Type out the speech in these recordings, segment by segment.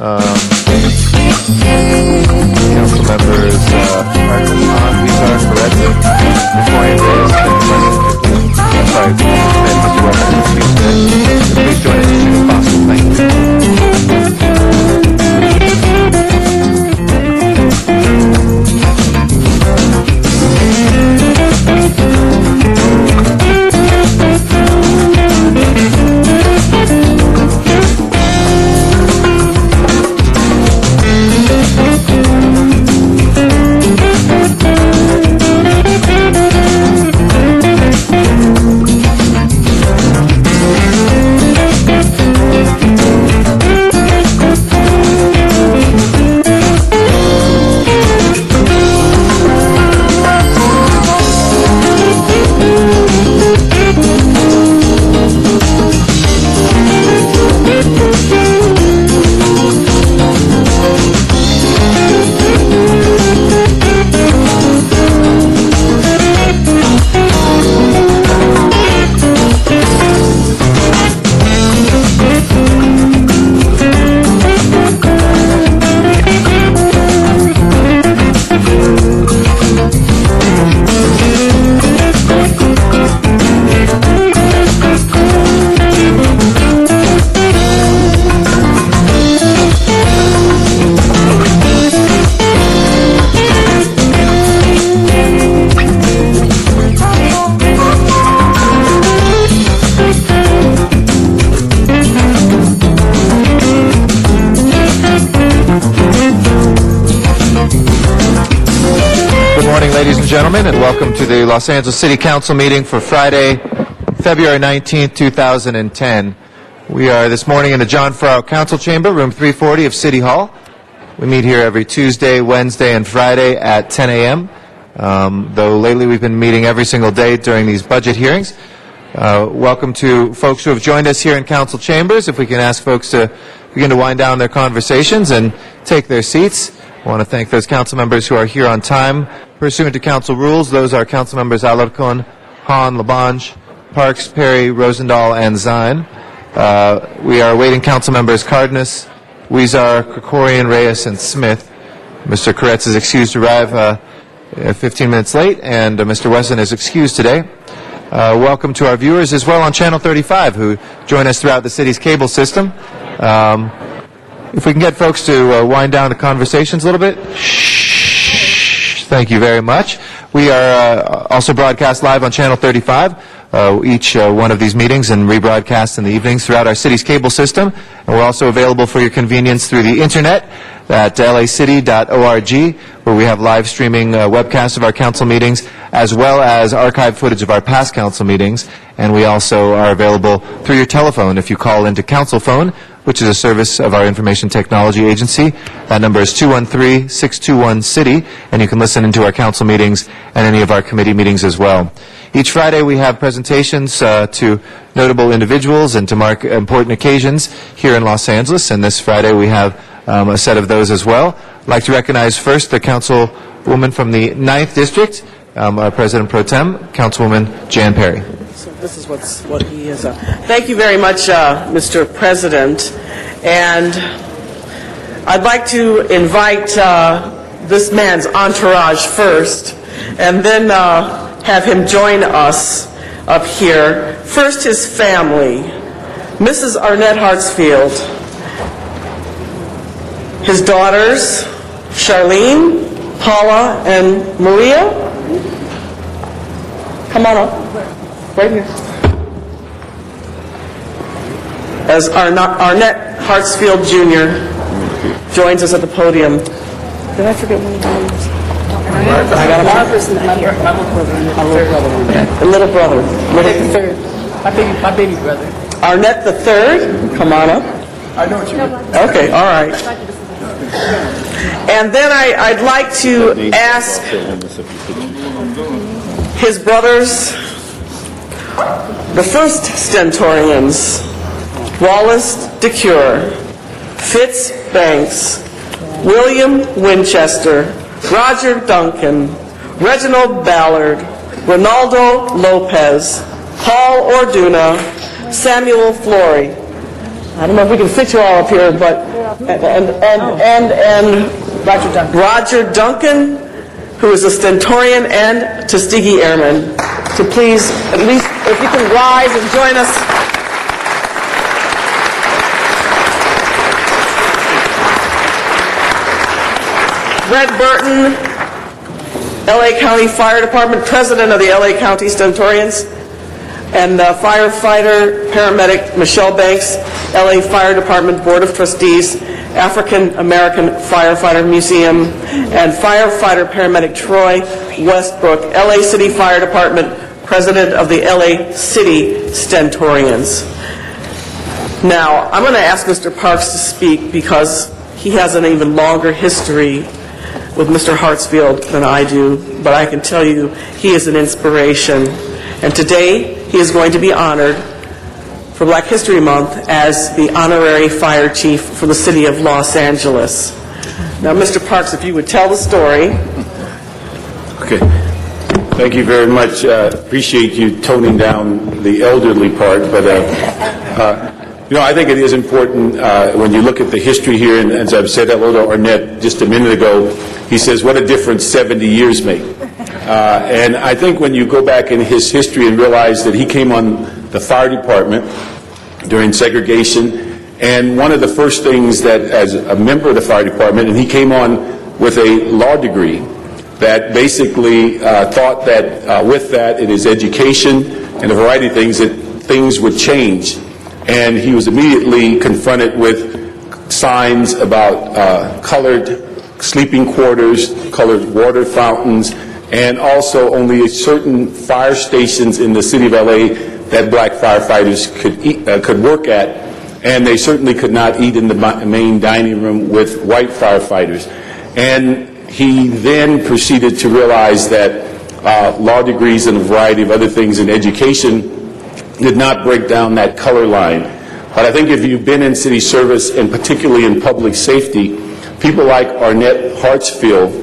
Council members Harkness, Hahn, Huizar, Corretza, Corcoran, Reyes, and Wesson. Sorry, Mr. Wesson, excuse me. Please join us as soon as possible. Thank you. Ladies and gentlemen, and welcome to the Los Angeles City Council meeting for Friday, February 19th, 2010. We are this morning in the John Farrar Council Chamber, room 340 of City Hall. We meet here every Tuesday, Wednesday, and Friday at 10 a.m., though lately we've been meeting every single day during these budget hearings. Welcome to folks who have joined us here in Council Chambers. If we can ask folks to begin to wind down their conversations and take their seats. I want to thank those council members who are here on time. Pursuant to council rules, those are council members Alarcon, Hahn, Labange, Parks, Perry, Rosendahl, and Zine. We are awaiting council members Cardenas, Huizar, Krikorian, Reyes, and Smith. Mr. Koretz is excused to arrive 15 minutes late, and Mr. Wesson is excused today. Welcome to our viewers as well on Channel 35 who join us throughout the city's cable system. If we can get folks to wind down the conversations a little bit. Shh. Thank you very much. We are also broadcast live on Channel 35, each one of these meetings, and rebroadcast in the evenings throughout our city's cable system. And we're also available for your convenience through the internet at lacity.org, where we have live streaming webcasts of our council meetings, as well as archived footage of our past council meetings. And we also are available through your telephone if you call into Council Phone, which is a service of our Information Technology Agency. That number is 213-621-CITY, and you can listen into our council meetings and any of our committee meetings as well. Each Friday we have presentations to notable individuals and to mark important occasions here in Los Angeles, and this Friday we have a set of those as well. I'd like to recognize first the councilwoman from the 9th District, our President Pro Tem, Councilwoman Jan Perry. So this is what he is. Thank you very much, Mr. President. And I'd like to invite this man's entourage first, and then have him join us up here. First, his family. Mrs. Arnett Hartsfield. His daughters, Charlene, Paula, and Maria. Come on up. Right here. As Arnett Hartsfield Jr. joins us at the podium. Did I forget one of the names? I got a little brother. My baby brother. Arnett the third. Come on up. I know what you mean. Okay, all right. And then I'd like to ask his brothers, the first Stentorians, Wallace DeCure, Fitz Banks, William Winchester, Roger Duncan, Reginald Ballard, Ronaldo Lopez, Paul Orduna, Samuel Flory, I don't know if we can fit you all up here, but, and Roger Duncan, who is a Stentorian and Tuskegee Airman, to please, at least, if you can rise and join us. Brett Burton, LA County Fire Department, President of the LA County Stentorians, and firefighter, paramedic Michelle Banks, LA Fire Department Board of Trustees, African American Firefighter Museum, and firefighter paramedic Troy Westbrook, LA City Fire Department, President of the LA City Stentorians. Now, I'm going to ask Mr. Parks to speak because he has an even longer history with Mr. Hartsfield than I do, but I can tell you he is an inspiration. And today, he is going to be honored for Black History Month as the honorary fire chief for the city of Los Angeles. Now, Mr. Parks, if you would tell the story. Okay. Thank you very much. Appreciate you toning down the elderly part, but you know, I think it is important when you look at the history here, and as I've said hello to Arnett just a minute ago, he says, what a difference 70 years make. And I think when you go back in his history and realize that he came on the fire department during segregation, and one of the first things that, as a member of the fire department, and he came on with a law degree that basically thought that with that, it is education and a variety of things, that things would change. And he was immediately confronted with signs about colored sleeping quarters, colored water fountains, and also only certain fire stations in the city of LA that black firefighters could work at, and they certainly could not eat in the main dining room with white firefighters. And he then proceeded to realize that law degrees and a variety of other things in education did not break down that color line. But I think if you've been in city service, and particularly in public safety, people like Arnett Hartsfield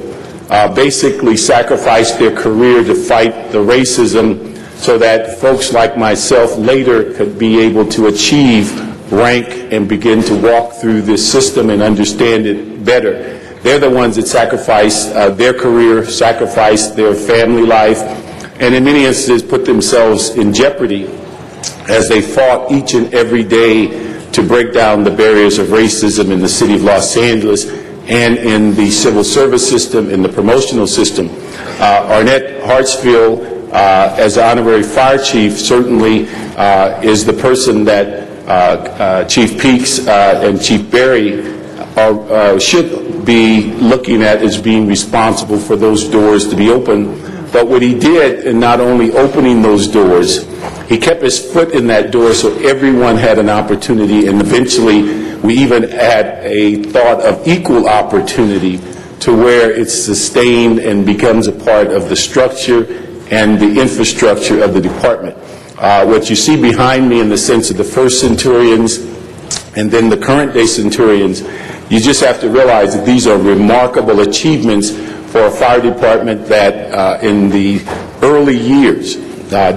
basically sacrificed their career to fight the racism so that folks like myself later could be able to achieve rank and begin to walk through this system and understand it better. They're the ones that sacrificed their career, sacrificed their family life, and in many instances put themselves in jeopardy as they fought each and every day to break down the barriers of racism in the city of Los Angeles and in the civil service system, in the promotional system. Arnett Hartsfield, as honorary fire chief, certainly is the person that Chief Peaks and Chief Berry should be looking at as being responsible for those doors to be open. But what he did in not only opening those doors, he kept his foot in that door so everyone had an opportunity, and eventually we even had a thought of equal opportunity to where it's sustained and becomes a part of the structure and the infrastructure of the department. What you see behind me in the sense of the first Centurions and then the current day Centurions, you just have to realize that these are remarkable achievements for a fire department that in the early years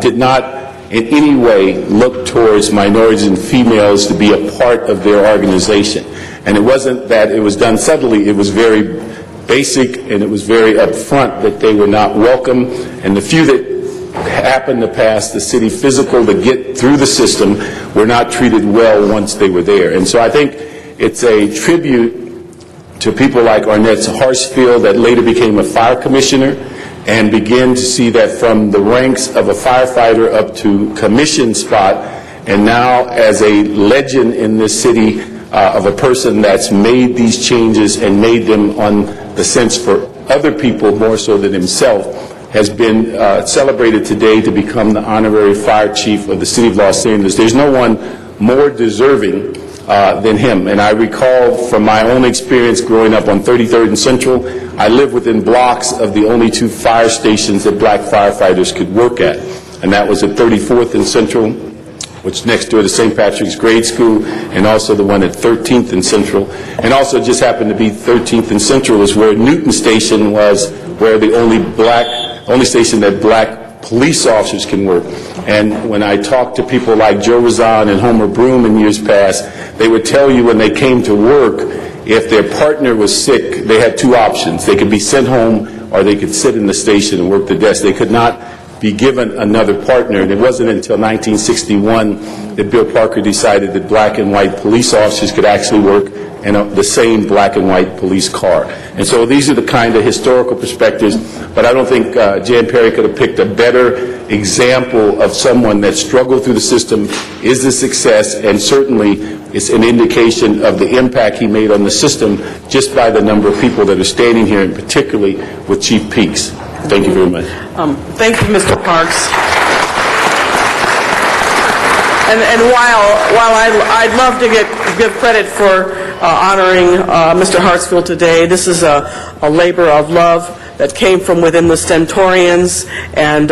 did not in any way look towards minorities and females to be a part of their organization. And it wasn't that it was done subtly, it was very basic and it was very upfront that they were not welcome. And the few that happened to pass the city physical to get through the system were not treated well once they were there. And so I think it's a tribute to people like Arnett Hartsfield that later became a fire commissioner and began to see that from the ranks of a firefighter up to commission spot, and now as a legend in this city of a person that's made these changes and made them on the sense for other people more so than himself, has been celebrated today to become the honorary fire chief of the city of Los Angeles. There's no one more deserving than him. And I recall from my own experience growing up on 33rd and Central, I lived within blocks of the only two fire stations that black firefighters could work at. And that was at 34th and Central, which next door to St. Patrick's Grade School, and also the one at 13th and Central. And also just happened to be 13th and Central is where Newton Station was, where the only station that black police officers can work. And when I talk to people like Joe Razan and Homer Broom in years past, they would tell you when they came to work, if their partner was sick, they had two options. They could be sent home or they could sit in the station and work the desk. They could not be given another partner. And it wasn't until 1961 that Bill Parker decided that black and white police officers could actually work in the same black and white police car. And so these are the kind of historical perspectives, but I don't think Jan Perry could have picked a better example of someone that struggled through the system, is a success, and certainly it's an indication of the impact he made on the system just by the number of people that are standing here, and particularly with Chief Peaks. Thank you very much. Thank you, Mr. Parks. And while I'd love to give credit for honoring Mr. Hartsfield today, this is a labor of love that came from within the Stentorians, and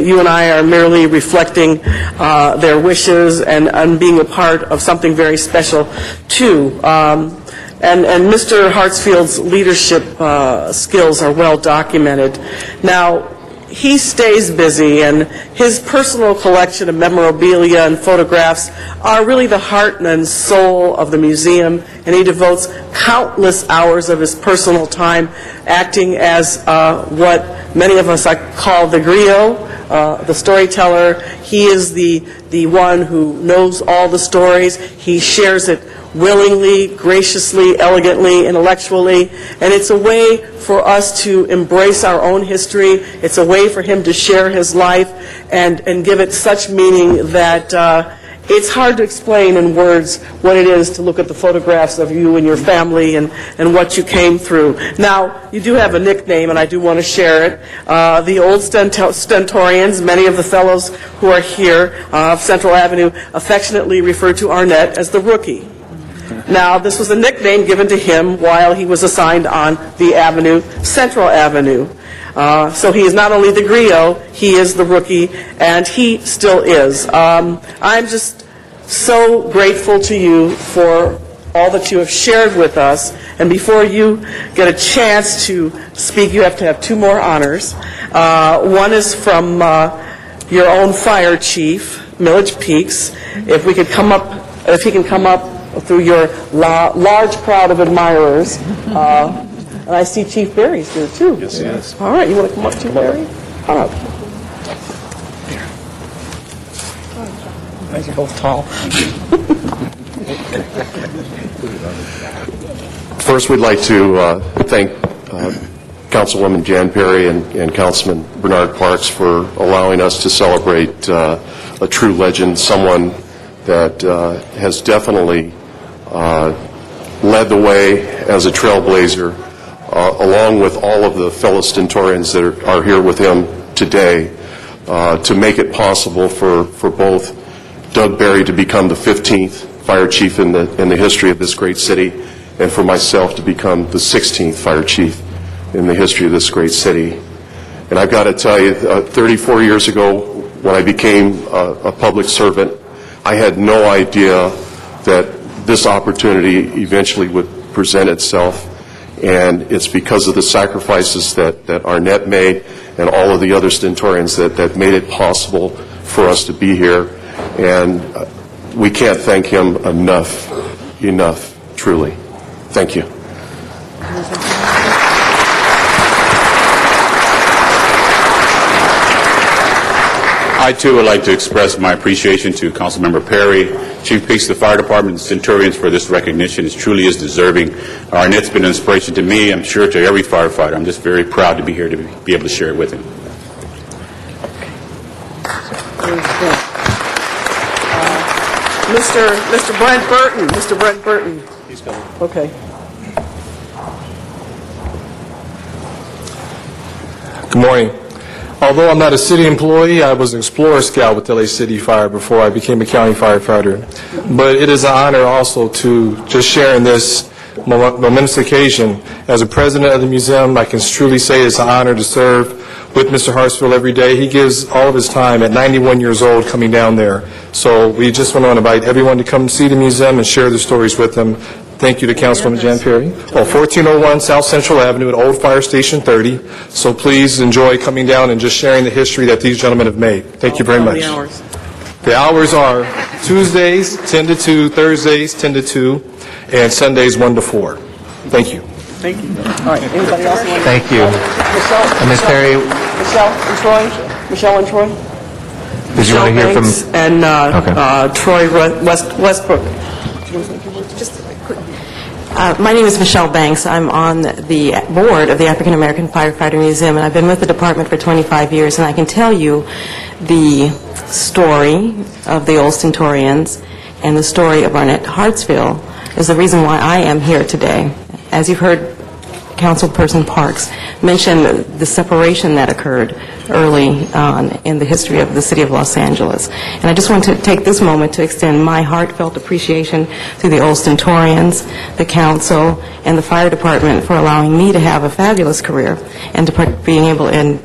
you and I are merely reflecting their wishes and being a part of something very special too. And Mr. Hartsfield's leadership skills are well documented. Now, he stays busy, and his personal collection of memorabilia and photographs are really the heart and soul of the museum, and he devotes countless hours of his personal time acting as what many of us call the griot, the storyteller. He is the one who knows all the stories. He shares it willingly, graciously, elegantly, intellectually, and it's a way for us to embrace our own history. It's a way for him to share his life and give it such meaning that it's hard to explain in words what it is to look at the photographs of you and your family and what you came through. Now, you do have a nickname, and I do want to share it. The old Stentorians, many of the fellows who are here of Central Avenue, affectionately refer to Arnett as the Rookie. Now, this was a nickname given to him while he was assigned on the avenue, Central Avenue. So he is not only the griot, he is the Rookie, and he still is. I'm just so grateful to you for all that you have shared with us. And before you get a chance to speak, you have to have two more honors. One is from your own fire chief, Millage Peaks. If he can come up through your large crowd of admirers. And I see Chief Berry's here, too. Yes, he is. All right, you want to come up, Chief Berry? Come up. They're both tall. First, we'd like to thank Councilwoman Jan Perry and Councilman Bernard Parks for allowing us to celebrate a true legend, someone that has definitely led the way as a trailblazer, along with all of the fellow Stentorians that are here with him today, to make it possible for both Doug Berry to become the 15th fire chief in the history of this great city, and for myself to become the 16th fire chief in the history of this great city. And I've got to tell you, 34 years ago, when I became a public servant, I had no idea that this opportunity eventually would present itself, and it's because of the sacrifices that Arnett made and all of the other Stentorians that made it possible for us to be here, and we can't thank him enough, truly. Thank you. I, too, would like to express my appreciation to Councilmember Perry, Chief Peaks of the Fire Department, and Stentorians for this recognition. It truly is deserving. Arnett's been an inspiration to me, I'm sure to every firefighter. I'm just very proud to be here to be able to share it with him. Mr. Brent Burton. Mr. Brent Burton. He's coming. Okay. Good morning. Although I'm not a city employee, I was an Explorer Scout with LA City Fire before I became a county firefighter. But it is an honor also to just share in this momentous occasion. As a president of the museum, I can truly say it's an honor to serve with Mr. Hartsfield every day. He gives all of his time at 91 years old coming down there. So we just want to invite everyone to come see the museum and share their stories with him. Thank you to Councilwoman Jan Perry. 1401 South Central Avenue at Old Fire Station 30. So please enjoy coming down and just sharing the history that these gentlemen have made. Thank you very How much. many hours? The hours are Tuesdays 10 to 2, Thursdays 10 to 2, and Sundays 1 to 4. Thank you. Thank you. All right, anybody else? Thank you. Michelle? Ms. Perry, Michelle and Troy? Michelle and Troy? did you want to hear from... Banks and Okay. Troy Westbrook. My name is Michelle Banks. I'm on the board of the African American Firefighter Museum, and I've been with the department for 25 years, and I can tell you the story of the old Stentorians and the story of Arnett Hartsfield is the reason why I am here today. As you've heard Councilperson Parks mention the separation that occurred early on in the history of the city of Los Angeles. And I just want to take this moment to extend my heartfelt appreciation to the old Stentorians, the council, and the fire department for allowing me to have a fabulous career and to being able and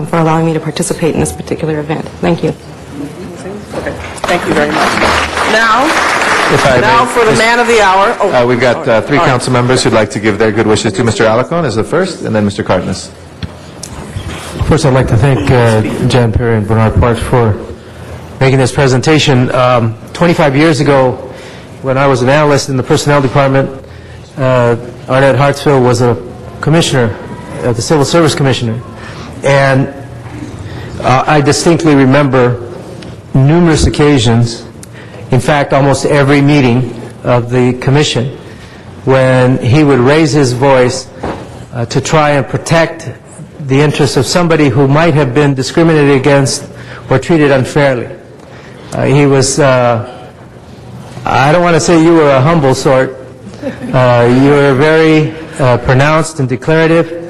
for allowing me to participate in this particular event. Thank you. Okay, thank you very much. If I Now may, for the man of the hour. Oh, we've got three council members who'd like to give their good wishes to Mr. Alacon as the first, and then Mr. Cardenas. First, I'd like to thank Jan Perry and Bernard Parks for making this presentation. 25 years ago, when I was an analyst in the personnel department, Arnett Hartsfield was a commissioner, the Civil Service Commissioner. And I distinctly remember numerous occasions, in fact, almost every meeting of the commission, when he would raise his voice to try and protect the interests of somebody who might have been discriminated against or treated unfairly. He was, I don't want to say you were a humble sort. You were very pronounced and declarative.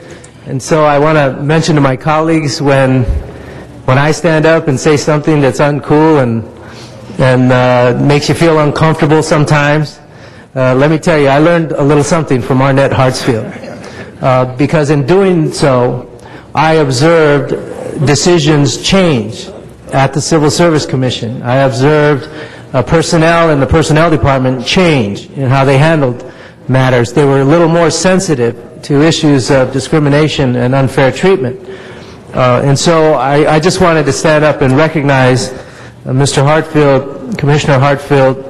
And so I want to mention to my colleagues when I stand up and say something that's uncool and makes you feel uncomfortable sometimes, let me tell you, I learned a little something from Arnett Hartsfield. Because in doing so, I observed decisions change at the Civil Service Commission. I observed personnel in the personnel department change in how they handled matters. They were a little more sensitive to issues of discrimination and unfair treatment. And so I just wanted to stand up and recognize Mr. Hartfield, Commissioner Hartfield,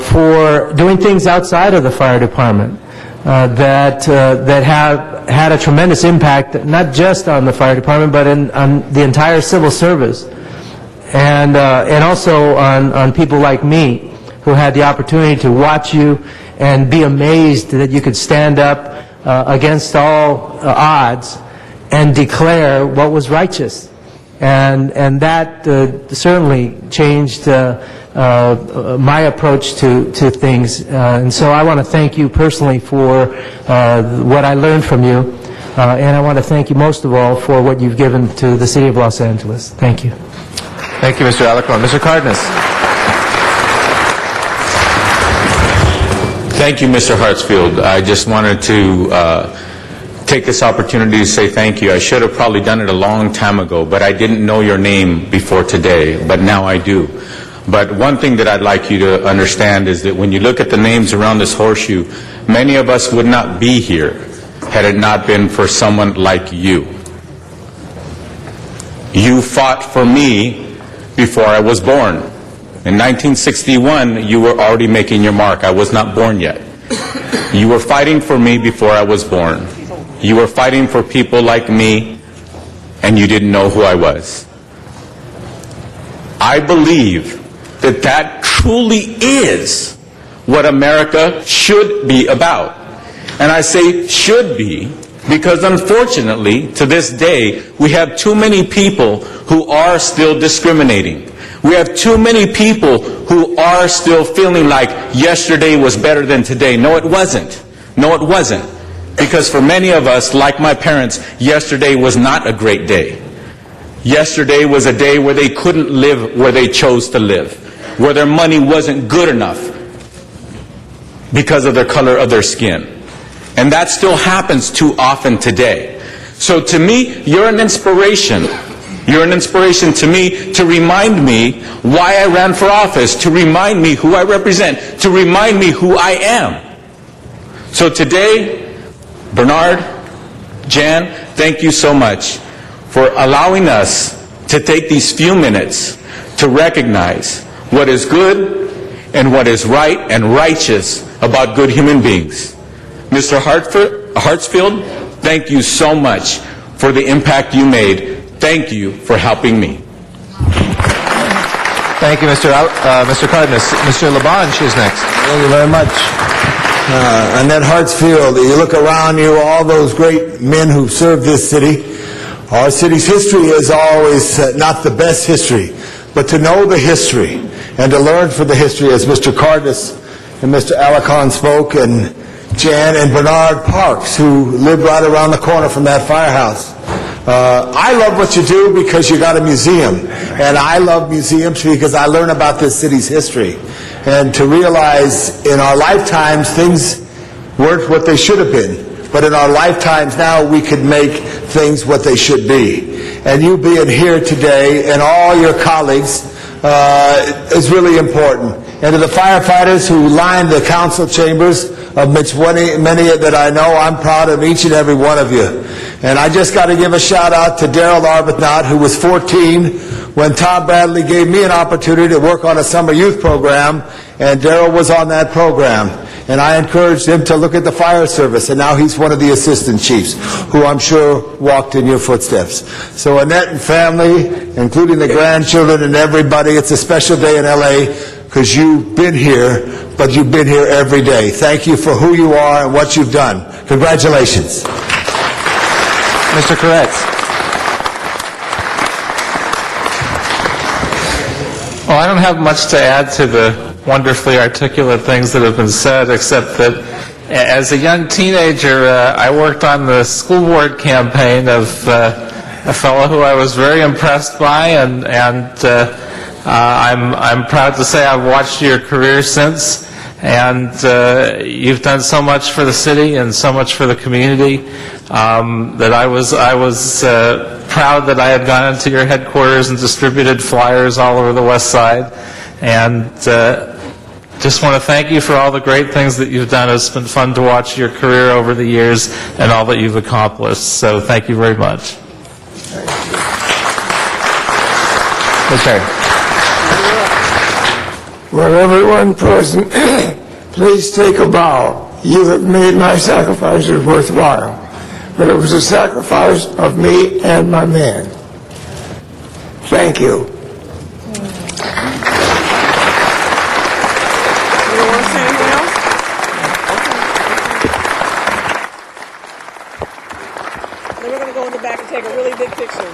for doing things outside of the fire department that have had a tremendous impact, not just on the fire department, but on the entire civil service, and also on people like me who had the opportunity to watch you and be amazed that you could stand up against all odds and declare what was righteous. And that certainly changed my approach to things. And so I want to thank you personally for what I learned from you. And I want to thank you most of all for what you've given to the city of Los Angeles. Thank you. Thank you, Mr. Alacon. Mr. Cardenas. Thank you, Mr. Hartsfield. I just wanted to take this opportunity to say thank you. I should have probably done it a long time ago, but I didn't know your name before today, but now I do. But one thing that I'd like you to understand is that when you look at the names around this horseshoe, many of us would not be here had it not been for someone like you. You fought for me before I was born. In 1961, you were already making your mark. I was not born yet. You were fighting for me before I was born. You were fighting for people like me, and you didn't know who I was. I believe that that truly is what America should be about. And I say should be because unfortunately, to this day, we have too many people who are still discriminating. We have too many people who are still feeling like yesterday was better than today. No, it wasn't. No, it wasn't. Because for many of us, like my parents, yesterday was not a great day. Yesterday was a day where they couldn't live where they chose to live, where their money wasn't good enough because of the color of their skin. And that still happens too often today. So to me, you're an inspiration. You're an inspiration to me to remind me why I ran for office, to remind me who I represent, to remind me who I am. So today, Bernard, Jan, thank you so much for allowing us to take these few minutes to recognize what is good and what is right and righteous about good human beings. Mr. Hartsfield, thank you so much for the impact you made. Thank you for helping me. Thank you, Mr. Cardenas. Mr. Labange is next. Thank you very much. Annette Hartsfield, you look around you, all those great men who've served this city. Our city's history is always not the best history, but to know the history and to learn from the history, as Mr. Cardenas and Mr. Alarcon spoke, and Jan and Bernard Parks, who live right around the corner from that firehouse. I love what you do because you got a museum, and I love museums because I learn about this city's history. And to realize in our lifetimes things weren't what they should have been, but in our lifetimes now we could make things what they should be. And you being here today and all your colleagues is really important. And to the firefighters who line the council chambers, of which many that I know, I'm proud of each and every one of you. And I just got to give a shout out to Daryl Arbuthnot, who was 14 when Tom Bradley gave me an opportunity to work on a summer youth program, and Daryl was on that program. And I encouraged him to look at the fire service, and now he's one of the assistant chiefs, who I'm sure walked in your footsteps. So Annette and family, including the grandchildren and everybody, it's a special day in L.A. because you've been here, but you've been here every day. Thank you for who you are and what you've done. Congratulations. Mr. Koretz. Well, I don't have much to add to the wonderfully articulate things that have been said, except that as a young teenager, I worked on the school board campaign of a fellow who I was very impressed by, and I'm proud to say I've watched your career since, and you've done so much for the city and so much for the community that I was proud that I had gone into your headquarters and distributed flyers all over the West Side, and just want to thank you for all the great things that you've done. It's been fun to watch your career over the years and all that you've accomplished. So thank you very much. Will everyone present please take a bow? You have made my sacrifices worthwhile, but it was a sacrifice of me and my men. Thank you. You want to say anything else? Then we're going to go in the back and take a really big picture.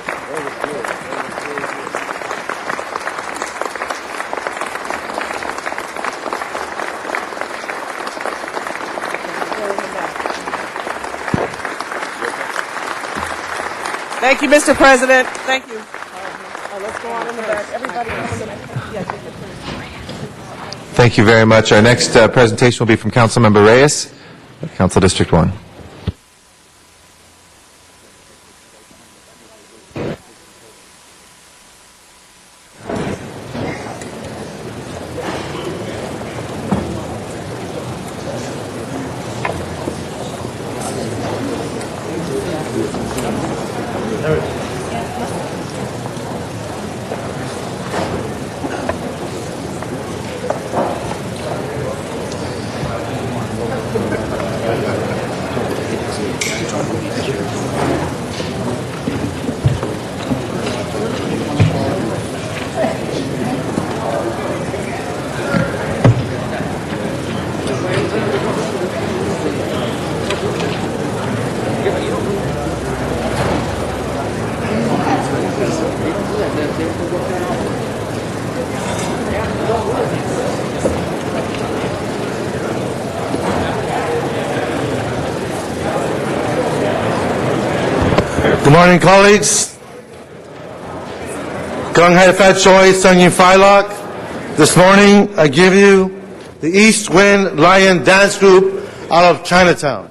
Thank you, Mr. President. Thank you. Let's go on in the back. Everybody come in the back. Yeah, take your turn. Thank you very much. Our next presentation will be from Councilmember Reyes, Council District 1. Good morning, colleagues. Gung Hai Fat Choi, Sung Yin Phai Lok. This morning, I give you the East Wind Lion Dance Group out of Chinatown.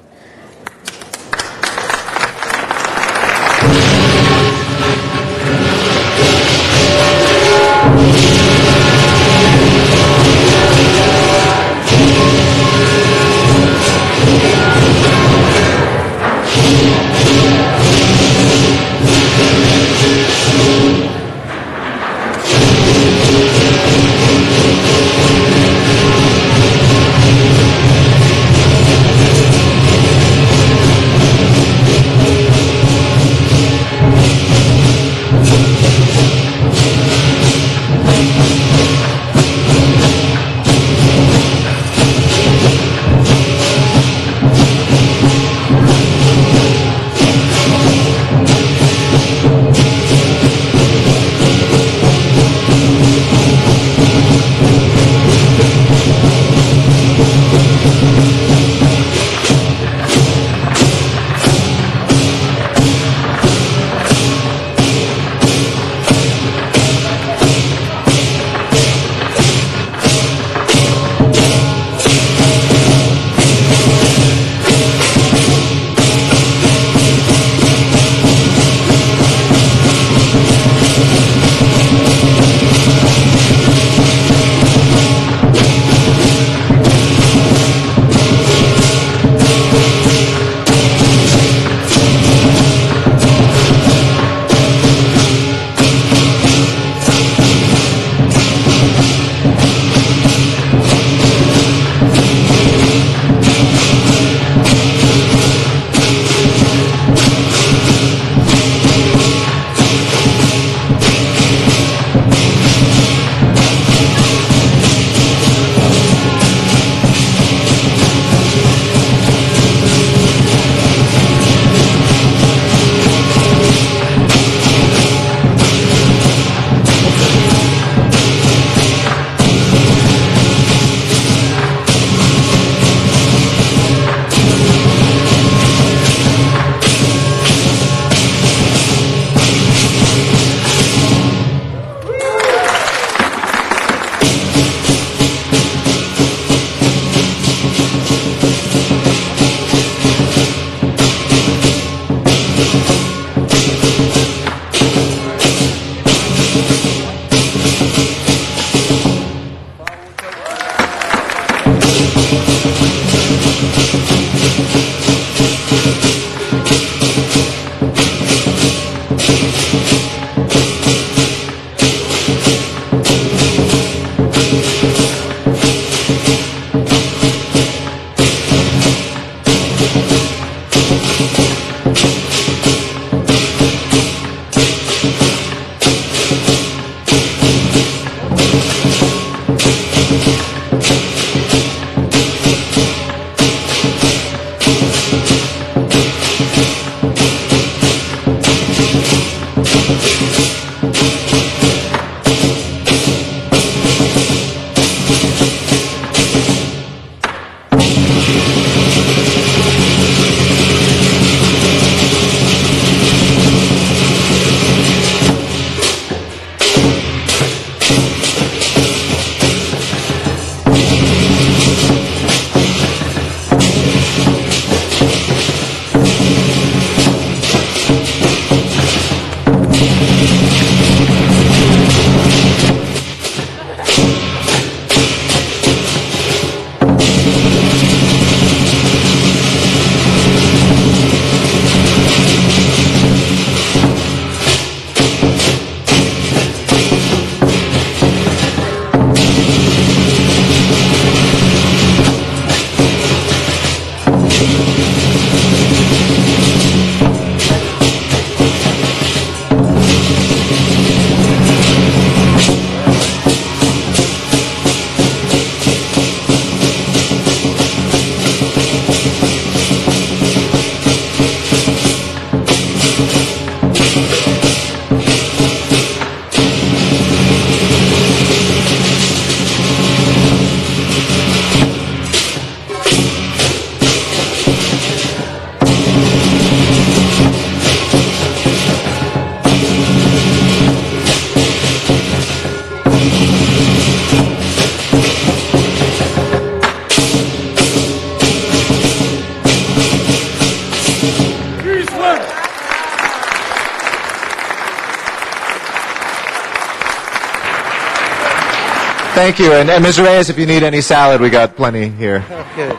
Thank you. And Ms. Reyes, if you need any salad, we got plenty here. Okay.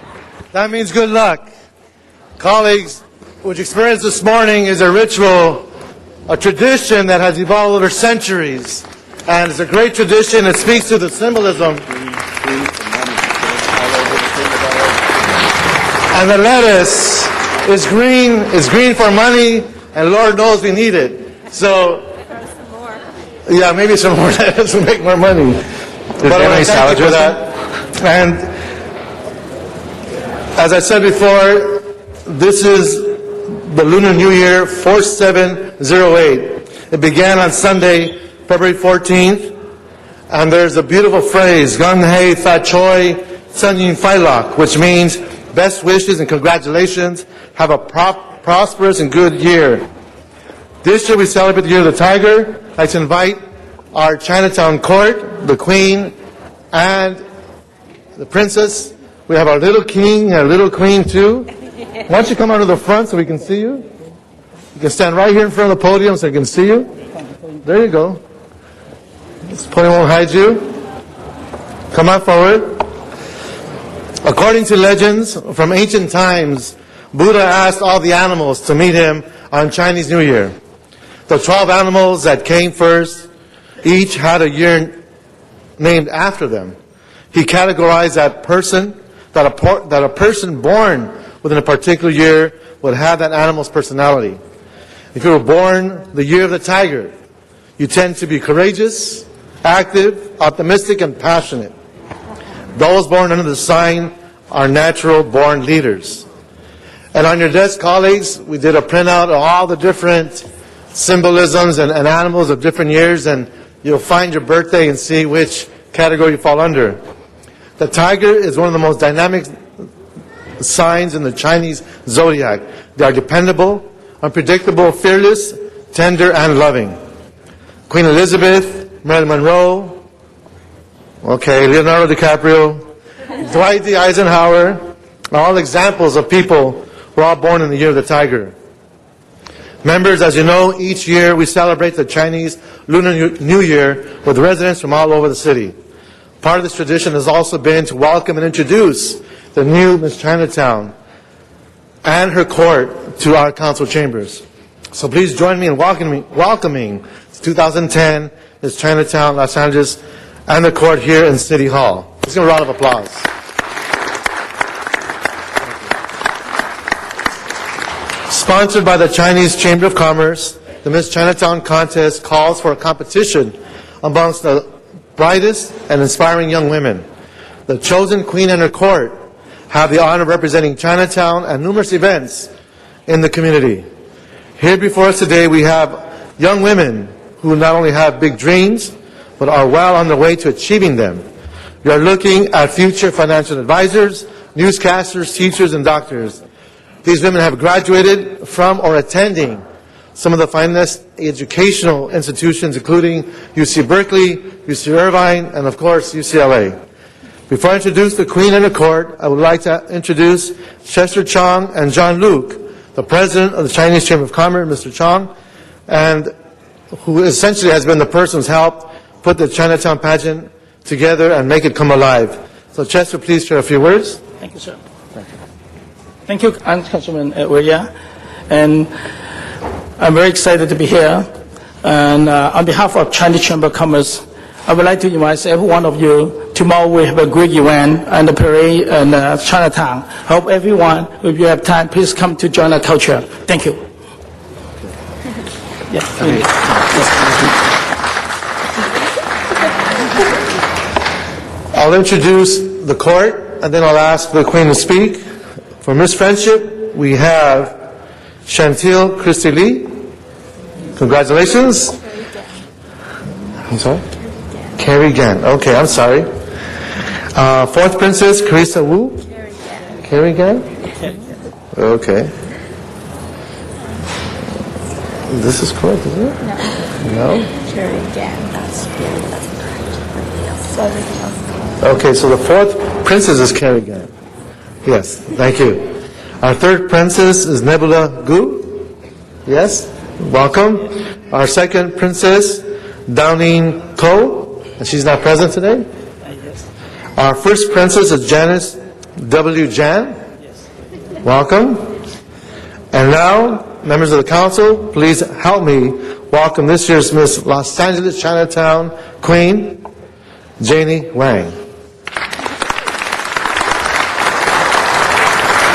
That means good luck. Colleagues, what you experienced this morning is a ritual, a tradition that has evolved over centuries. And it's a great tradition. It speaks to the symbolism. And the lettuce is green for money, and Lord knows we need it. So, yeah, maybe some more lettuce will make more money. But I want to thank you for that. And as I said before, this is the Lunar New Year 4708. It began on Sunday, February 14th, and there's a beautiful phrase, Gung Hei Tha Choi Sun Yin Phai Lak, which means best wishes and congratulations. Have a prosperous and good year. This year we celebrate the Year of the Tiger. I'd like to invite our Chinatown court, the Queen, and the Princess. We have our little king and our little queen too. Why don't you come out to the front so we can see you? You can stand right here in front of the podium so we can see you. There you go. This podium won't hide you. Come on forward. According to legends from ancient times, Buddha asked all the animals to meet him on Chinese New Year. The 12 animals that came first each had a year named after them. He categorized that a person born within a particular year would have that animal's personality. If you were born the year of the tiger, you tend to be courageous, active, optimistic, and passionate. Those born under the sign are natural born leaders. And on your desk, colleagues, we did a printout of all the different symbolisms and animals of different years, and you'll find your birthday and see which category you fall under. The tiger is one of the most dynamic signs in the Chinese zodiac. They are dependable, unpredictable, fearless, tender, and loving. Queen Elizabeth, Marilyn Monroe, Leonardo DiCaprio, Dwight D. Eisenhower are all examples of people who are all born in the year of the tiger. Members, as you know, each year we celebrate the Chinese Lunar New Year with residents from all over the city. Part of this tradition has also been to welcome and introduce the new Miss Chinatown and her court to our council chambers. So please join me in welcoming 2010 Miss Chinatown, Los Angeles, and the court here in City Hall. Let's give a round of applause. Sponsored by the Chinese Chamber of Commerce, the Miss Chinatown contest calls for a competition amongst the brightest and inspiring young women. The chosen queen and her court have the honor of representing Chinatown and numerous events in the community. Here before us today we have young women who not only have big dreams, but are well on their way to achieving them. We are looking at future financial advisors, newscasters, teachers, and doctors. These women have graduated from or attending some of the finest educational institutions, including UC Berkeley, UC Irvine, and of course, UCLA. Before I introduce the Queen and the Court, I would like to introduce Chester Chong and John Luke, the President of the Chinese Chamber of Commerce, Mr. Chong, and who essentially has been the person who's helped put the Chinatown pageant together and make it come alive. So Chester, please share a few words. Thank you, sir. Thank you, Councilman Uria. And I'm very excited to be here. And on behalf of Chinese Chamber of Commerce, I would like to invite every one of you. Tomorrow we have a great event and a parade in Chinatown. Hope everyone, if you have time, please come to join our culture. Thank you. Yeah. I'll introduce the court, and then I'll ask the Queen to speak. For Miss Friendship, we have Chantil Christy Lee. Congratulations. I'm sorry? Carrie Gann. Okay, I'm sorry. Fourth Princess, Carissa Wu. Carrie Gann? Okay. This is correct, isn't it? No? Carrie Gann. That's correct. Okay, so the fourth princess is Carrie Gann. Yes, thank you. Our third princess is Nebula Gu. Yes, welcome. Our second princess, Downing Ko, and she's not present today. Our first princess is Janice W. Jan. Welcome. And now, members of the council, please help me welcome this year's Miss Los Angeles Chinatown Queen, Janie Wang.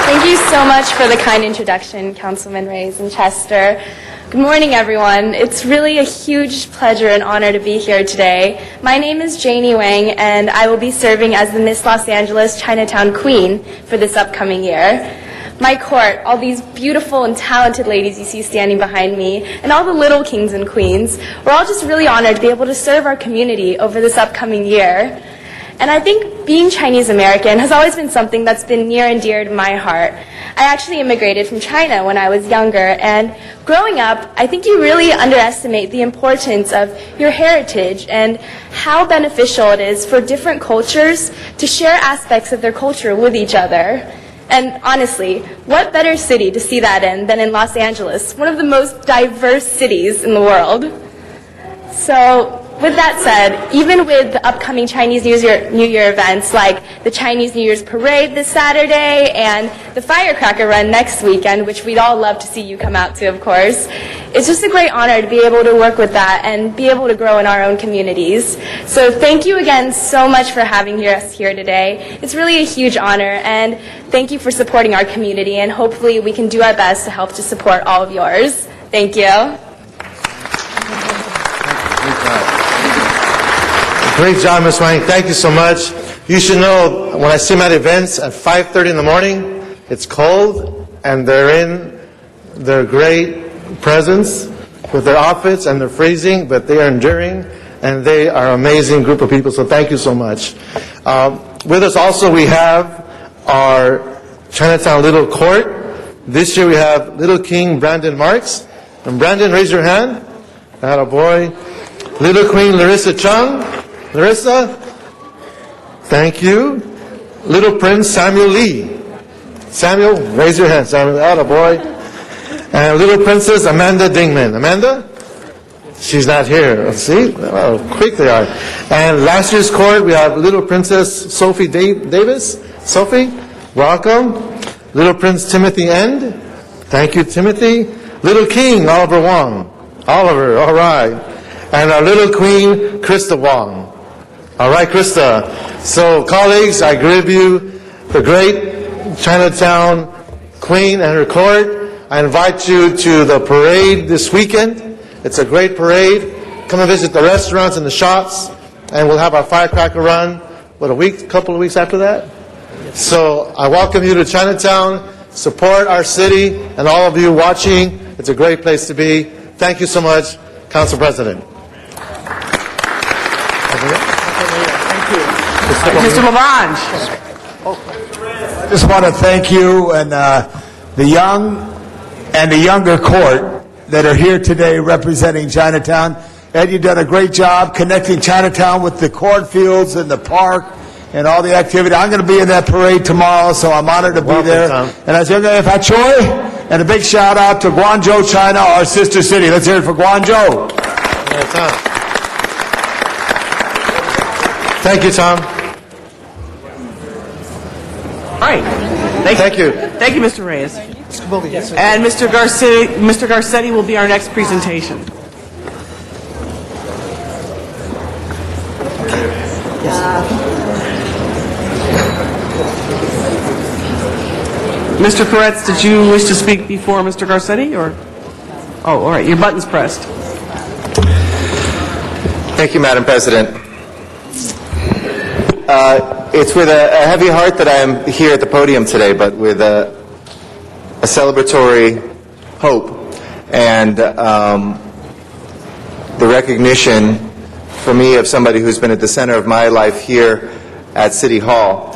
Thank you so much for the kind introduction, Councilman Reyes and Chester. Good morning, everyone. It's really a huge pleasure and honor to be here today. My name is Janie Wang, and I will be serving as the Miss Los Angeles Chinatown Queen for this upcoming year. My court, all these beautiful and talented ladies you see standing behind me, and all the little kings and queens, we're all just really honored to be able to serve our community over this upcoming year. And I think being Chinese American has always been something that's been near and dear to my heart. I actually immigrated from China when I was younger, and growing up, I think you really underestimate the importance of your heritage and how beneficial it is for different cultures to share aspects of their culture with each other. And honestly, what better city to see that in than in Los Angeles, one of the most diverse cities in the world. So, with that said, even with the upcoming Chinese New Year events like the Chinese New Year's Parade this Saturday and the Firecracker Run next weekend, which we'd all love to see you come out to, of course, it's just a great honor to be able to work with that and be able to grow in our own communities. So thank you again so much for having us here today. It's really a huge honor, and thank you for supporting our community, and hopefully we can do our best to help to support all of yours. Thank you. Great job, Ms. Wang. Thank you so much. You should know, when I see them at events at 5:30 in the morning, it's cold, and they're in their great presence with their outfits, and they're freezing, but they are enduring, and they are an amazing group of people, so thank you so much. With us also, we have our Chinatown Little Court. This year we have Little King Brandon Marks. And Brandon, raise your hand. Atta boy. Little Queen Larissa Chung. Larissa, thank you. Little Prince Samuel Lee. Samuel, raise your hand. Samuel, atta boy. And Little Princess Amanda Dingman. Amanda? She's not here. Let's see. Oh, quick they are. And last year's court, we have Little Princess Sophie Davis. Sophie, welcome. Little Prince Timothy End. Thank you, Timothy. Little King Oliver Wong. Oliver, all right. And our little queen, Krista Wong. All right, Krista. So, colleagues, I give you the great Chinatown Queen and her court. I invite you to the parade this weekend. It's a great parade. Come and visit the restaurants and the shops, and we'll have our firecracker run, a couple of weeks after that? So, I welcome you to Chinatown. Support our city, and all of you watching. It's a great place to be. Thank you so much, Council President. Mr. Lavange. I just want to thank you and the young and the younger court that are here today representing Chinatown. Ed, you've done a great job connecting Chinatown with the cornfields and the park and all the activity. I'm going to be in that parade tomorrow, so I'm honored to be there. Tom. And I said, Fa Choi, and a big shout out to Guangzhou, China, our sister city. Let's hear it for Guangzhou. Yeah, Tom. Thank you, Tom. All right. Thank you. Thank you, Mr. Reyes. And Mr. Garcetti will be our next presentation. Mr. Koretz, did you wish to speak before Mr. Garcetti, or? Oh, all right. Your button's pressed. Thank you, Madam President. It's with a heavy heart that I am here at the podium today, but with a celebratory hope and the recognition for me of somebody who's been at the center of my life here at City Hall.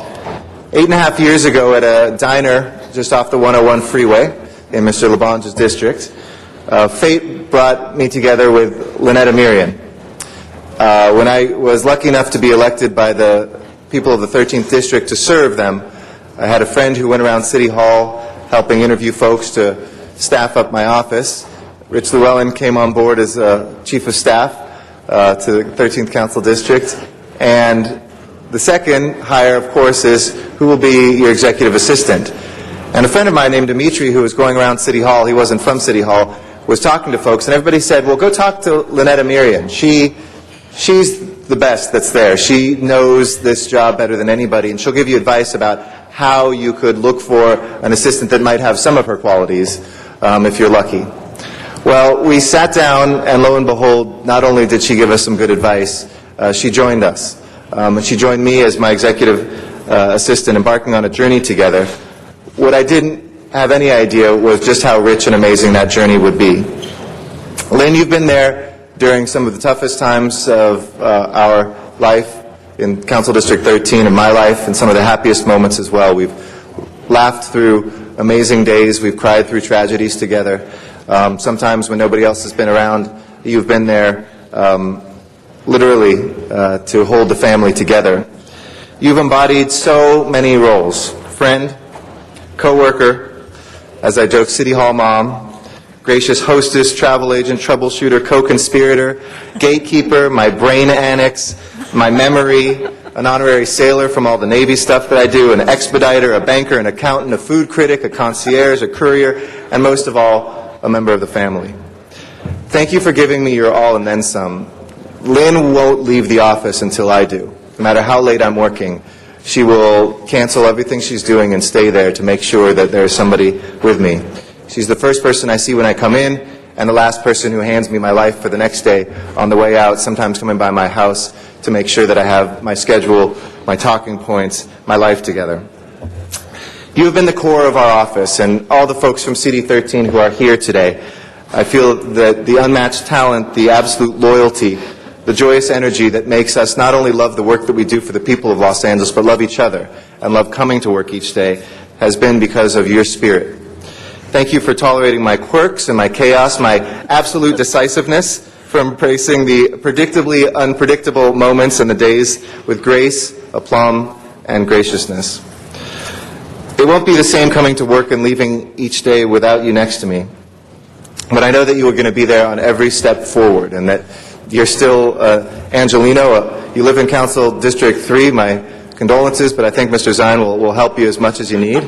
8.5 years ago at a diner just off the 101 freeway in Mr. Labange's district, fate brought me together with Lynette Amirian. When I was lucky enough to be elected by the people of the 13th District to serve them, I had a friend who went around City Hall helping interview folks to staff up my office. Rich Llewellyn came on board as Chief of Staff to the 13th Council District, and The second hire, of course, is who will be your executive assistant. And a friend of mine named Dimitri, who was going around City Hall, he wasn't from City Hall, was talking to folks, and everybody said, well, go talk to Lynette Amirian. She's the best that's there. She knows this job better than anybody, and she'll give you advice about how you could look for an assistant that might have some of her qualities, if you're lucky. Well, we sat down, and lo and behold, not only did she give us some good advice, she joined us. And she joined me as my executive assistant, embarking on a journey together. What I didn't have any idea was just how rich and amazing that journey would be. Lynn, you've been there during some of the toughest times of our life in Council District 13, in my life, and some of the happiest moments as well. We've laughed through amazing days. We've cried through tragedies together. Sometimes when nobody else has been around, you've been there literally to hold the family together. You've embodied so many roles: friend, co-worker, as I joke, City Hall mom, gracious hostess, travel agent, troubleshooter, co-conspirator, gatekeeper, my brain annex, my memory, an honorary sailor from all the Navy stuff that I do, an expediter, a banker, an accountant, a food critic, a concierge, a courier, and most of all, a member of the family. Thank you for giving me your all and then some. Lynn won't leave the office until I do. No matter how late I'm working, she will cancel everything she's doing and stay there to make sure that there's somebody with me. She's the first person I see when I come in, and the last person who hands me my life for the next day on the way out, sometimes coming by my house to make sure that I have my schedule, my talking points, my life together. You have been the core of our office, and all the folks from CD 13 who are here today. I feel that the unmatched talent, the absolute loyalty, the joyous energy that makes us not only love the work that we do for the people of Los Angeles, but love each other and love coming to work each day, has been because of your spirit. Thank you for tolerating my quirks and my chaos, my absolute decisiveness, for embracing the predictably unpredictable moments and the days with grace, aplomb, and graciousness. It won't be the same coming to work and leaving each day without you next to me. But I know that you are going to be there on every step forward, and that you're still Angelino. You live in Council District 3. My condolences, but I think Mr. Zine will help you as much as you need.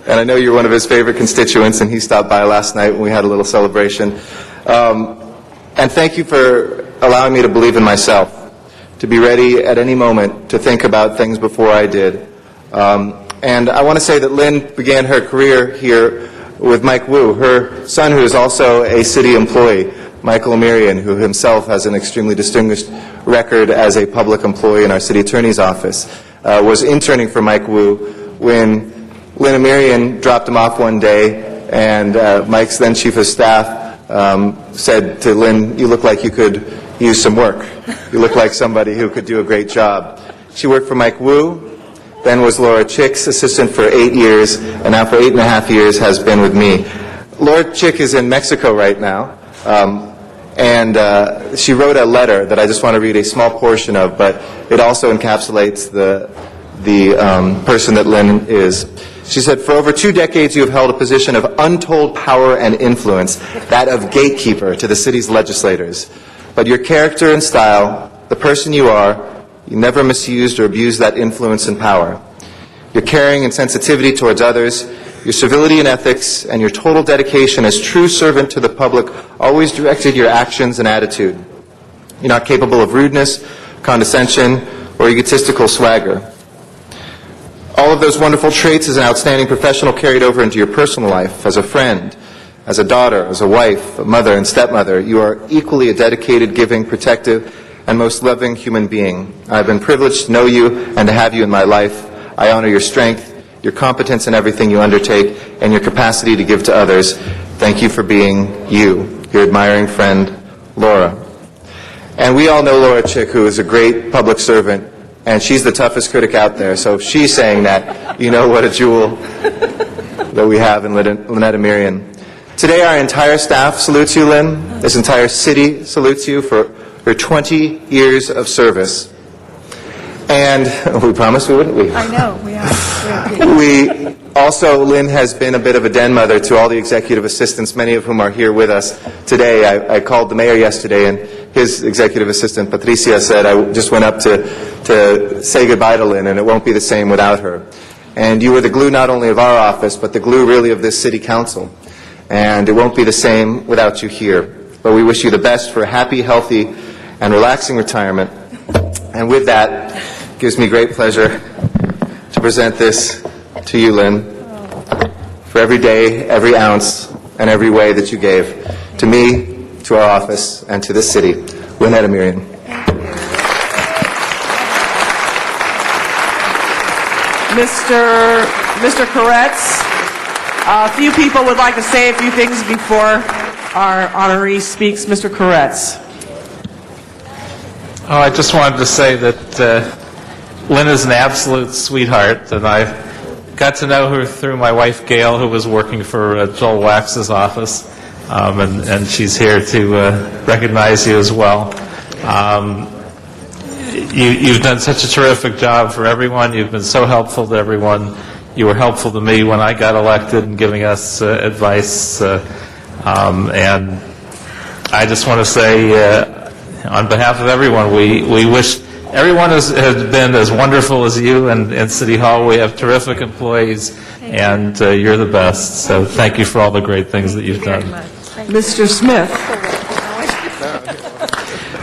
And I know you're one of his favorite constituents, and he stopped by last night when we had a little celebration. And thank you for allowing me to believe in myself, to be ready at any moment to think about things before I did. And I want to say that Lynn began her career here with Mike Wu, her son, who is also a city employee, Michael Amirian, who himself has an extremely distinguished record as a public employee in our city attorney's office, was interning for Mike Wu when Lynn Amirian dropped him off one day, and Mike's then chief of staff said to Lynn, "You look like you could use some work. You look like somebody who could do a great job." She worked for Mike Wu, then was Laura Chick's assistant for 8 years, and now for 8.5 years has been with me. Laura Chick is in Mexico right now, and she wrote a letter that I just want to read a small portion of, but it also encapsulates the person that Lynn is. She said, "For over 2 decades you have held a position of untold power and influence, that of gatekeeper to the city's legislators. But your character and style, the person you are, you never misused or abused that influence and power. Your caring and sensitivity towards others, your civility and ethics, and your total dedication as true servant to the public always directed your actions and attitude. You're not capable of rudeness, condescension, or egotistical swagger. All of those wonderful traits as an outstanding professional carried over into your personal life, as a friend, as a daughter, as a wife, a mother, and stepmother. You are equally a dedicated, giving, protective, and most loving human being. I've been privileged to know you and to have you in my life. I honor your strength, your competence in everything you undertake, and your capacity to give to others. Thank you for being you, your admiring friend, Laura." And we all know Laura Chick, who is a great public servant, and she's the toughest critic out there. So if she's saying that, you know what a jewel that we have in Lynette Amirian. Today, our entire staff salutes you, Lynn. This entire city salutes you for her 20 years of service. And we promised we wouldn't, we? I know, we are. We also, Lynn has been a bit of a den mother to all the executive assistants, many of whom are here with us today. I called the mayor yesterday, and his executive assistant, Patricia, said, I just went up to say goodbye to Lynn, and it won't be the same without her. And you were the glue not only of our office, but the glue really of this city council. And it won't be the same without you here. But we wish you the best for a happy, healthy, and relaxing retirement. And with that, it gives me great pleasure to present this to you, Lynn, for every day, every ounce, and every way that you gave to me, to our office, and to this city. Lynn Edemirian. Mr. Koretz, a few people would like to say a few things before our honoree speaks. Mr. Koretz. Oh, I just wanted to say that Lynn is an absolute sweetheart, and I got to know her through my wife, Gail, who was working for Joel Wax's office, and she's here to recognize you as well. You've done such a terrific job for everyone. You've been so helpful to everyone. You were helpful to me when I got elected in giving us advice. And I just want to say, on behalf of everyone, we wish everyone has been as wonderful as you in City Hall. We have terrific employees, and you're the best. So thank you for all the great things that you've done. Mr. Smith.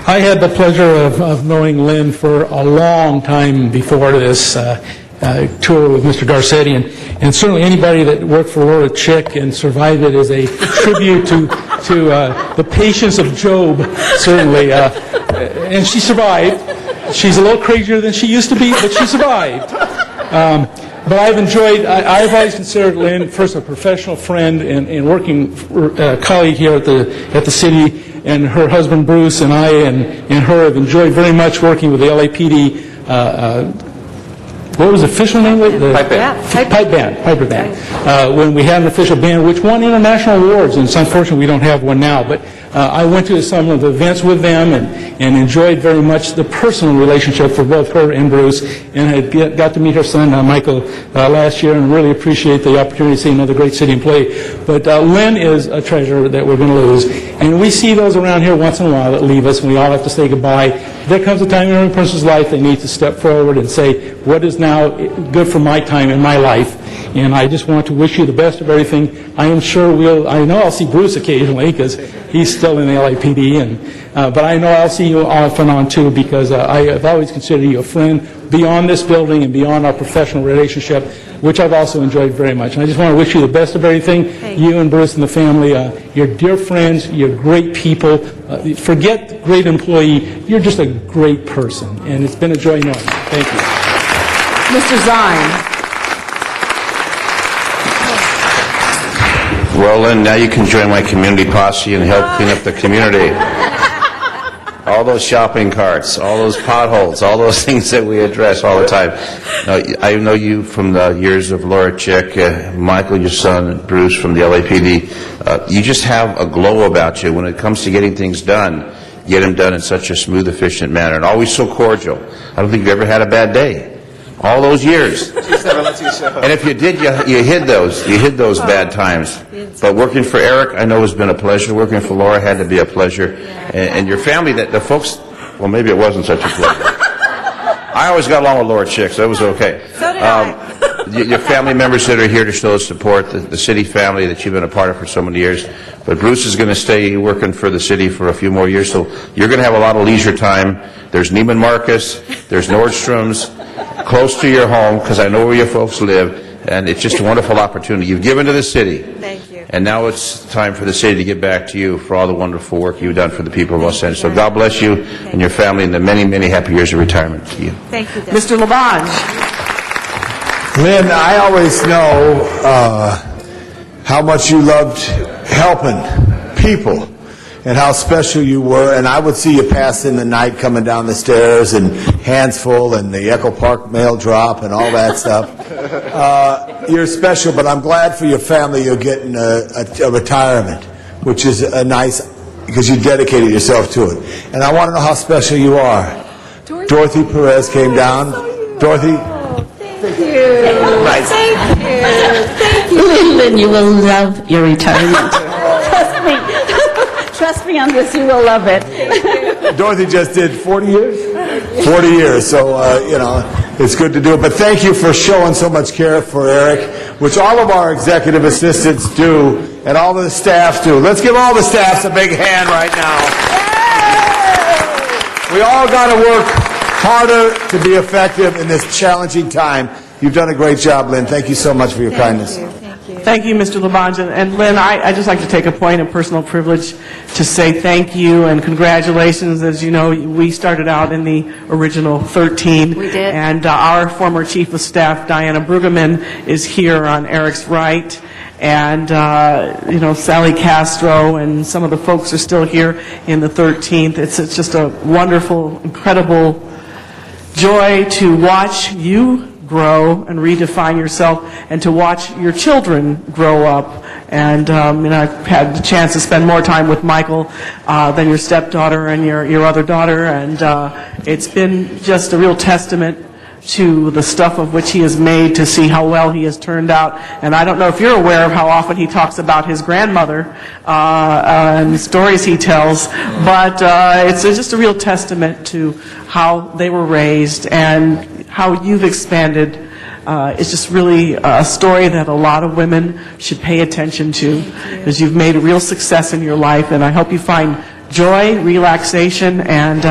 I had the pleasure of knowing Lynn for a long time before this tour with Mr. Garcetti, and certainly anybody that worked for Laura Chick and survived it is a tribute to the patience of Job, certainly. And she survived. She's a little crazier than she used to be, but she survived. But I've always considered Lynn, first, a professional friend and working colleague here at the city, and her husband Bruce and I and her have enjoyed very much working with the LAPD. What was the official name? Pipe band. Piper band. When we had an official band, which won international awards, and it's unfortunate we don't have one now, but I went to some of the events with them and enjoyed very much the personal relationship for both her and Bruce, and I got to meet her son, Michael, last year, and really appreciate the opportunity to see another great city employee. But Lynn is a treasure that we're going to lose, and we see those around here once in a while that leave us, and we all have to say goodbye. There comes a time in every person's life they need to step forward and say, what is now good for my time in my life? And I just want to wish you the best of everything. I am sure I know I'll see Bruce occasionally because he's still in the LAPD, but I know I'll see you off and on too, because I have always considered you a friend beyond this building and beyond our professional relationship, which I've also enjoyed very much. And I just want to wish you the best of everything, you and Bruce and the family. You're dear friends, you're great people. Forget great employee, you're just a great person, and it's been a joy knowing you. Thank you. Mr. Zine. Well, Lynn, now you can join my community posse and help clean up the community. All those shopping carts, all those potholes, all those things that we address all the time. Now, I know you from the years of Laura Chick, Michael, your son, Bruce from the LAPD. You just have a glow about you when it comes to getting things done. Get them done in such a smooth, efficient manner, and always so cordial. I don't think you've ever had a bad day. All those years. And if you did, you hid those. You hid those bad times. But working for Eric, I know, has been a pleasure. Working for Laura had to be a pleasure. And your family, the folks, well, maybe it wasn't such a pleasure. I always got along with Laura Chick, so it was okay. So did I. Your family members that are here to show support, the city family that you've been a part of for so many years. But Bruce is going to stay working for the city for a few more years, so you're going to have a lot of leisure time. There's Neiman Marcus, there's Nordstrom's, close to your home, because I know where your folks live, and it's just a wonderful opportunity. You've given to the city. Thank you. And now it's time for the city to get back to you for all the wonderful work you've done for the people of Los Angeles. So God bless you and your family and the many, many happy years of retirement to you. Thank you, Deb. Mr. Labange. Lynn, I always know how much you loved helping people and how special you were. And I would see you pass in the night coming down the stairs and hands full and the Echo Park mail drop and all that stuff. You're special, but I'm glad for your family you're getting a retirement, which is a nice, because you dedicated yourself to it. And I want to know how special you are. Dorothy Perez came down. Dorothy. Thank you. Right. Thank you. Thank you. Lynn, you will love your retirement. Trust me on this, you will love it. Dorothy just did 40 years? 40 years, so, it's good to do it. But thank you for showing so much care for Eric, which all of our executive assistants do, and all the staff do. Let's give all the staffs a big hand right now. We all got to work harder to be effective in this challenging time. You've done a great job, Lynn. Thank you so much for your kindness. Thank you, Mr. Labange. And Lynn, I'd just like to take a point of personal privilege to say thank you and congratulations. As you know, we started out in the original 13. We did. And our former Chief of Staff, Diana Brueggemann, is here on Eric's right. And, Sally Castro and some of the folks are still here in the 13th. It's just a wonderful, incredible joy to watch you grow and redefine yourself, and to watch your children grow up. And I've had the chance to spend more time with Michael than your stepdaughter and your other daughter, and it's been just a real testament to the stuff of which he is made, to see how well he has turned out. And I don't know if you're aware of how often he talks about his grandmother and the stories he tells, but it's just a real testament to how they were raised and how you've expanded. It's just really a story that a lot of women should pay attention to, because you've made a real success in your life, and I hope you find joy, relaxation, and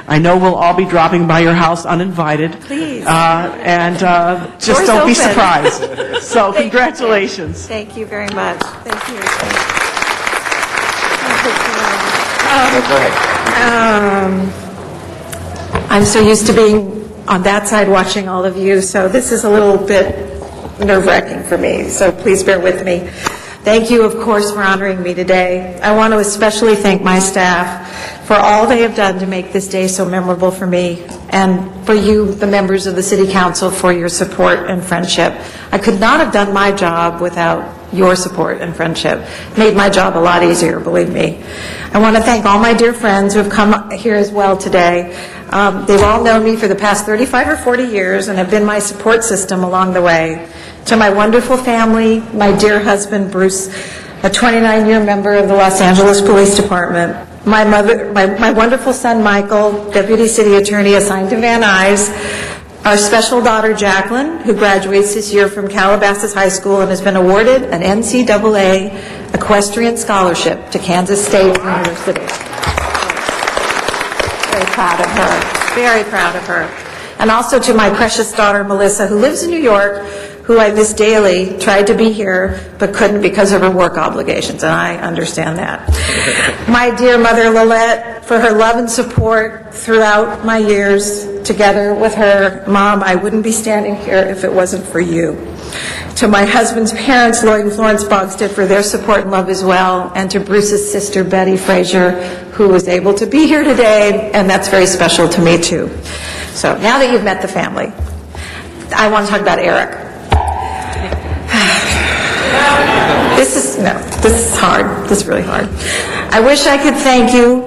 I know we'll all be dropping by your house uninvited. Please. Just Doors don't be open. surprised. So congratulations. Thank you very much. Thank you. I'm so used to being on that side watching all of you, so this is a little bit nerve-wracking for me, so please bear with me. Thank you, of course, for honoring me today. I want to especially thank my staff for all they have done to make this day so memorable for me, and for you, the members of the City Council, for your support and friendship. I could not have done my job without your support and friendship. It made my job a lot easier, believe me. I want to thank all my dear friends who have come here as well today. They've all known me for the past 35 or 40 years and have been my support system along the way. To my wonderful family, my dear husband, Bruce, a 29-year member of the Los Angeles Police Department, my wonderful son, Michael, Deputy City Attorney assigned to Van Nuys, our special daughter, Jacqueline, who graduates this year from Calabasas High School and has been awarded an NCAA equestrian scholarship to Kansas State University. Very proud of her. Very proud of her. And also to my precious daughter, Melissa, who lives in New York, who I miss daily, tried to be here, but couldn't because of her work obligations, and I understand that. My dear mother, Lillette, for her love and support throughout my years together with her. Mom, I wouldn't be standing here if it wasn't for you. To my husband's parents, Lloyd and Florence Bogstead, for their support and love as well, and to Bruce's sister, Betty Frazier, who was able to be here today, and that's very special to me, too. So now that you've met the family, I want to talk about Eric. This is hard. This is really hard. I wish I could thank you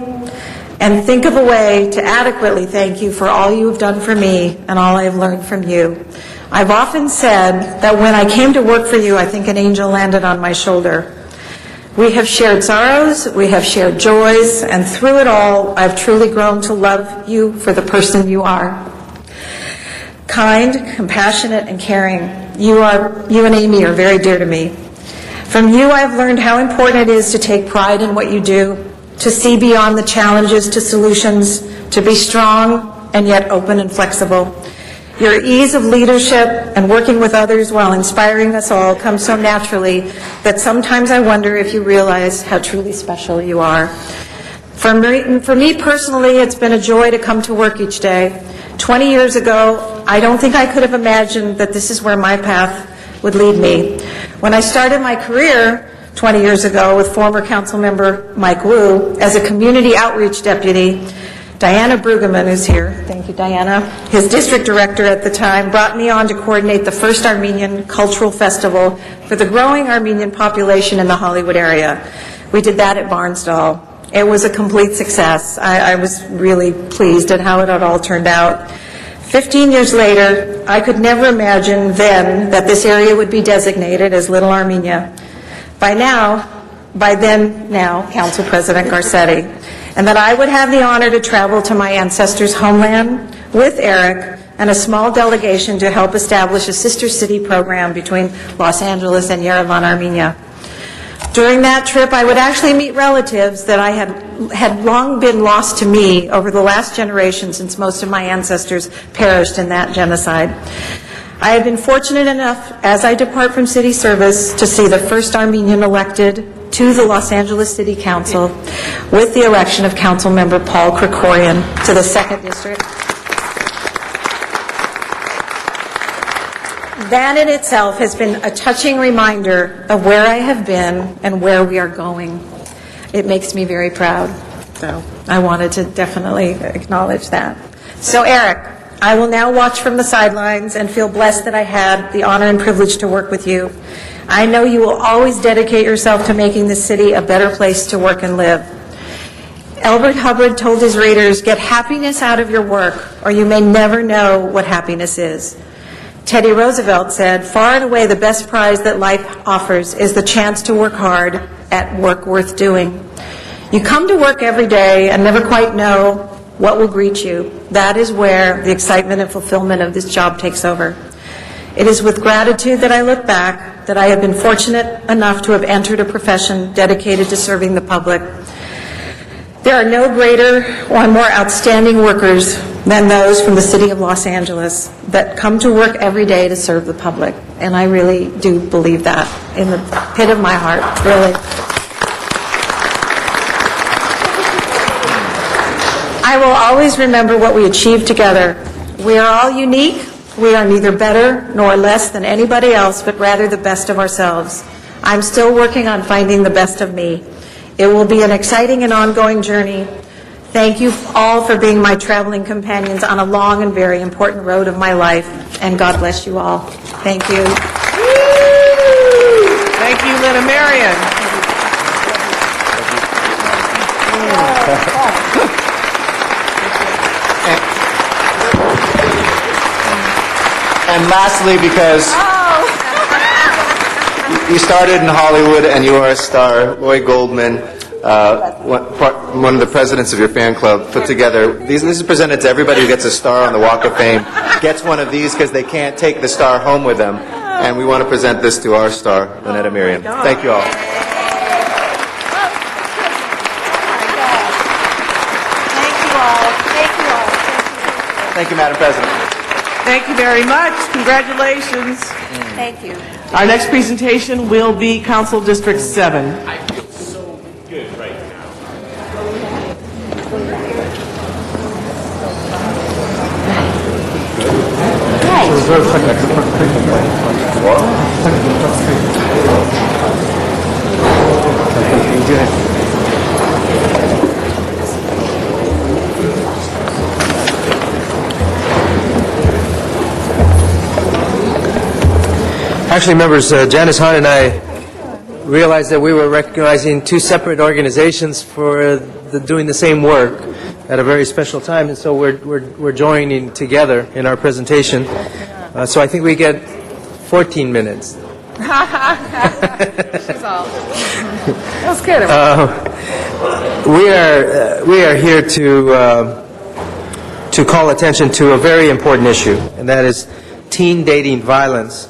and think of a way to adequately thank you for all you have done for me and all I have learned from you. I've often said that when I came to work for you, I think an angel landed on my shoulder. We have shared sorrows, we have shared joys, and through it all, I've truly grown to love you for the person you are. Kind, compassionate, and caring. You and Amy are very dear to me. From you, I've learned how important it is to take pride in what you do, to see beyond the challenges to solutions, to be strong and yet open and flexible. Your ease of leadership and working with others while inspiring us all comes so naturally that sometimes I wonder if you realize how truly special you are. For me personally, it's been a joy to come to work each day. 20 years ago, I don't think I could have imagined that this is where my path would lead me. When I started my career 20 years ago with former council member Mike Wu as a community outreach deputy, Diana Brueggemann, who's here, thank you, Diana, his district director at the time, brought me on to coordinate the first Armenian Cultural Festival for the growing Armenian population in the Hollywood area. We did that at Barnsdall. It was a complete success. I was really pleased at how it had all turned out. 15 years later, I could never imagine then that this area would be designated as Little Armenia. By then, Council President Garcetti. and that I would have the honor to travel to my ancestors' homeland with Eric and a small delegation to help establish a sister city program between Los Angeles and Yerevan, Armenia. During that trip, I would actually meet relatives that I had long been lost to me over the last generation, since most of my ancestors perished in that genocide. I have been fortunate enough, as I depart from city service, to see the first Armenian elected to the Los Angeles City Council with the election of Council Member Paul Krikorian to the 2nd District. That in itself has been a touching reminder of where I have been and where we are going. It makes me very proud. So I wanted to definitely acknowledge that. So Eric, I will now watch from the sidelines and feel blessed that I had the honor and privilege to work with you. I know you will always dedicate yourself to making this city a better place to work and live. Elbert Hubbard told his readers, "Get happiness out of your work, or you may never know what happiness is." Teddy Roosevelt said, "Far and away the best prize that life offers is the chance to work hard at work worth doing." You come to work every day and never quite know what will greet you. That is where the excitement and fulfillment of this job takes over. It is with gratitude that I look back that I have been fortunate enough to have entered a profession dedicated to serving the public. There are no greater or more outstanding workers than those from the city of Los Angeles that come to work every day to serve the public. And I really do believe that in the pit of my heart, really. I will always remember what we achieved together. We are all unique. We are neither better nor less than anybody else, but rather the best of ourselves. I'm still working on finding the best of me. It will be an exciting and ongoing journey. Thank you all for being my traveling companions on a long and very important road of my life, and God bless you all. Thank you. Thank you, Lynn and Marion. And lastly, because you started in Hollywood and you are a star, Lloyd Goldman, one of the presidents of your fan club, put together, this is presented to everybody who gets a star on the Walk of Fame, gets one of these because they can't take the star home with them. And we want to present this to our star, Lynetta Miriam. Thank you all. Thank you, Madam President. Thank you very much. Congratulations. Thank you. Our next presentation will be Council District 7. I feel so good right now. Actually, members, Janice Hahn and I realized that we were recognizing two separate organizations for doing the same work at a very special time, and so we're joining together in our presentation. So I think we get 14 minutes. That's good. We are here to call attention to a very important issue, and that is teen dating violence.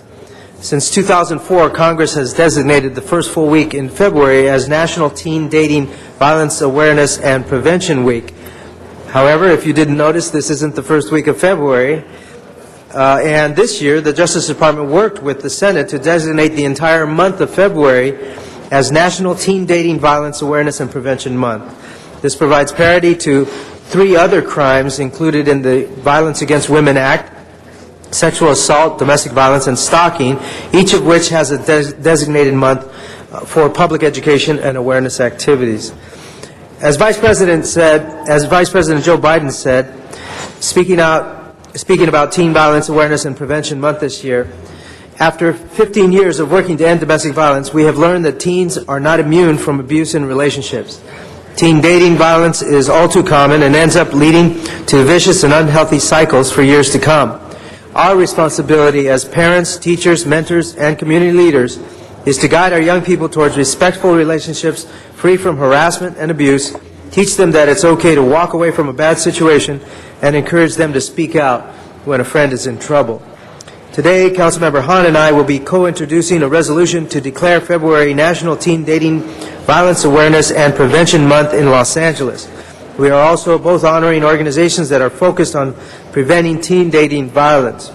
Since 2004, Congress has designated the first full week in February as National Teen Dating Violence Awareness and Prevention Week. However, if you didn't notice, this isn't the first week of February. And this year, the Justice Department worked with the Senate to designate the entire month of February as National Teen Dating Violence Awareness and Prevention Month. This provides parity to 3 other crimes included in the Violence Against Women Act: sexual assault, domestic violence, and stalking, each of which has a designated month for public education and awareness activities. As Vice President Joe Biden said, speaking about Teen Violence Awareness and Prevention Month this year, after 15 years of working to end domestic violence, we have learned that teens are not immune from abuse in relationships. Teen dating violence is all too common and ends up leading to vicious and unhealthy cycles for years to come. Our responsibility as parents, teachers, mentors, and community leaders is to guide our young people towards respectful relationships free from harassment and abuse teach them that it's okay to walk away from a bad situation, and encourage them to speak out when a friend is in trouble. Today, Councilmember Hahn and I will be co-introducing a resolution to declare February National Teen Dating Violence Awareness and Prevention Month in Los Angeles. We are also both honoring organizations that are focused on preventing teen dating violence.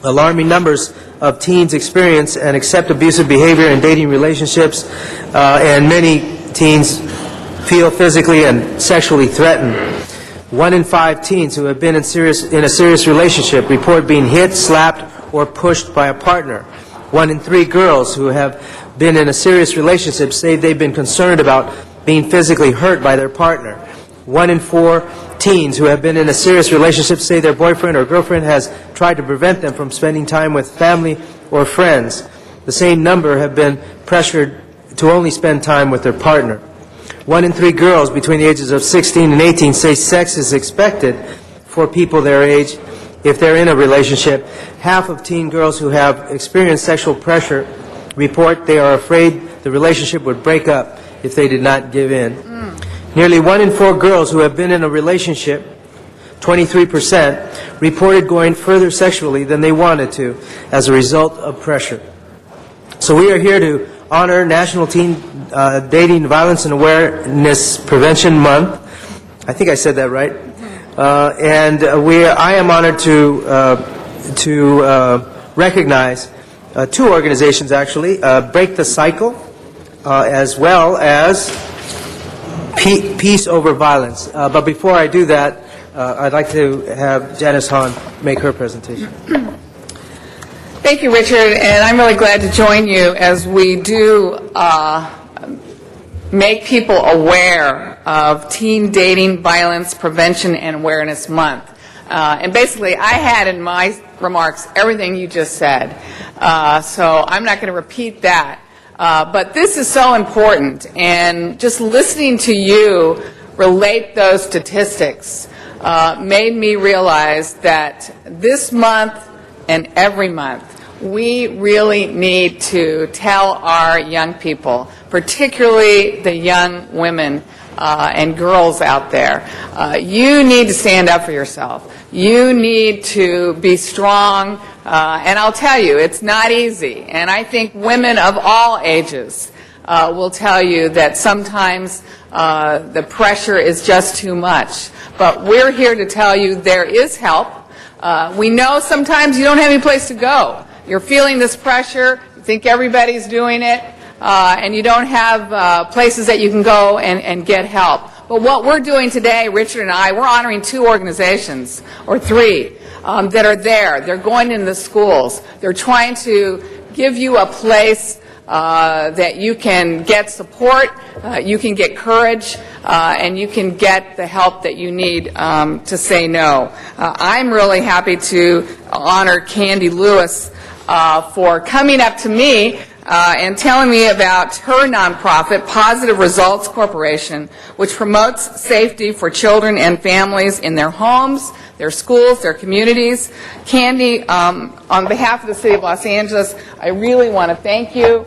Alarming numbers of teens experience and accept abusive behavior in dating relationships, and many teens feel physically and sexually threatened. 1 in 5 teens who have been in a serious relationship report being hit, slapped, or pushed by a partner. 1 in 3 girls who have been in a serious relationship say they've been concerned about being physically hurt by their partner. 1 in 4 teens who have been in a serious relationship say their boyfriend or girlfriend has tried to prevent them from spending time with family or friends. The same number have been pressured to only spend time with their partner. 1 in 3 girls between the ages of 16 and 18 say sex is expected for people their age if they're in a relationship. Half of teen girls who have experienced sexual pressure report they are afraid the relationship would break up if they did not give in. Nearly 1 in 4 girls who have been in a relationship, 23%, reported going further sexually than they wanted to as a result of pressure. So we are here to honor National Teen Dating Violence and Awareness Prevention Month. I think I said that right. I am honored to recognize 2 organizations, actually, Break the Cycle, as well as Peace Over Violence. But before I do that, I'd like to have Janice Hahn make her presentation. Thank you, Richard, and I'm really glad to join you as we do make people aware of Teen Dating Violence Prevention and Awareness Month. And basically, I had in my remarks everything you just said, so I'm not going to repeat that. But this is so important, and just listening to you relate those statistics made me realize that this month and every month, we really need to tell our young people, particularly the young women and girls out there, you need to stand up for yourself. You need to be strong, and I'll tell you, it's not easy. And I think women of all ages will tell you that sometimes the pressure is just too much. But we're here to tell you there is help. We know sometimes you don't have any place to go. You're feeling this pressure, you think everybody's doing it, and you don't have places that you can go and get help. But what we're doing today, Richard and I, we're honoring 2 organizations, or 3, that are there. They're going into the schools. They're trying to give you a place that you can get support, you can get courage, and you can get the help that you need to say no. I'm really happy to honor Candy Lewis for coming up to me and telling me about her nonprofit, Positive Results Corporation, which promotes safety for children and families in their homes, their schools, their communities. Candy, on behalf of the City of Los Angeles, I really want to thank you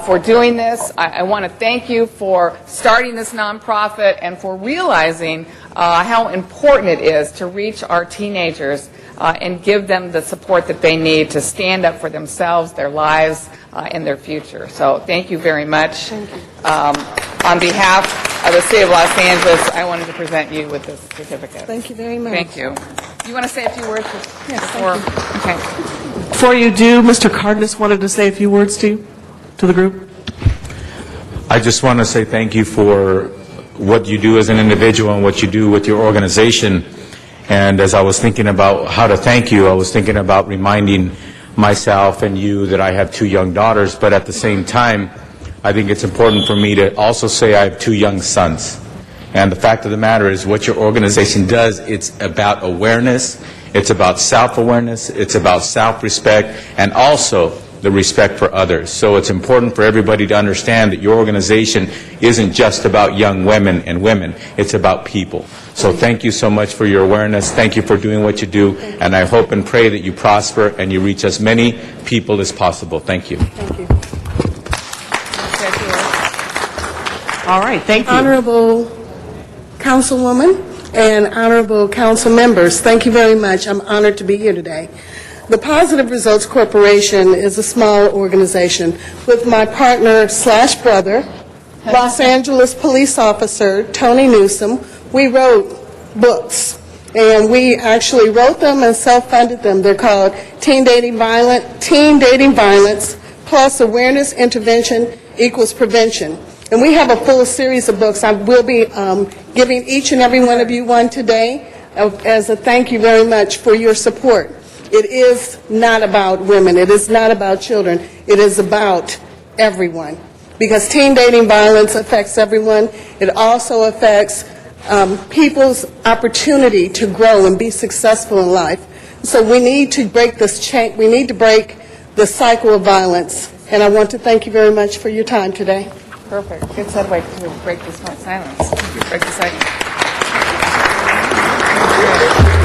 for doing this. I want to thank you for starting this nonprofit and for realizing how important it is to reach our teenagers and give them the support that they need to stand up for themselves, their lives, and their future. So thank you very much. Thank you. On behalf of the City of Los Angeles, I wanted to present you with this certificate. Thank you very much. Thank you. Do you want to say a few words before? Okay. Before you do, Mr. Cardenas wanted to say a few words to the group. I just want to say thank you for what you do as an individual and what you do with your organization. And as I was thinking about how to thank you, I was thinking about reminding myself and you that I have 2 young daughters, but at the same time, I think it's important for me to also say I have 2 young sons. And the fact of the matter is what your organization does, it's about awareness, it's about self-awareness, it's about self-respect, and also the respect for others. So it's important for everybody to understand that your organization isn't just about young women and women, it's about people. So thank you so much for your awareness. Thank you for doing what you do, and I hope and pray that you prosper and you reach as many people as possible. Thank you. Thank you. All right, thank you. Honorable Councilwoman, and honorable council members, thank you very much. I'm honored to be here today. The Positive Results Corporation is a small organization with my partner / brother, Los Angeles police officer Tony Newsom. We wrote books, and we actually wrote them and self-funded them. They're called Teen Dating Violence plus Awareness Intervention equals Prevention. And we have a full series of books. I will be giving each and every one of you one today as a thank you very much for your support. It is not about women. It is not about children. It is about everyone. Because teen dating violence affects everyone. It also affects people's opportunity to grow and be successful in life. So we need to break this chain. We need to break the cycle of violence. And I want to thank you very much for your time today. Perfect. Good segue to break this silence. Break the silence.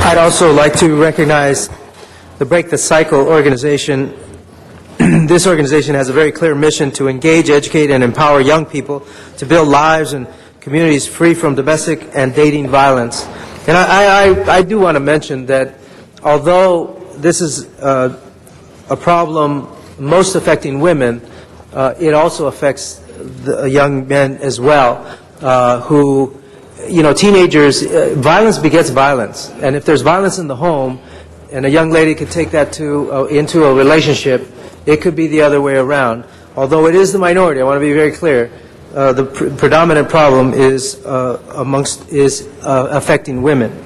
I'd also like to recognize the Break the Cycle organization. This organization has a very clear mission to engage, educate, and empower young people to build lives and communities free from domestic and dating violence. And I do want to mention that although this is a problem most affecting women, it also affects the young men as well, who, teenagers, violence begets violence. And if there's violence in the home, and a young lady could take that into a relationship, it could be the other way around. Although it is the minority, I want to be very clear, the predominant problem is affecting women.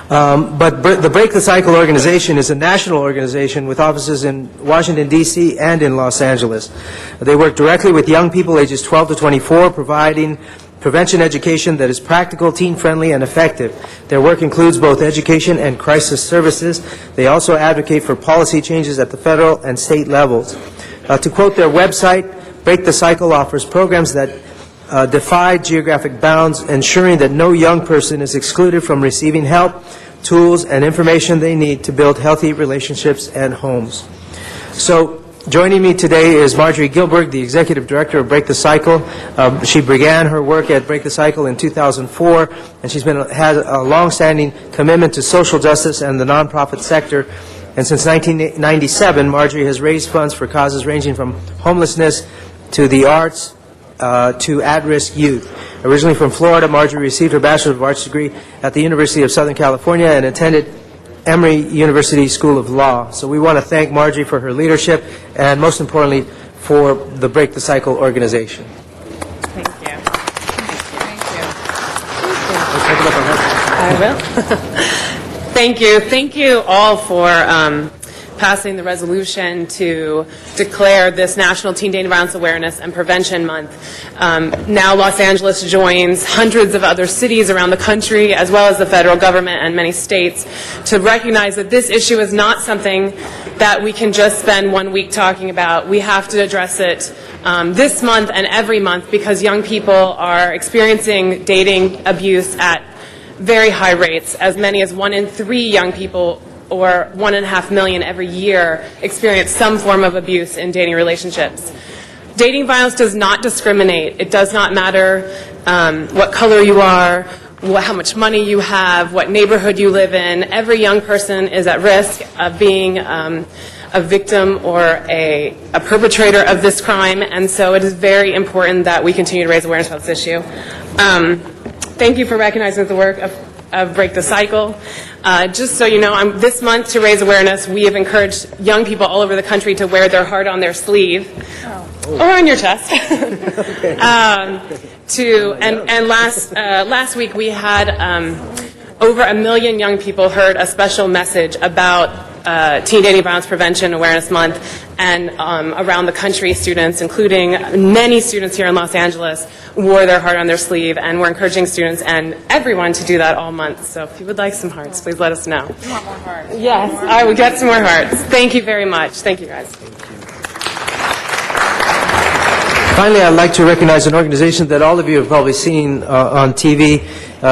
But the Break the Cycle organization is a national organization with offices in Washington, D.C. and in Los Angeles. They work directly with young people ages 12 to 24, providing prevention education that is practical, teen-friendly, and effective. Their work includes both education and crisis services. They also advocate for policy changes at the federal and state levels. To quote their website, Break the Cycle offers programs that defy geographic bounds, ensuring that no young person is excluded from receiving help, tools, and information they need to build healthy relationships and homes. So, joining me today is Marjorie Gilberg, the Executive Director of Break the Cycle. She began her work at Break the Cycle in 2004, and she's had a long-standing commitment to social justice and the nonprofit sector. And since 1997, Marjorie has raised funds for causes ranging from homelessness to the arts to at-risk youth. Originally from Florida, Marjorie received her Bachelor of Arts degree at the University of Southern California and attended Emory University School of Law. So we want to thank Marjorie for her leadership and, most importantly, for the Break the Cycle organization. Thank you. I will. Thank you. Thank you all for passing the resolution to declare this National Teen Dating Violence Awareness and Prevention Month. Now Los Angeles joins hundreds of other cities around the country, as well as the federal government and many states, to recognize that this issue is not something that we can just spend 1 week talking about. We have to address it this month and every month, because young people are experiencing dating abuse at very high rates. As many as 1 in 3 young people, or 1.5 million every year, experience some form of abuse in dating relationships. Dating violence does not discriminate. It does not matter what color you are, how much money you have, what neighborhood you live in. Every young person is at risk of being a victim or a perpetrator of this crime, and so it is very important that we continue to raise awareness about this issue. Thank you for recognizing the work of Break the Cycle. Just so you know, this month, to raise awareness, we have encouraged young people all over the country to wear their heart on their sleeve or on your chest. Last week we had over 1 million young people heard a special message about Teen Dating Violence Prevention Awareness Month, and around the country, students, including many students here in Los Angeles, wore their heart on their sleeve, and we're encouraging students and everyone to do that all month. So if you would like some hearts, please let us know. You want more hearts? Yes, I would get some more hearts. Thank you very much. Thank you, guys. Finally, I'd like to recognize an organization that all of you have probably seen on TV.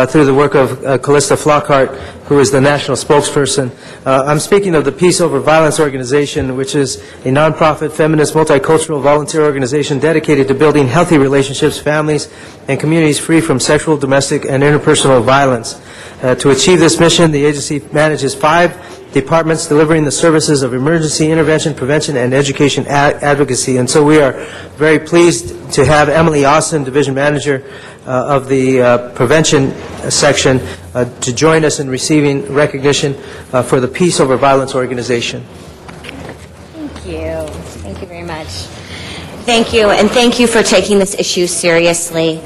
through the work of Callista Flockhart, who is the national spokesperson. I'm speaking of the Peace Over Violence organization, which is a nonprofit, feminist, multicultural volunteer organization dedicated to building healthy relationships, families, and communities free from sexual, domestic, and interpersonal violence. To achieve this mission, the agency manages 5 departments delivering the services of emergency intervention, prevention, and education advocacy. And so we are very pleased to have Emily Austin, Division Manager of the Prevention section, to join us in receiving recognition for the Peace Over Violence organization. Thank you. Thank you very much. Thank you, and thank you for taking this issue seriously.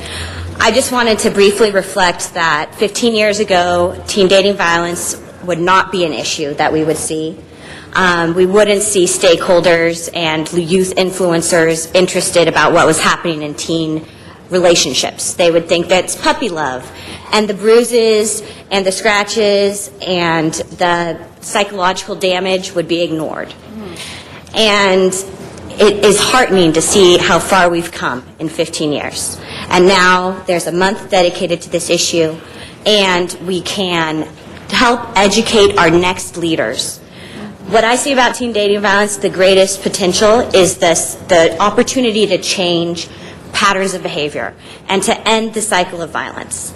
I just wanted to briefly reflect that 15 years ago, teen dating violence would not be an issue that we would see. We wouldn't see stakeholders and youth influencers interested about what was happening in teen relationships. They would think that's puppy love, and the bruises and the scratches and the psychological damage would be ignored. And it is heartening to see how far we've come in 15 years. And now there's a month dedicated to this issue, and we can help educate our next leaders. What I see about teen dating violence, the greatest potential is the opportunity to change patterns of behavior and to end the cycle of violence.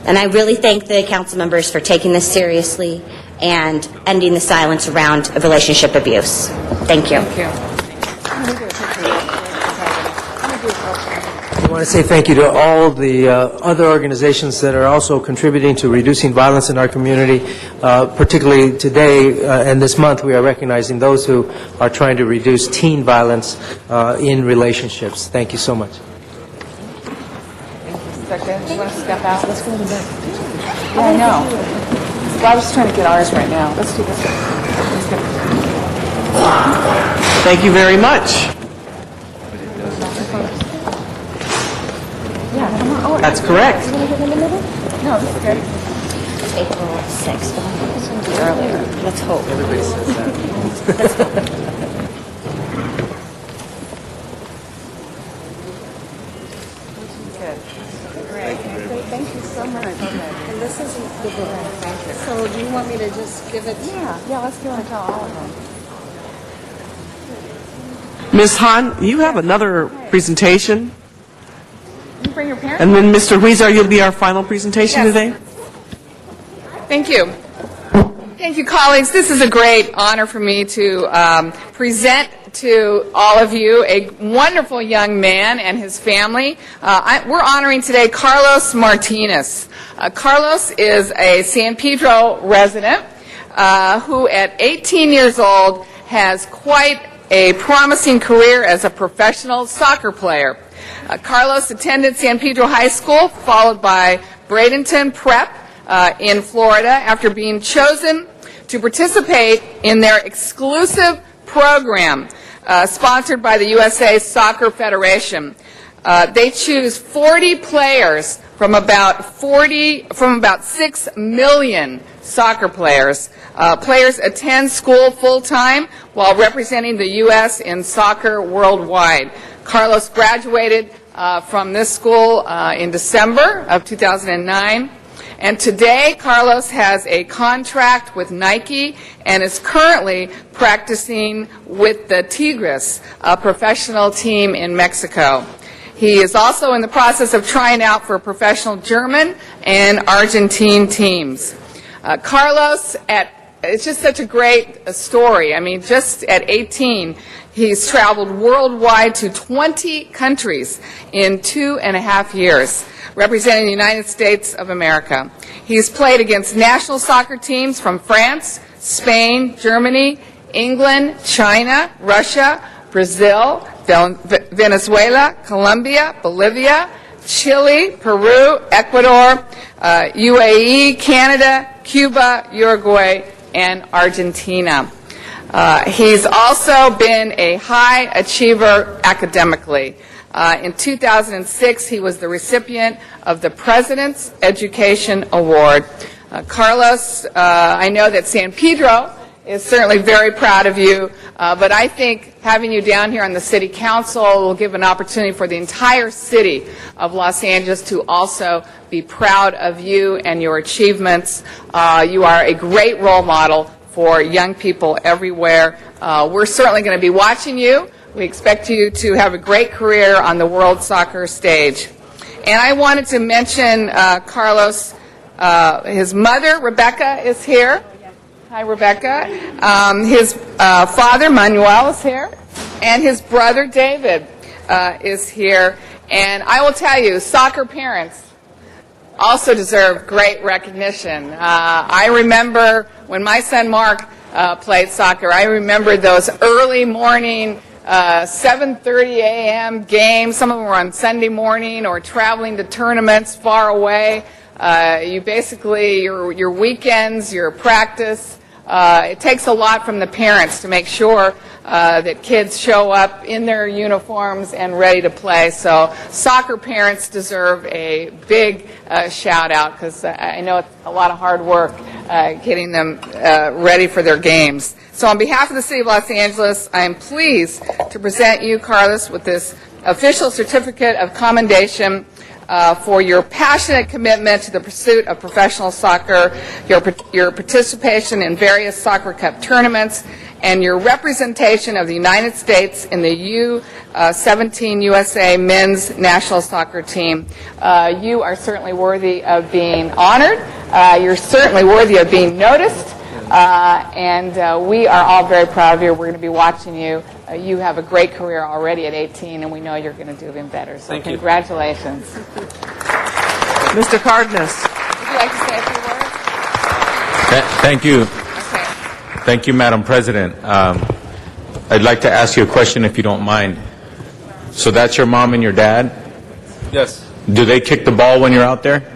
And I really thank the council members for taking this seriously and ending the silence around relationship abuse. Thank you. I want to say thank you to all the other organizations that are also contributing to reducing violence in our community. Particularly today and this month, we are recognizing those who are trying to reduce teen violence in relationships. Thank you so much. Second, you want to step out? Let's go to the back. Yeah, I know. Well, I was trying to get ours right now. Let's do this. Let's go. Thank you very much. Yeah, come on. Oh, That's correct. You want to get in the middle? No, this is good. It's April 6th, but I think it's going to be earlier. Let's hope. Everybody says that. Thank you so much. And this isn't the book. So do you want me to just give it? Yeah, let's go and tell all of them. Ms. Han, you have another presentation. You bring your parents? And then Mr. Huizar, you'll be our final presentation Yes. today. Thank you. Thank you, colleagues. This is a great honor for me to present to all of you a wonderful young man and his family. We're honoring today Carlos Martinez. Carlos is a San Pedro resident who at 18 years old has quite a promising career as a professional soccer player. Carlos attended San Pedro High School, followed by Bradenton Prep in Florida, after being chosen to participate in their exclusive program sponsored by the USA Soccer Federation. They choose 40 players from about 6 million soccer players. Players attend school full-time while representing the U.S. in soccer worldwide. Carlos graduated from this school in December of 2009. And today, Carlos has a contract with Nike and is currently practicing with the Tigres, a professional team in Mexico. He is also in the process of trying out for professional German and Argentine teams. Carlos, it's just such a great story. I mean, just at 18, he's traveled worldwide to 20 countries in 2.5 years, representing the United States of America. He's played against national soccer teams from France, Spain, Germany, England, China, Russia, Brazil, Venezuela, Colombia, Bolivia, Chile, Peru, Ecuador, UAE, Canada, Cuba, Uruguay, and Argentina. He's also been a high achiever academically. In 2006, he was the recipient of the President's Education Award. Carlos, I know that San Pedro is certainly very proud of you, but I think having you down here on the City Council will give an opportunity for the entire city of Los Angeles to also be proud of you and your achievements. You are a great role model for young people everywhere. We're certainly going to be watching you. We expect you to have a great career on the world soccer stage. And I wanted to mention Carlos, his mother, Rebecca, is here. Hi, Rebecca. His father, Manuel, is here. And his brother, David, is here. And I will tell you, soccer parents also deserve great recognition. I remember when my son Mark played soccer, I remember those early morning 7:30 a.m. games. Some of them were on Sunday morning or traveling to tournaments far away. You basically, your weekends, your practice, it takes a lot from the parents to make sure that kids show up in their uniforms and ready to play. So soccer parents deserve a big shout out, because I know it's a lot of hard work getting them ready for their games. So on behalf of the City of Los Angeles, I am pleased to present you, Carlos, with this official certificate of commendation for your passionate commitment to the pursuit of professional soccer, your participation in various Soccer Cup tournaments, and your representation of the United States in the U-17 USA men's national soccer team. You are certainly worthy of being honored. You're certainly worthy of being noticed. And we are all very proud of you. We're going to be watching you. You have a great career already at 18, and we know you're going to do even better. So congratulations. Mr. Cardenas. Would you like to say a few words? Thank you. Okay. Thank you, Madam President. I'd like to ask you a question, if you don't mind. So that's your mom and your dad? Yes. Do they kick the ball when you're out there?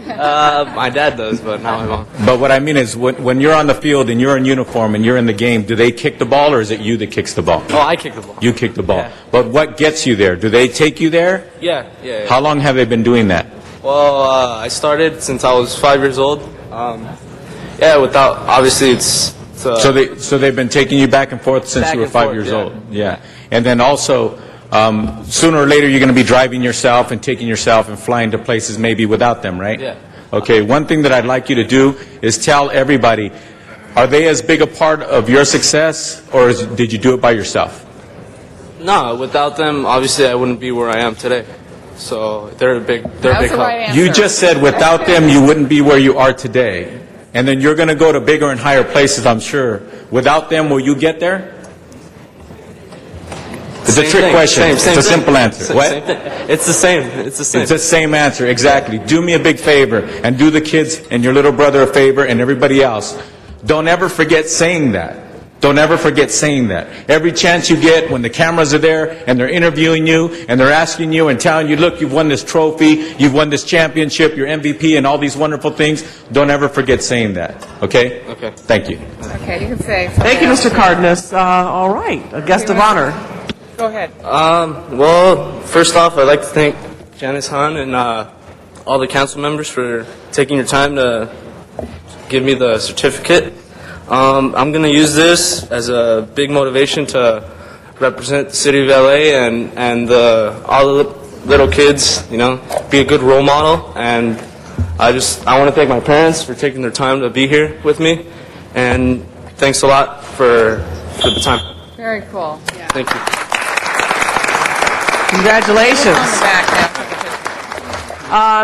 My dad does, but not my mom. But what I mean is, when you're on the field and you're in uniform and you're in the game, do they kick the ball, or is it you that kicks the ball? Oh, I kick the ball. You kick the ball. Yeah. But what gets you there? Do they take you there? Yeah. How long have they been doing that? Well, I started since I was 5 years old. Without, obviously it's... So they've been taking you back and forth since you were 5 years old? Yeah. And then also, sooner or later you're going to be driving yourself and taking yourself and flying to places maybe without them, right? Yeah. Okay, one thing that I'd like you to do is tell everybody, are they as big a part of your success, or did you do it by yourself? No, without them, obviously I wouldn't be where I am today. So they're a big help. You just said without them you wouldn't be where you are today. And then you're going to go to bigger and higher places, I'm sure. Without them, will you get there? It's a trick question. It's a simple answer. What? It's the same. It's the same. It's the same answer, exactly. Do me a big favor and do the kids and your little brother a favor and everybody else. Don't ever forget saying that. Don't ever forget saying that. Every chance you get, when the cameras are there and they're interviewing you and they're asking you and telling you, look, you've won this trophy, you've won this championship, you're MVP and all these wonderful things, don't ever forget saying that. Okay? Okay. Thank you. Okay, you can say. Thank you, Mr. Cardenas. All right, a guest of honor. Go ahead. Well, first off, I'd like to thank Janice Hahn and all the council members for taking your time to give me the certificate. I'm going to use this as a big motivation to represent the city of LA and all the little kids, be a good role model. And I want to thank my parents for taking their time to be here with me. And thanks a lot for the time. Very cool. Yeah. Thank you. Congratulations. On the back,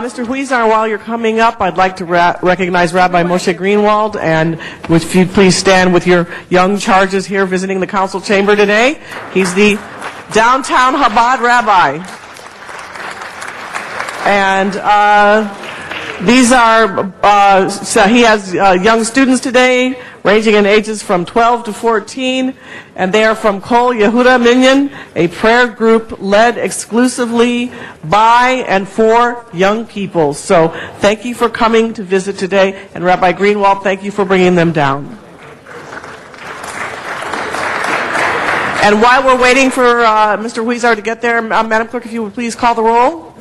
Mr. Huizar, while you're coming up, I'd like to recognize Rabbi Moshe Greenwald, and if you'd please stand with your young charges here visiting the council chamber today. He's the downtown Chabad rabbi. And these are, so he has young students today, ranging in ages from 12 to 14, and they are from Kol Yehuda Minyan, a prayer group led exclusively by and for young people. So thank you for coming to visit today, and Rabbi Greenwald, thank you for bringing them down. And while we're waiting for Mr. Huizar to get there, Madam Clerk, if you would please call the roll.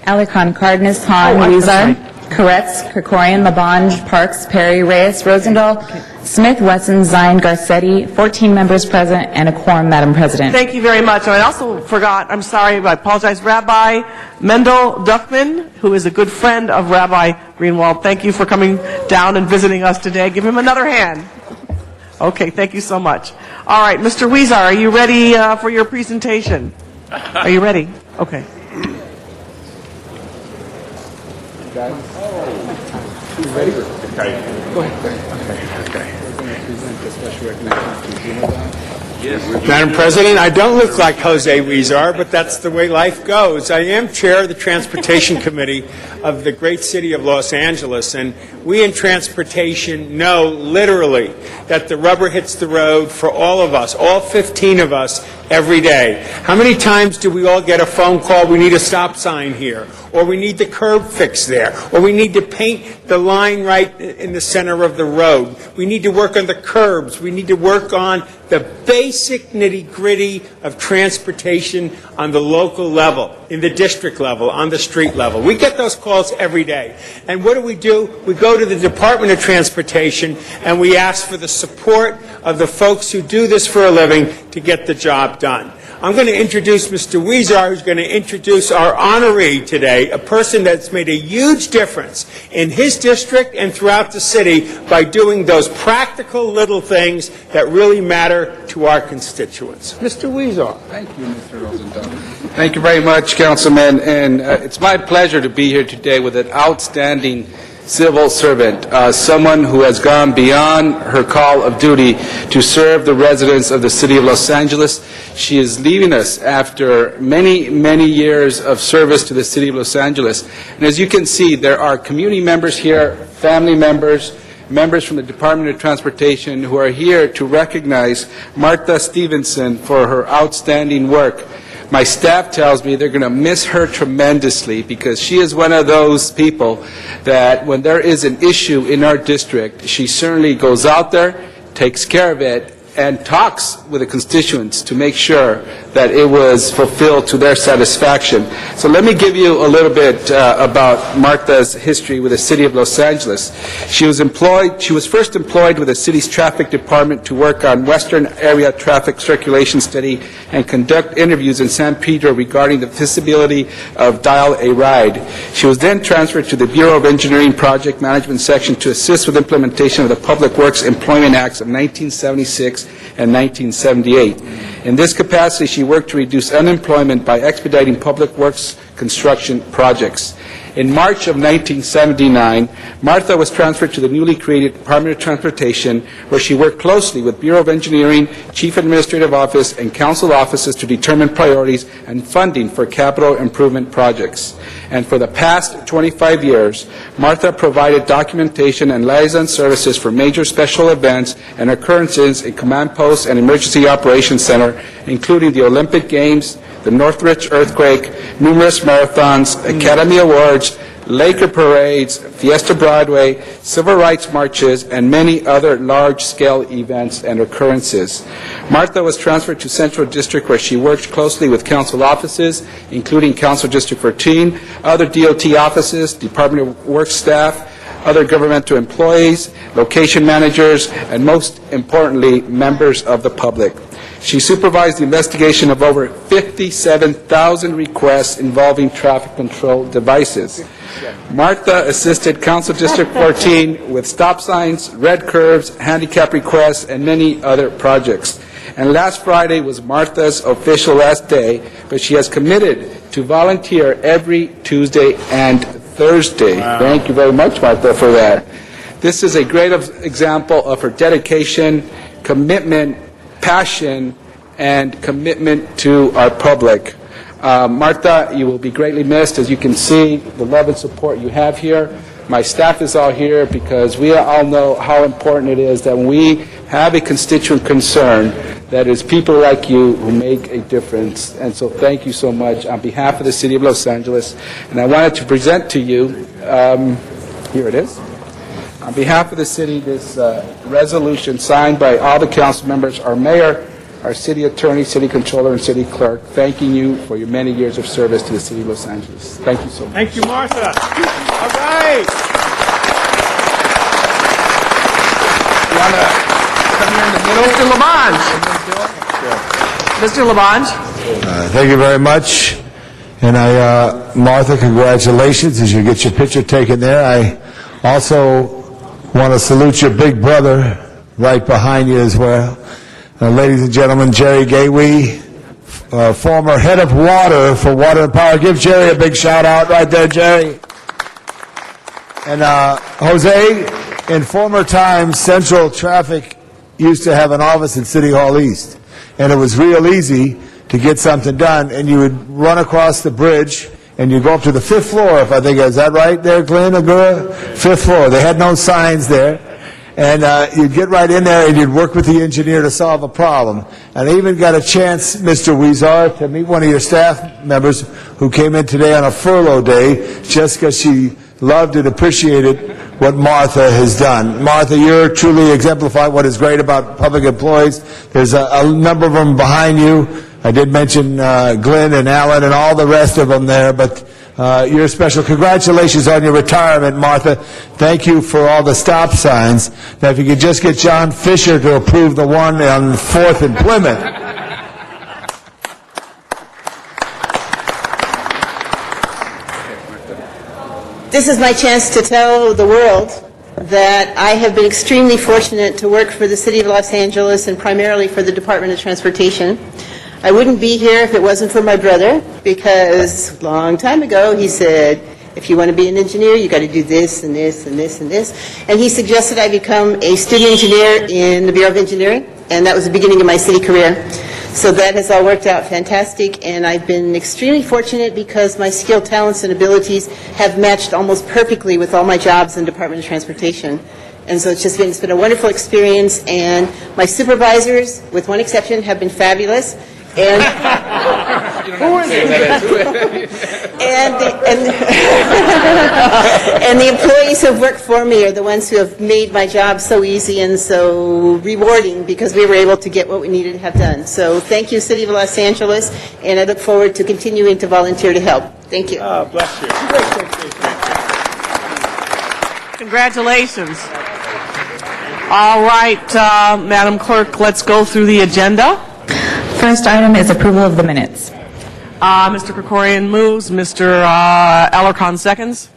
Alarcon, Cardenas, Hahn, Huizar. Koretz, Krikorian, Labange, Parks, Perry, Reyes, Rosendahl, Smith, Wesson, Zine, Garcetti, 14 members present, and a quorum, Madam President. Thank you very much. And I also forgot, I'm sorry, I apologize, Rabbi Mendel Duckman, who is a good friend of Rabbi Greenwald. Thank you for coming down and visiting us today. Give him another hand. Okay, thank you so much. All right, Mr. Weezer, are you ready for your presentation? Are you ready? Okay. You ready? Okay. Go ahead. Okay. Madam President, I don't look like Jose Weezer, but that's the way life goes. I am chair of the Transportation Committee of the great city of Los Angeles, and we in transportation know literally that the rubber hits the road for all of us, all 15 of us, every day. How many times do we all get a phone call, we need a stop sign here, or we need the curb fixed there, or we need to paint the line right in the center of the road. We need to work on the curbs. We need to work on the basic nitty-gritty of transportation on the local level, in the district level, on the street level. We get those calls every day. And what do? We go to the Department of Transportation and we ask for the support of the folks who do this for a living to get the job done. I'm going to introduce Mr. Weezer, who's going to introduce our honoree today, a person that's made a huge difference in his district and throughout the city by doing those practical little things that really matter to our constituents. Mr. Weezer. Thank you, Mr. Rosenthal. Thank you very much, Councilman. And it's my pleasure to be here today with an outstanding civil servant, someone who has gone beyond her call of duty to serve the residents of the city of Los Angeles. She is leaving us after many, many years of service to the city of Los Angeles. And as you can see, there are community members here, family members, members from the Department of Transportation who are here to recognize Martha Stevenson for her outstanding work. My staff tells me they're going to miss her tremendously because she is one of those people that when there is an issue in our district, she certainly goes out there, takes care of it, and talks with the constituents to make sure that it was fulfilled to their satisfaction. So let me give you a little bit about Martha's history with the city of Los Angeles. She was first employed with the city's traffic department to work on Western area traffic circulation study and conduct interviews in San Pedro regarding the feasibility of Dial a Ride. She was then transferred to the Bureau of Engineering Project Management section to assist with implementation of the Public Works Employment Acts of 1976 and 1978. In this capacity, she worked to reduce unemployment by expediting public works construction projects. In March of 1979, Martha was transferred to the newly created Department of Transportation, where she worked closely with Bureau of Engineering, Chief Administrative Office, and Council offices to determine priorities and funding for capital improvement projects. And for the past 25 years, Martha provided documentation and liaison services for major special events and occurrences in command posts and emergency operations center, including the Olympic Games, the Northridge earthquake, numerous marathons, Academy Awards, Laker parades, Fiesta Broadway, civil rights marches, and many other large-scale events and occurrences. Martha was transferred to Central District, where she worked closely with council offices, including Council District 14, other DOT offices, Department of Works staff, other governmental employees, location managers, and most importantly, members of the public. She supervised the investigation of over 57,000 requests involving traffic control devices. Martha assisted Council District 14 with stop signs, red curves, handicap requests, and many other projects. And last Friday was Martha's official last day, but she has committed to volunteer every Tuesday and Thursday. Wow. Thank you very much, Martha, for that. This is a great example of her dedication, commitment, passion, and commitment to our public. Martha, you will be greatly missed. As you can see, the love and support you have here. My staff is all here because we all know how important it is that when we have a constituent concern, that is people like you who make a difference. And so thank you so much on behalf of the City of Los Angeles. And I wanted to present to you, here it is, on behalf of the city, this resolution signed by all the council members, our mayor, our city attorney, city controller, and city clerk, thanking you for your many years of service to the city of Los Angeles. Thank you so much. Thank you, Martha. All right. Mr. Labange. Mr. Labange. Thank you very much. And Martha, congratulations as you get your picture taken there. I also want to salute your big brother right behind you as well. Ladies and gentlemen, Jerry Gateway, former head of water for Water and Power. Give Jerry a big shout out right there, Jerry. And Jose, in former times, Central Traffic used to have an office in City Hall East. And it was real easy to get something done. And you would run across the bridge and you go up to the 5th floor, if I think, is that right there, Glenn Agura? 5th floor. They had no signs there. And you'd get right in there and you'd work with the engineer to solve a problem. And I even got a chance, Mr. Weezar, to meet one of your staff members who came in today on a furlough day just because she loved and appreciated what Martha has done. Martha, you're truly exemplified what is great about public employees. There's a number of them behind you. I did mention Glenn and Alan and all the rest of them there, but you're special. Congratulations on your retirement, Martha. Thank you for all the stop signs. Now, if you could just get John Fisher to approve the one on 4th and Plymouth. This is my chance to tell the world that I have been extremely fortunate to work for the City of Los Angeles and primarily for the Department of Transportation. I wouldn't be here if it wasn't for my brother, because a long time ago he said, if you want to be an engineer, you got to do this and this and this and this. And he suggested I become a student engineer in the Bureau of Engineering, and that was the beginning of my city career. So that has all worked out fantastic, and I've been extremely fortunate because my skill, talents, and abilities have matched almost perfectly with all my jobs in the Department of Transportation. And so it's been a wonderful experience, and my supervisors, with one exception, have been fabulous. And and the employees who have worked for me are the ones who have made my job so easy and so rewarding because we were able to get what we needed to have done. So thank you, City of Los Angeles, and I look forward to continuing to volunteer to help. Thank you. Oh, bless you. Congratulations. All right, Madam Clerk, let's go through the agenda. First item is approval of the minutes. Mr. Krikorian moves. Mr. Alarcon seconds.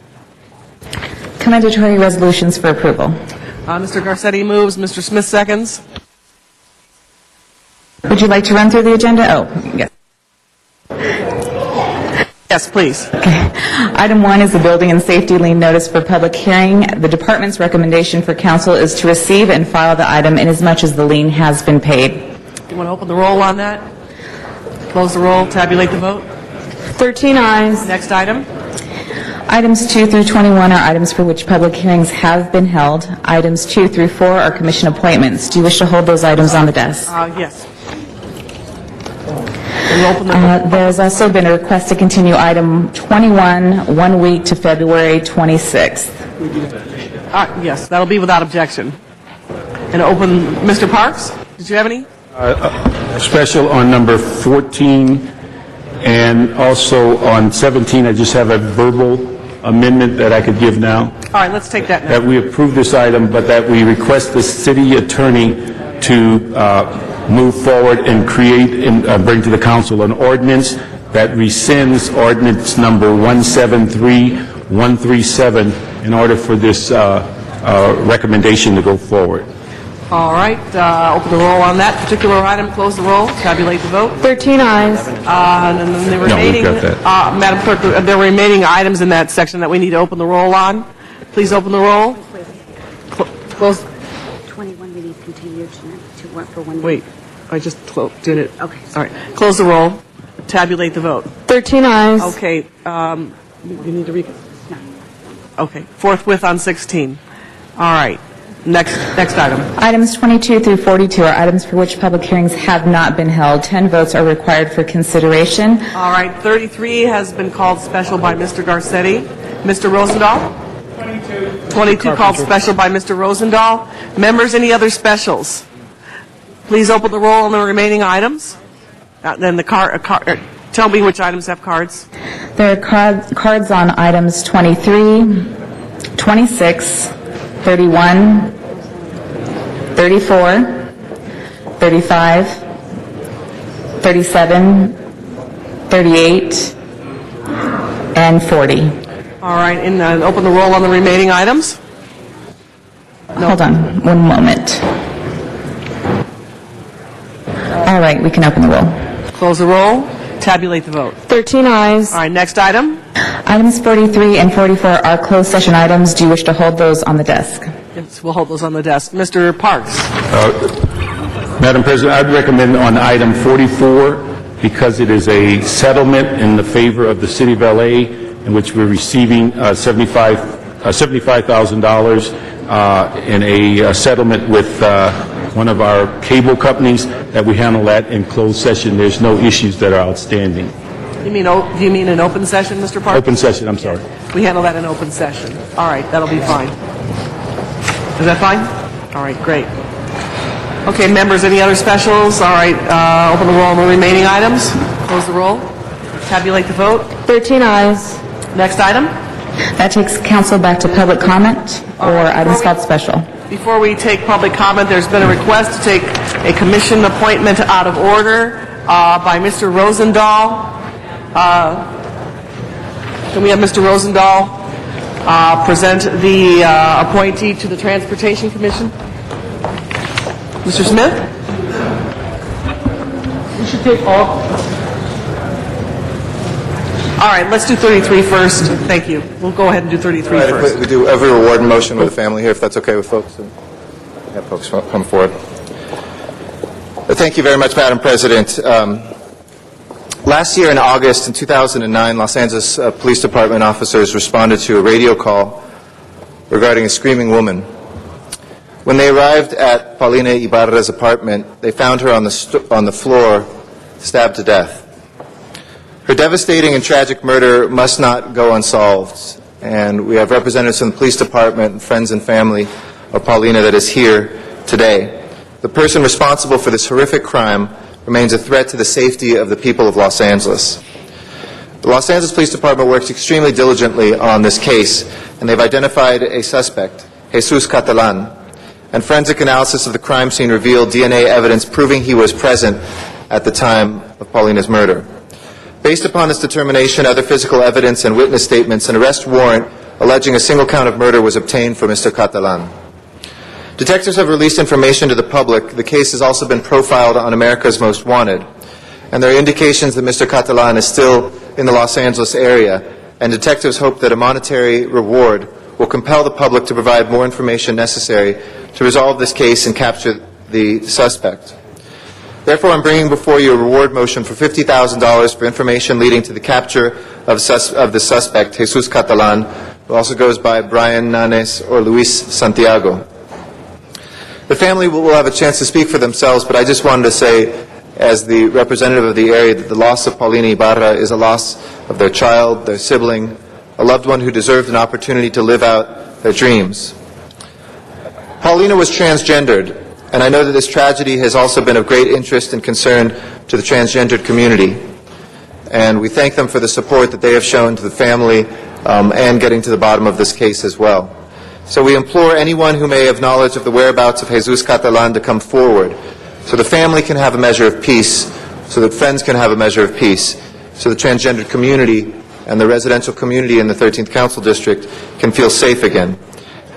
Commendatory resolutions for approval. Mr. Garcetti moves. Mr. Smith seconds. Would you like to run through the agenda? Oh, yes. Yes, please. Okay. Item 1 is the building and safety lien notice for public hearing. The department's recommendation for council is to receive and file the item inasmuch as the lien has been paid. You want to open the roll on that? Close the roll, tabulate the vote. 13 ayes. Next item. Items 2 through 21 are items for which public hearings have been held. Items 2 through 4 are commission appointments. Do you wish to hold those items on the desk? Yes. Open the There's also been a request to continue item 21 1 week to February 26th. Yes, that'll be without objection. And open, Mr. Parks, did you have any? Special on number 14 and also on 17, I just have a verbal amendment that I could give now. All right, let's take that now. That we approve this item, but that we request the city attorney to move forward and create and bring to the council an ordinance that rescinds ordinance number 173137 in order for this recommendation to go forward. All right, open the roll on that particular item, close the roll, tabulate the vote. 13 ayes. And then the remaining, Madam Clerk, the remaining items in that section that we need to open the roll on. Please open the roll. Close. 21 we need continued to work for 1 week. Wait, I just did it. Okay. All right, close the roll, tabulate the vote. 13 ayes. Okay, you need to no. Okay, forthwith on 16. All right. Next item. Items 22 through 42 are items for which public hearings have not been held. 10 votes are required for consideration. All right, 33 has been called special by Mr. Garcetti. Mr. Rosendahl? 22 called special by Mr. Rosendahl. Members, any other specials? please open the roll on the remaining items. Then tell me which items have cards. There are cards on items 23, 26, 31, 34, 35, 37, 38, and 40. All right, and open the roll on the remaining items. Hold on one moment. All right, we can open the roll. Close the roll. Tabulate the vote. 13 ayes. All right, next item. Items 43 and 44 are closed session items. Do you wish to hold those on the desk? Yes, we'll hold those on the desk. Mr. Parks. Madam President, I'd recommend on item 44, because it is a settlement in the favor of the City of L.A., in which we're receiving $75,000 in a settlement with one of our cable companies, that we handle that in closed session. There's no issues that are outstanding. Do you mean an open session, Mr. Parks? Open session, I'm sorry. We handle that in open session. All right, that'll be fine. Is that fine? All right, great. Okay, members, any other specials? All right, open the roll on the remaining items. Close the roll. Tabulate the vote. 13 ayes. Next item. That takes council back to public comment or items called special. Before we take public comment, there's been a request to take a commission appointment out of order by Mr. Rosendahl. Can we have Mr. Rosendahl present the appointee to the Transportation Commission? Mr. Smith? We should take all. All right, let's do 33 first. Thank you. We'll go ahead and do 33 first. We do every reward motion with the family here, if that's okay with folks. And have folks come forward. Thank you very much, Madam President. Last year in August, in 2009, Los Angeles Police Department officers responded to a radio call regarding a screaming woman. When they arrived at Paulina Ibarra's apartment, they found her on the floor, stabbed to death. Her devastating and tragic murder must not go unsolved, and we have representatives from the police department and friends and family of Paulina that is here today. The person responsible for this horrific crime remains a threat to the safety of the people of Los Angeles. The Los Angeles Police Department works extremely diligently on this case, and they've identified a suspect, Jesus Catalan, and forensic analysis of the crime scene revealed DNA evidence proving he was present at the time of Paulina's murder. Based upon this determination, other physical evidence and witness statements, an arrest warrant alleging a single count of murder was obtained for Mr. Catalan. Detectives have released information to the public. The case has also been profiled on America's Most Wanted, and there are indications that Mr. Catalan is still in the Los Angeles area, and detectives hope that a monetary reward will compel the public to provide more information necessary to resolve this case and capture the suspect. Therefore, I'm bringing before you a reward motion for $50,000 for information leading to the capture of the suspect, Jesus Catalan, who also goes by Brian Nanes or Luis Santiago. The family will have a chance to speak for themselves, but I just wanted to say, as the representative of the area, that the loss of Paulina Ibarra is a loss of their child, their sibling, a loved one who deserved an opportunity to live out their dreams. Paulina was transgendered, and I know that this tragedy has also been of great interest and concern to the transgendered community. And we thank them for the support that they have shown to the family and getting to the bottom of this case as well. So we implore anyone who may have knowledge of the whereabouts of Jesus Catalan to come forward so the family can have a measure of peace, so that friends can have a measure of peace, so the transgendered community and the residential community in the 13th Council District can feel safe again.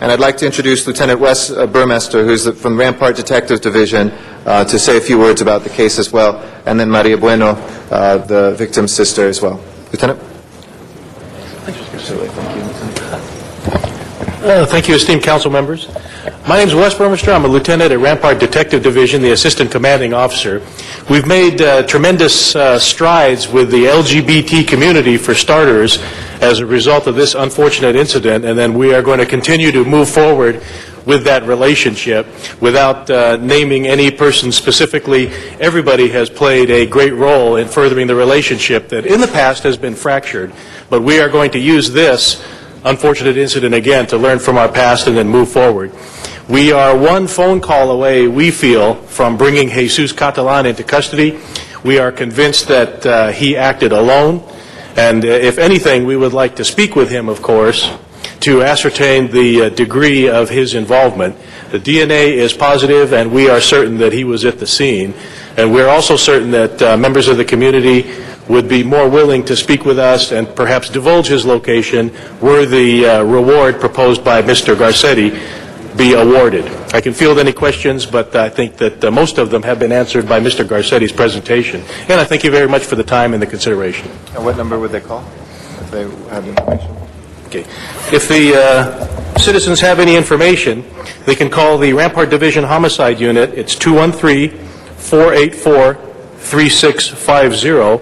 And I'd like to introduce Lieutenant Wes Burmester, who's from Rampart Detective Division, to say a few words about the case as well, and then Maria Bueno, the victim's sister as well. Lieutenant? Thank you, esteemed council members. My name is Wes Burmester. I'm a lieutenant at Rampart Detective Division, the assistant commanding officer. We've made tremendous strides with the LGBT community, for starters, as a result of this unfortunate incident, and then we are going to continue to move forward with that relationship without naming any person specifically. Everybody has played a great role in furthering the relationship that in the past has been fractured, but we are going to use this unfortunate incident again to learn from our past and then move forward. We are one phone call away, we feel, from bringing Jesus Catalan into custody. We are convinced that he acted alone, and if anything, we would like to speak with him, of course, to ascertain the degree of his involvement. The DNA is positive, and we are certain that he was at the scene. And we're also certain that members of the community would be more willing to speak with us and perhaps divulge his location were the reward proposed by Mr. Garcetti be awarded. I can field any questions, but I think that most of them have been answered by Mr. Garcetti's presentation. And I thank you very much for the time and the consideration. And what number would they call if they have information? Okay. If the citizens have any information, they can call the Rampart Division Homicide Unit. It's 213-484-3650.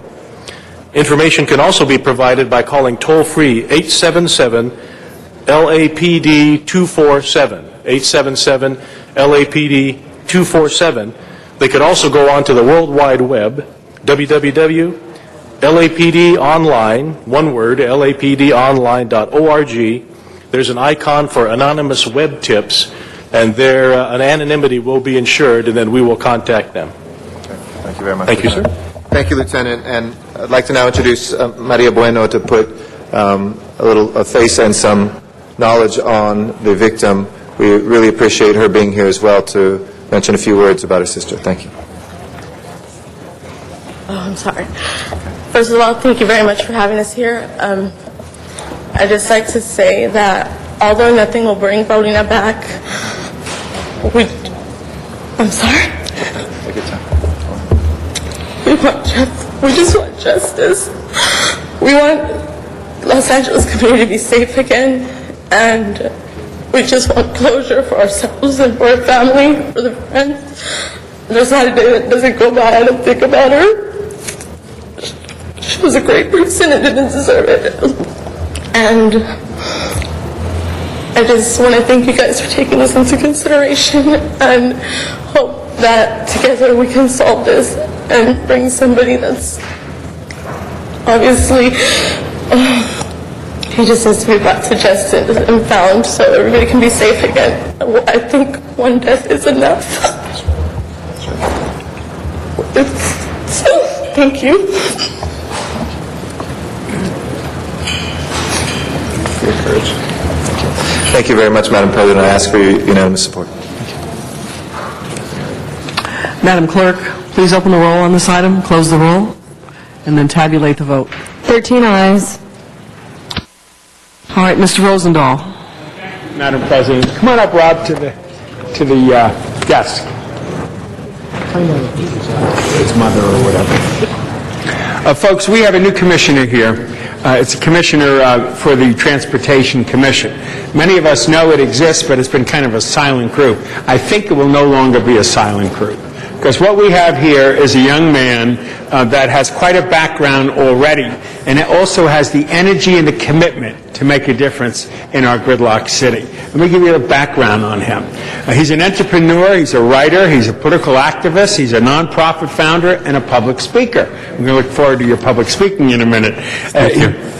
Information can also be provided by calling toll-free 877-LAPD-247. 877-LAPD-247. They could also go on to the World Wide Web, www.lapdonline, one word, lapdonline.org. There's an icon for anonymous web tips, and their anonymity will be ensured, and then we will contact them. Okay. Thank you very much. Thank you, sir. Thank you, Lieutenant. And I'd like to now introduce Maria Bueno to put a face and some knowledge on the victim. We really appreciate her being here as well to mention a few words about her sister. Thank you. Oh, I'm sorry. First of all, thank you very much for having us here. I'd just like to say that although nothing will bring Paulina back, I'm sorry. Take your time. We just want justice. We want Los Angeles community to be safe again, and we just want closure for ourselves and for our family, for the friends. There's not a day that doesn't go by I don't think about her. She was a great person and didn't deserve it. And I just want to thank you guys for taking this into consideration and hope that together we can solve this and bring somebody that's obviously he just has to be brought to justice and found so everybody can be safe again. I think one death is enough. Thank you. Thank you very much, Madam President. I ask for your unanimous support. Madam Clerk, please open the roll on this item, close the roll, and then tabulate the vote. 13 ayes. All right, Mr. Rosendahl. Madam President, come on up, Rob, to the desk. His mother or whatever. Folks, we have a new commissioner here. It's a commissioner for the Transportation Commission. Many of us know it exists, but it's been kind of a silent group. I think it will no longer be a silent group. Because what we have here is a young man that has quite a background already, and it also has the energy and the commitment to make a difference in our gridlock city. Let me give you a background on him. He's an entrepreneur, he's a writer, he's a political activist, he's a nonprofit founder, and a public speaker. I'm going to look forward to your public speaking in a minute.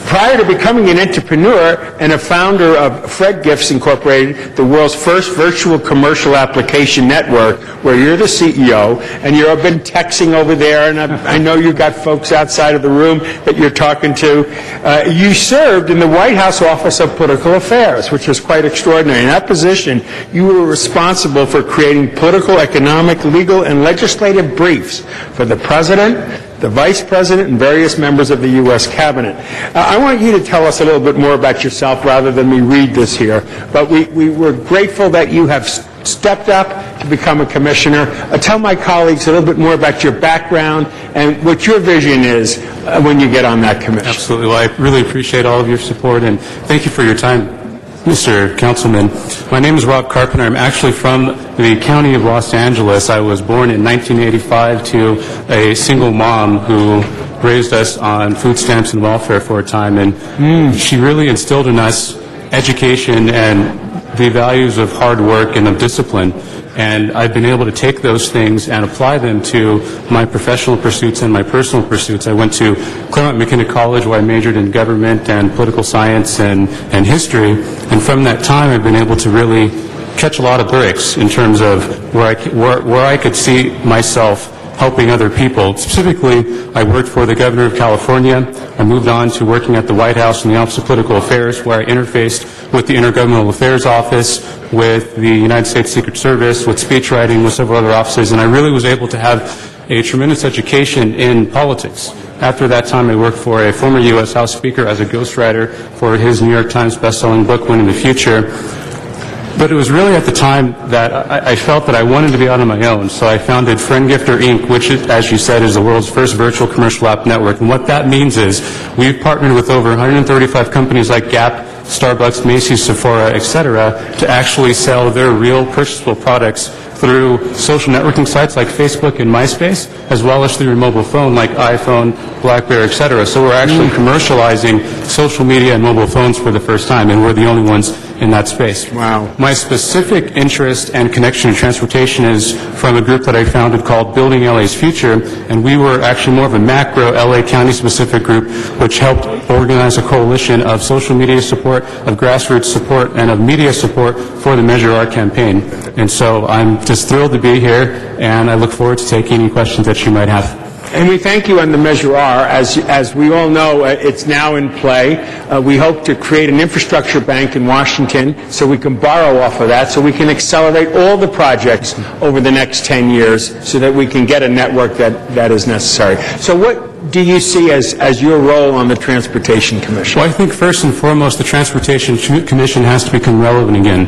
Prior to becoming an entrepreneur and a founder of Fred Gifts Incorporated, the world's first virtual commercial application network, where you're the CEO, and you've been texting over there, and I know you got folks outside of the room that you're talking to. You served in the White House Office of Political Affairs, which is quite extraordinary. In that position, you were responsible for creating political, economic, legal, and legislative briefs for the President, the Vice President, and various members of the U.S. Cabinet. I want you to tell us a little bit more about yourself rather than me read this here, but we were grateful that you have stepped up to become a commissioner. Tell my colleagues a little bit more about your background and what your vision is when you get on that commission. Absolutely. Well, I really appreciate all of your support, and thank you for your time, Mr. Councilman. My name is Rob Carpenter. I'm actually from the county of Los Angeles. I was born in 1985 to a single mom who raised us on food stamps and welfare for a time, and she really instilled in us education and the values of hard work and of discipline. And I've been able to take those things and apply them to my professional pursuits and my personal pursuits. I went to Claremont McKenna College, where I majored in government and political science and history. And from that time, I've been able to really catch a lot of breaks in terms of where I could see myself helping other people. Specifically, I worked for the governor of California. I moved on to working at the White House in the Office of Political Affairs, where I interfaced with the Intergovernmental Affairs Office, with the United States Secret Service, with speechwriting, with several other offices, and I really was able to have a tremendous education in politics. After that time, I worked for a former U.S. House Speaker as a ghostwriter for his New York Times bestselling book, Winning the Future. But it was really at the time that I felt that I wanted to be out on my own, so I founded FriendGifter Inc., which, as you said, is the world's first virtual commercial app network. And what that means is we've partnered with over 135 companies like Gap, Starbucks, Macy's, Sephora, etc., to actually sell their real purchasable products through social networking sites like Facebook and MySpace, as well as through your mobile phone like iPhone, BlackBerry, etc. So we're actually commercializing social media and mobile phones for the first time, and we're the only ones in that space. Wow. My specific interest and connection to transportation is from a group that I founded called Building LA's Future, and we were actually more of a macro LA County-specific group which helped organize a coalition of social media support, of grassroots support, and of media support for the Measure R campaign. And so I'm just thrilled to be here, and I look forward to taking any questions that you might have. And we thank you on the Measure R. As we all know, it's now in play. We hope to create an infrastructure bank in Washington so we can borrow off of that, so we can accelerate all the projects over the next 10 years so that we can get a network that is necessary. So what do you see as your role on the Transportation Commission? Well, I think first and foremost, the Transportation Commission has to become relevant again.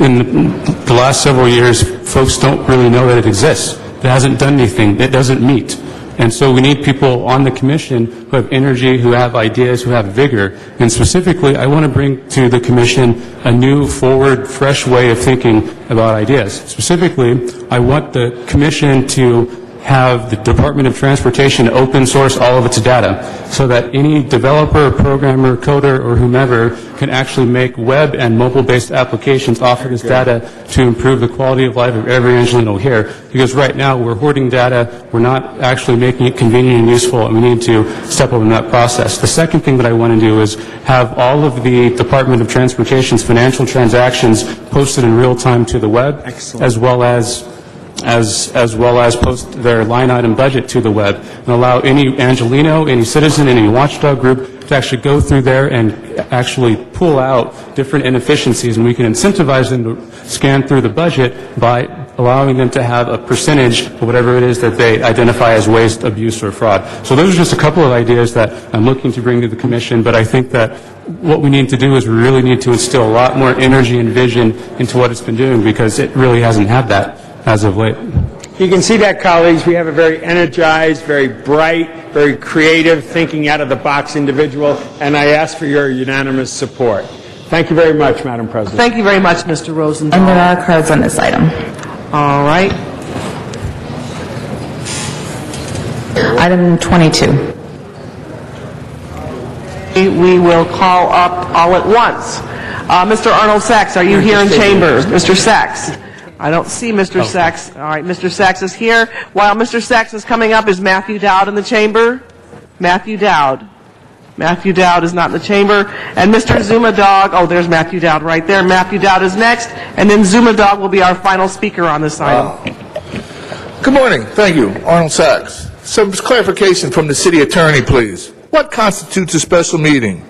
In the last several years, folks don't really know that it exists. It hasn't done anything. It doesn't meet. And so we need people on the commission who have energy, who have ideas, who have vigor. And specifically, I want to bring to the commission a new, forward, fresh way of thinking about ideas. Specifically, I want the commission to have the Department of Transportation open source all of its data so that any developer, programmer, coder, or whomever can actually make web and mobile-based applications off of this data to improve the quality of life of every Angelino here. Because right now we're hoarding data, we're not actually making it convenient and useful, and we need to step up in that process. The second thing that I want to do is have all of the Department of Transportation's financial transactions posted in real time to the web, as well as post their line item budget to the web, and allow any Angelino, any citizen, any watchdog group to actually go through there and actually pull out different inefficiencies, and we can incentivize them to scan through the budget by allowing them to have a percentage of whatever it is that they identify as waste, abuse, or fraud. So those are just a couple of ideas that I'm looking to bring to the Commission, but I think that what we need to do is we really need to instill a lot more energy and vision into what it's been doing, because it really hasn't had that as of late. You can see that, colleagues. We have a very energized, very bright, very creative, thinking out of the box individual, and I ask for your unanimous support. Thank you very much, Madam President. Thank you very much, Mr. Rosenthal. And there are cards on this item. All right. Item 22. We will call up all at once. Mr. Arnold Sachs, are you here in chambers? Mr. Sachs? I don't see Mr. Sachs. All right, Mr. Sachs is here. While Mr. Sachs is coming up, is Matthew Dowd in the chamber? Matthew Dowd. Matthew Dowd is not in the chamber. And Mr. Zuma Dog, oh, there's Matthew Dowd right there. Matthew Dowd is next, and then Zuma Dog will be our final speaker on this item. Good morning. Thank you. Arnold Sachs. Some clarification from the city attorney, please. What constitutes a special meeting?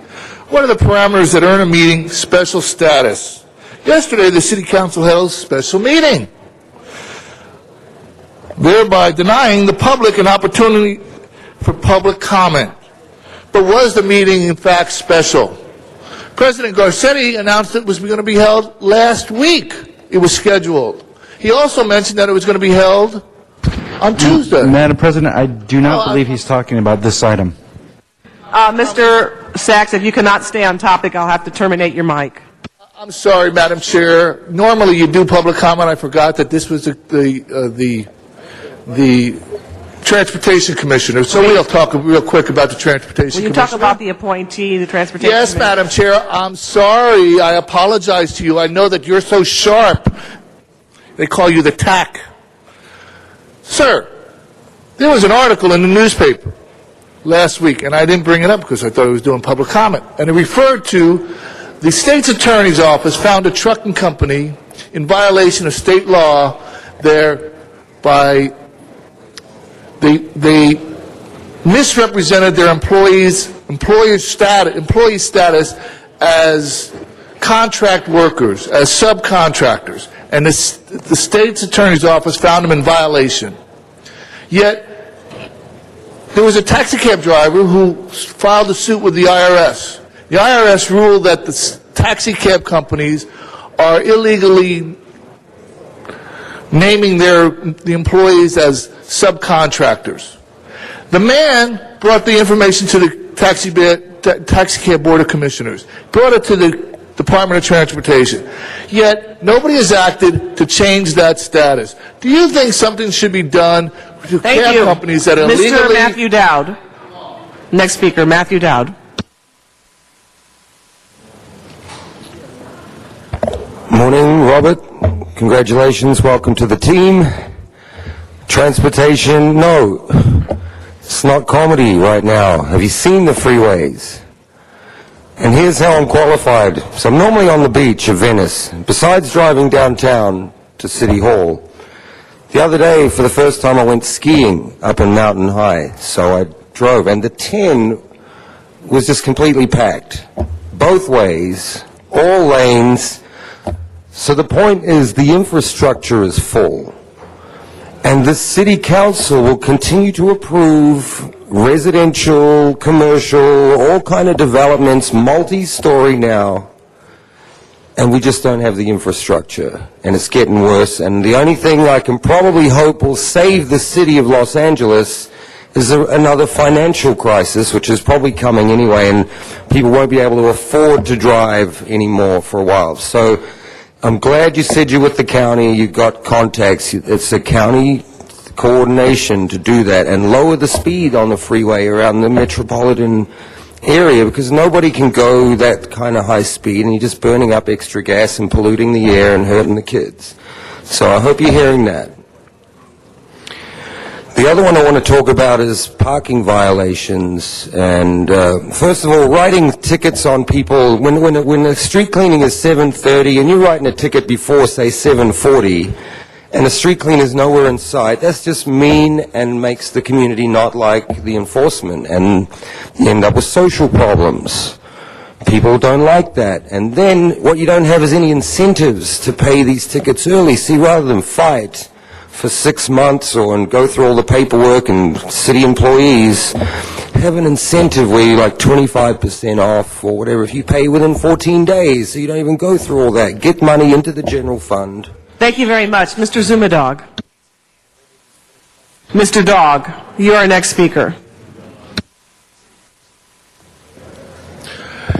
What are the parameters that earn a meeting special status? Yesterday, the City Council held a special meeting, thereby denying the public an opportunity for public comment. But was the meeting, in fact, special? President Garcetti announced it was going to be held last week. It was scheduled. He also mentioned that it was going to be held on Tuesday. Madam President, I do not believe he's talking about this item. Mr. Sachs, if you cannot stay on topic, I'll have to terminate your mic. I'm sorry, Madam Chair. Normally you do public comment. I forgot that this was the Transportation Commissioner. So we'll talk real quick about the Transportation Commissioner. Will you talk about the appointee, the Transportation Yes, Commissioner? Madam Chair. I'm sorry. I apologize to you. I know that you're so sharp. They call you the tack. Sir, there was an article in the newspaper last week, and I didn't bring it up because I thought it was doing public comment, and it referred to the state's attorney's office found a trucking company in violation of state law they misrepresented their employee status as contract workers, as subcontractors, and the state's attorney's office found them in violation. Yet, there was a taxi cab driver who filed a suit with the IRS. The IRS ruled that the taxi cab companies are illegally naming the employees as subcontractors. The man brought the information to the taxi cab board of commissioners, brought it to the Department of Transportation. Yet, nobody has acted to change that status. Do you think something should be done to cab companies that are Mr. legally... Matthew Dowd. Next speaker, Matthew Dowd. Morning, Robert. Congratulations. Welcome to the team. Transportation, no. It's not comedy right now. Have you seen the freeways? And here's how I'm qualified. So I'm normally on the beach of Venice. Besides driving downtown to City Hall, the other day, for the first time, I went skiing up in Mountain High. So I drove, and the 10 was just completely packed. Both ways, all lanes. So the point is, the infrastructure is full. And the city council will continue to approve residential, commercial, all kind of developments, multi-story now. And we just don't have the infrastructure. And it's getting worse. And the only thing I can probably hope will save the city of Los Angeles is another financial crisis, which is probably coming anyway, and people won't be able to afford to drive anymore for a while. So I'm glad you said you're with the county, you got contacts. It's a county coordination to do that and lower the speed on the freeway around the metropolitan area, because nobody can go that kind of high speed and you're just burning up extra gas and polluting the air and hurting the kids. So I hope you're hearing that. The other one I want to talk about is parking violations. And first of all, writing tickets on people, when the street cleaning is 7:30 and you're writing a ticket before, say, 7:40, and the street cleaner is nowhere in sight, that's just mean and makes the community not like the enforcement, and you end up with social problems. People don't like that. And then what you don't have is any incentives to pay these tickets early. See, rather than fight for 6 months and go through all the paperwork and city employees, have an incentive where you're like 25% off or whatever if you pay within 14 days, so you don't even go through all that. Get money into the general fund. Thank you very much. Mr. Zumadog. Mr. Dog, you are our next speaker.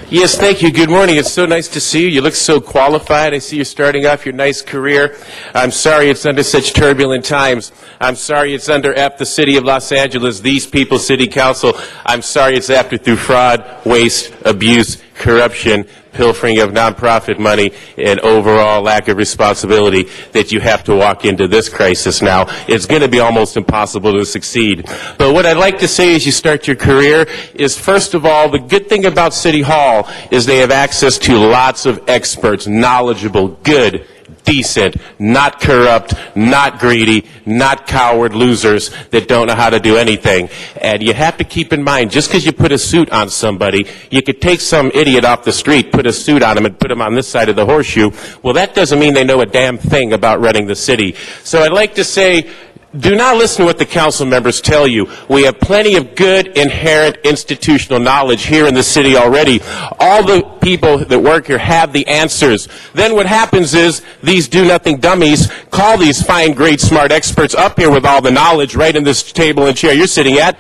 Yes, thank you. Good morning. It's so nice to see you. You look so qualified. I see you're starting off your nice career. I'm sorry it's under such turbulent times. I'm sorry it's under the City of Los Angeles, these people, City Council. I'm sorry it's after through fraud, waste, abuse, corruption, pilfering of nonprofit money, and overall lack of responsibility that you have to walk into this crisis now. It's going to be almost impossible to succeed. But what I'd like to say as you start your career is, first of all, the good thing about City Hall is they have access to lots of experts, knowledgeable, good, decent, not corrupt, not greedy, not coward losers that don't know how to do anything. And you have to keep in mind, just because you put a suit on somebody, you could take some idiot off the street, put a suit on him, and put him on this side of the horseshoe. Well, that doesn't mean they know a damn thing about running the city. So I'd like to say, do not listen to what the council members tell you. We have plenty of good, inherent institutional knowledge here in the city already. All the people that work here have the answers. Then what happens is these do-nothing dummies call these fine, great, smart experts up here with all the knowledge right in this table and chair you're sitting at,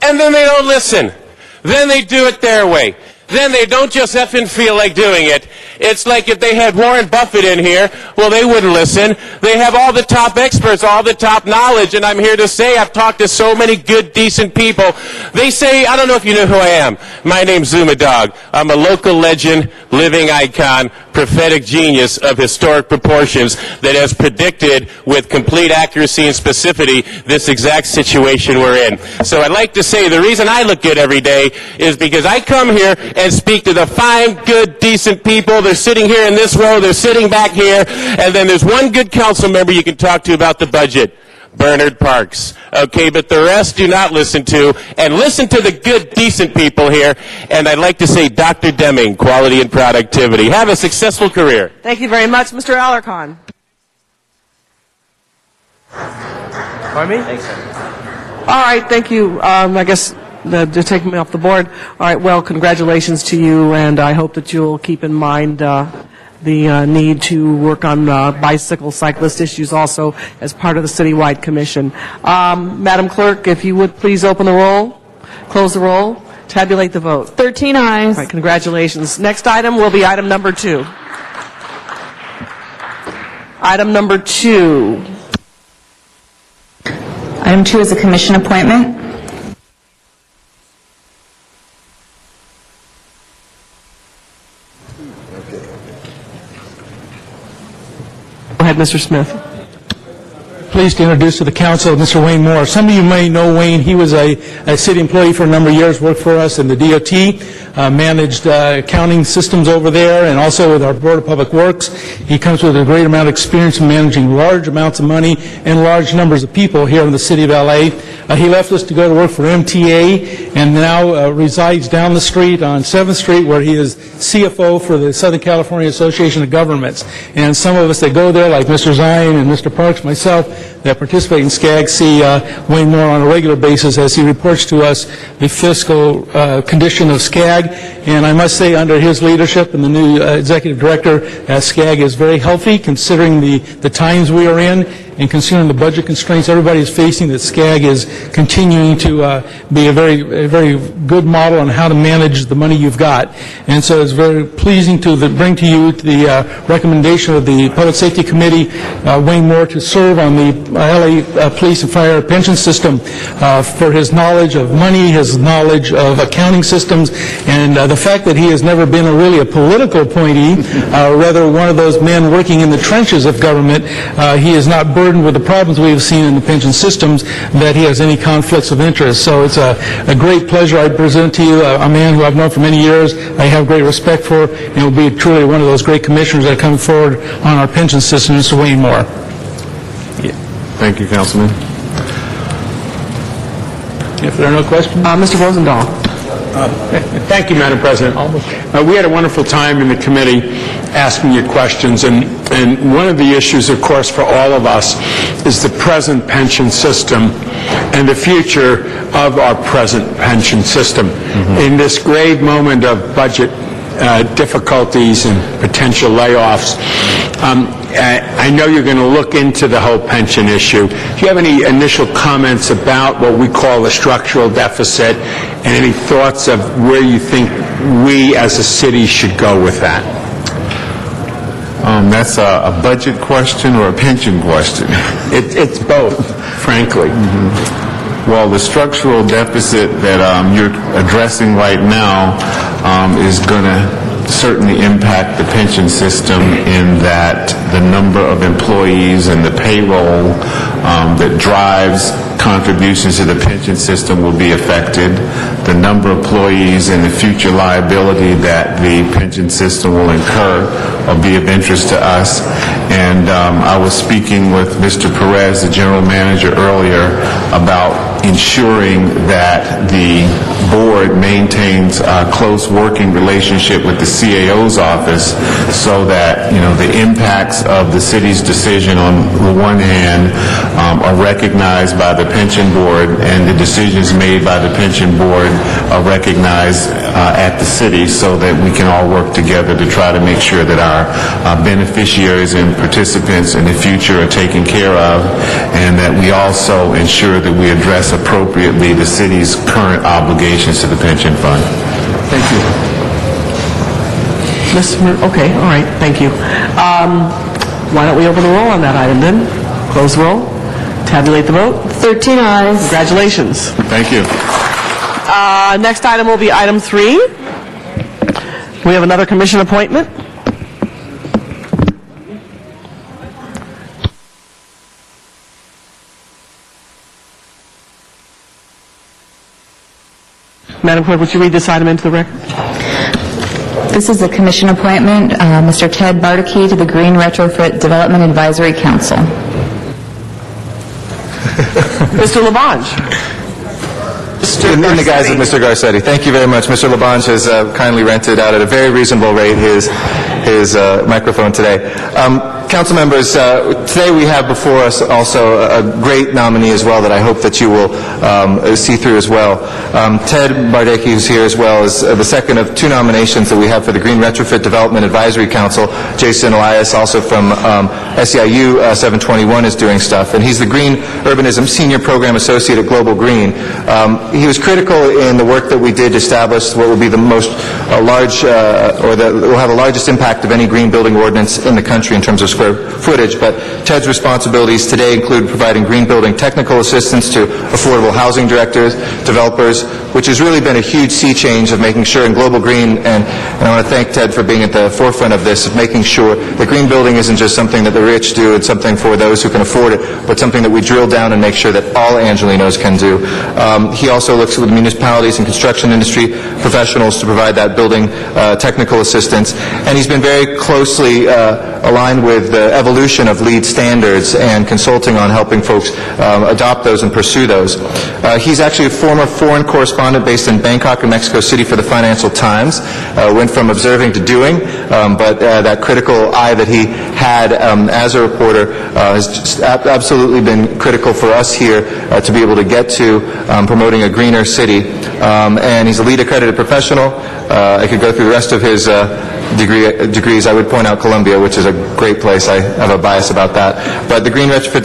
and then they don't listen. Then they do it their way. Then they don't just effing feel like doing it. It's like if they had Warren Buffett in here, well, they wouldn't listen. They have all the top experts, all the top knowledge, and I'm here to say I've talked to so many good, decent people. They say, I don't know if you know who I am. My name's Zumadog. I'm a local legend, living icon, prophetic genius of historic proportions that has predicted with complete accuracy and specificity this exact situation we're in. So I'd like to say the reason I look good every day is because I come here and speak to the fine, good, decent people. They're sitting here in this row, they're sitting back here, and then there's one good council member you can talk to about the budget. Bernard Parks. Okay, but the rest do not listen to, and listen to the good, decent people here. And I'd like to say, Dr. Deming, quality and productivity. Have a successful career. Thank you very much, Mr. Alarcon. Pardon me? Thanks, sir. All right, thank you. I guess to take me off the board. All right, well, congratulations to you, and I hope that you'll keep in mind the need to work on bicycle cyclist issues also as part of the citywide commission. Madam Clerk, if you would please open the roll, close the roll, tabulate the vote. 13 ayes. All right, congratulations. Next item will be item number 2. Item number 2. Item 2 is a commission appointment. Go ahead, Mr. Smith. Pleased to introduce to the council Mr. Wayne Moore. Some of you may know Wayne. He was a city employee for a number of years, worked for us in the DOT, managed accounting systems over there, and also with our Board of Public Works. He comes with a great amount of experience in managing large amounts of money and large numbers of people here in the city of LA. He left us to go to work for MTA and now resides down the street on 7th Street, where he is CFO for the Southern California Association of Governments. And some of us that go there, like Mr. Zion and Mr. Parks, myself, that participate in SCAG, see Wayne Moore on a regular basis as he reports to us the fiscal condition of SCAG. And I must say, under his leadership and the new executive director, SCAG is very healthy, considering the times we are in and considering the budget constraints everybody is facing. That SCAG is continuing to be a very good model on how to manage the money you've got. And so it's very pleasing to bring to you the recommendation of the Public Safety Committee, Wayne Moore, to serve on the LA Police and Fire Pension System for his knowledge of money, his knowledge of accounting systems, and the fact that he has never been really a political appointee, rather one of those men working in the trenches of government. He is not burdened with the problems we have seen in the pension systems, that he has any conflicts of interest. So it's a great pleasure I present to you a man who I've known for many years, I have great respect for, and will be truly one of those great commissioners that come forward on our pension system, Mr. Wayne Moore. Thank you, Councilman. If there are no questions. Mr. Rosendahl. Thank you, Madam President. We had a wonderful time in the committee asking you questions, and one of the issues, of course, for all of us is the present pension system and the future of our present pension system. In this grave moment of budget difficulties and potential layoffs, I know you're going to look into the whole pension issue. Do you have any initial comments about what we call a structural deficit, and any thoughts of where you think we as a city should go with that? That's a budget question or a pension question? It's both, frankly. Well, the structural deficit that you're addressing right now is going to certainly impact the pension system, in that the number of employees and the payroll that drives contributions to the pension system will be affected. The number of employees and the future liability that the pension system will incur will be of interest to us. And I was speaking with Mr. Perez, the general manager, earlier about ensuring that the board maintains a close working relationship with the CAO's office, so that, you know, the impacts of the city's decision on the one hand are recognized by the pension board, and the decisions made by the pension board are recognized at the city, so that we can all work together to try to make sure that our beneficiaries and participants in the future are taken care of, and that we also ensure that we address appropriately the city's current obligations to the pension fund. Thank you. Okay, all right, thank you. Why don't we open the roll on that item then? Close the roll, tabulate the vote. 13 ayes. Congratulations. Thank you. Next item will be item 3. We have another commission appointment. Madam Clerk, would you read this item into the record? This is a commission appointment. Mr. Ted Bardakey to the Green Retrofit Development Advisory Council. Mr. Labange. In the guise of Mr. Garcetti. Thank you very much. Mr. Labange has kindly rented out at a very reasonable rate his microphone today. Council members, today we have before us also a great nominee as well that I hope that you will see through as well. Ted Bardakey, who's here as well, is the second of two nominations that we have for the Green Retrofit Development Advisory Council. Jason Elias, also from SEIU 721, is doing stuff, and he's the Green Urbanism Senior Program Associate at Global Green. He was critical in the work that we did to establish what will be the most large, or that will have the largest impact of any green building ordinance in the country in terms of square footage. But Ted's responsibilities today include providing green building technical assistance to affordable housing directors, developers, which has really been a huge sea change of making sure in Global Green, and I want to thank Ted for being at the forefront of this, of making sure that green building isn't just something that the rich do, it's something for those who can afford it, but something that we drill down and make sure that all Angelinos can do. He also looks with municipalities and construction industry professionals to provide that building technical assistance, and he's been very closely aligned with the evolution of LEED standards and consulting on helping folks adopt those and pursue those. He's actually a former foreign correspondent based in Bangkok and Mexico City for the Financial Times. Went from observing to doing, but that critical eye that he had as a reporter has just absolutely been critical for us here to be able to get to promoting a greener city. And he's a LEED accredited professional. I could go through the rest of his degrees. I would point out Columbia, which is a great place. I have a bias about that. But the Green Retrofit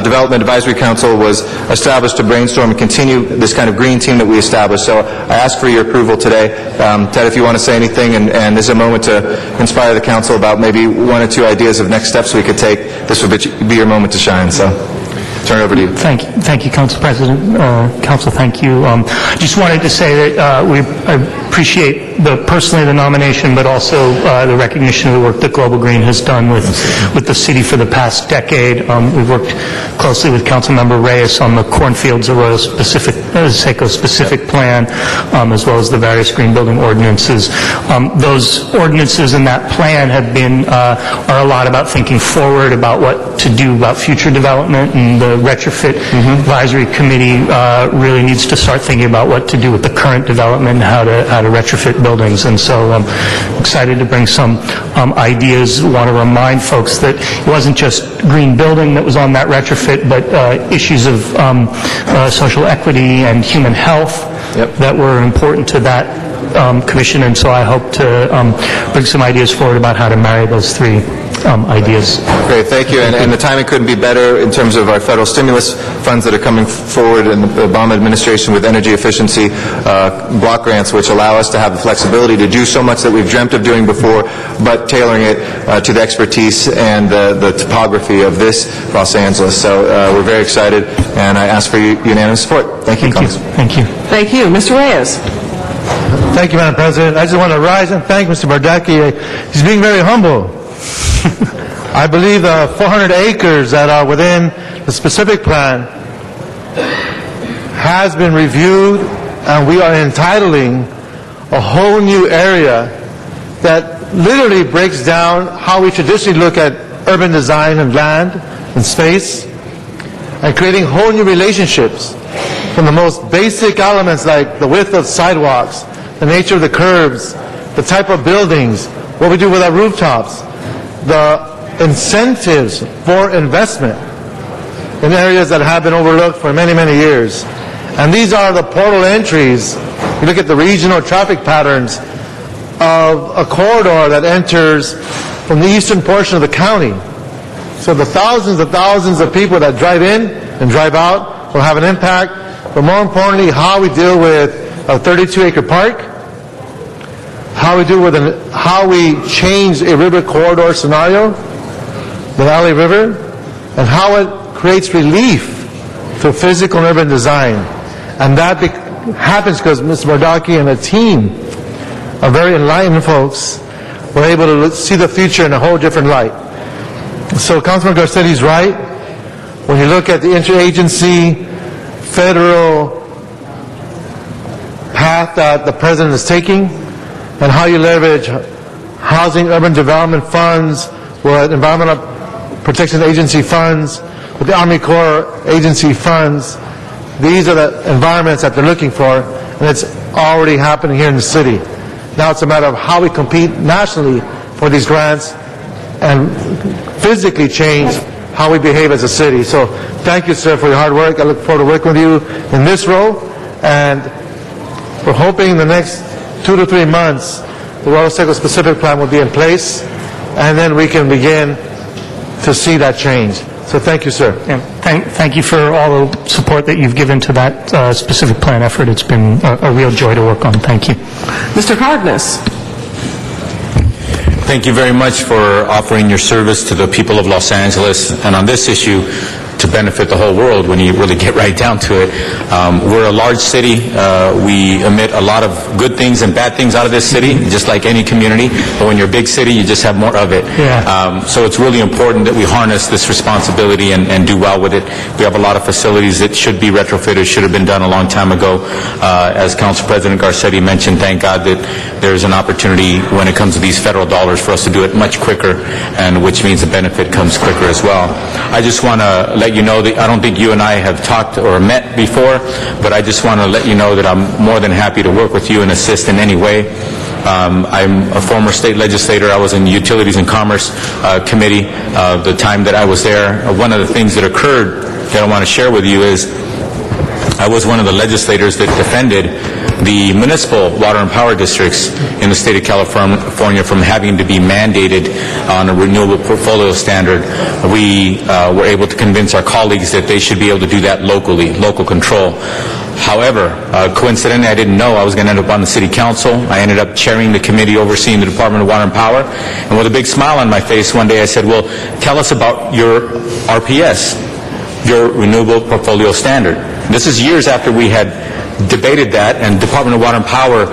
Development Advisory Council was established to brainstorm and continue this kind of green team that we established. So I ask for your approval today. Ted, if you want to say anything, and this is a moment to inspire the council about maybe one or two ideas of next steps we could take, this would be your moment to shine. So turn it over to you. Thank you, Council President. Council, thank you. Just wanted to say that we appreciate personally the nomination, but also the recognition of the work that Global Green has done with the city for the past decade. We've worked closely with Councilmember Reyes on the Cornfields Arroyo Seco specific plan, as well as the various green building ordinances. Those ordinances and that plan have been are a lot about thinking forward about what to do about future development, and the Retrofit Advisory Committee really needs to start thinking about what to do with the current development and how to retrofit buildings. And so I'm excited to bring some ideas. Want to remind folks that it wasn't just green building that was on that retrofit, but issues of social equity and human health that were important to that commission. And so I hope to bring some ideas forward about how to marry those three ideas. Great, thank you. And the timing couldn't be better in terms of our federal stimulus funds that are coming forward in the Obama administration with energy efficiency block grants, which allow us to have the flexibility to do so much that we've dreamt of doing before, but tailoring it to the expertise and the topography of this Los Angeles. So we're very excited, and I ask for unanimous support. Thank you, Congressman. Thank you. Thank you. Mr. Reyes. Thank you, Madam President. I just want to rise and thank Mr. Bardakey. He's being very humble. I believe the 400 acres that are within the specific plan has been reviewed, and we are entitling a whole new area that literally breaks down how we traditionally look at urban design and land and space, and creating whole new relationships from the most basic elements like the width of sidewalks, the nature of the curbs, the type of buildings, what we do with our rooftops, the incentives for investment in areas that have been overlooked for many, many years. And these are the portal entries. You look at the regional traffic patterns of a corridor that enters from the eastern portion of the county. So the thousands of people that drive in and drive out will have an impact, but more importantly, how we deal with a 32-acre park, how we change a river corridor scenario, the Valley River, and how it creates relief through physical and urban design. And that happens because Mr. Bardakey and the team are very enlightened folks. We're able to see the future in a whole different light. So Councilman Garcetti is right. When you look at the interagency, federal path that the President is taking, and how you leverage housing urban development funds with Environmental Protection Agency funds, with the Army Corps agency funds. These are the environments that they're looking for, and it's already happening here in the city. Now it's a matter of how we compete nationally for these grants and physically change how we behave as a city. So thank you, sir, for your hard work. I look forward to working with you in this role, and we're hoping in the next 2 to 3 months the Royal Seco specific plan will be in place, and then we can begin to see that change. So thank you, sir. Yeah, thank you for all the support that you've given to that specific plan effort. It's been a real joy to work on. Thank you. Mr. Cardenas. Thank you very much for offering your service to the people of Los Angeles, and on this issue, to benefit the whole world when you really get right down to it. We're a large city. We emit a lot of good things and bad things out of this city, just like any community. But when you're a big city, you just have more of it. Yeah. So it's really important that we harness this responsibility and do well with it. We have a lot of facilities that should be retrofitted, should have been done a long time ago. As Council President Garcetti mentioned, thank God that there's an opportunity when it comes to these federal dollars for us to do it much quicker, and which means the benefit comes quicker as well. I just want to let you know that I don't think you and I have talked or met before, but I just want to let you know that I'm more than happy to work with you and assist in any way. I'm a former state legislator. I was in the Utilities and Commerce Committee the time that I was there. One of the things that occurred that I want to share with you is I was one of the legislators that defended the municipal water and power districts in the state of California from having to be mandated on a renewable portfolio standard. We were able to convince our colleagues that they should be able to do that locally, local control. However, coincidentally, I didn't know I was going to end up on the City Council. I ended up chairing the committee overseeing the Department of Water and Power. And with a big smile on my face, one day I said, well, tell us about your RPS, your Renewable Portfolio Standard. This is years after we had debated that, and Department of Water and Power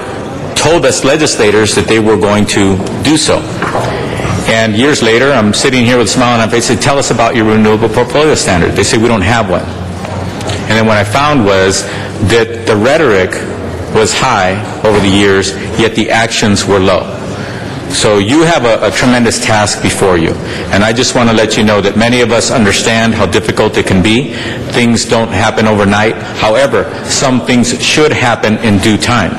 told us legislators that they were going to do so. And years later, I'm sitting here with a smile on my face and say, tell us about your Renewable Portfolio Standard. They say, we don't have one. And then what I found was that the rhetoric was high over the years, yet the actions were low. So you have a tremendous task before you. And I just want to let you know that many of us understand how difficult it can be. Things don't happen overnight. However, some things should happen in due time,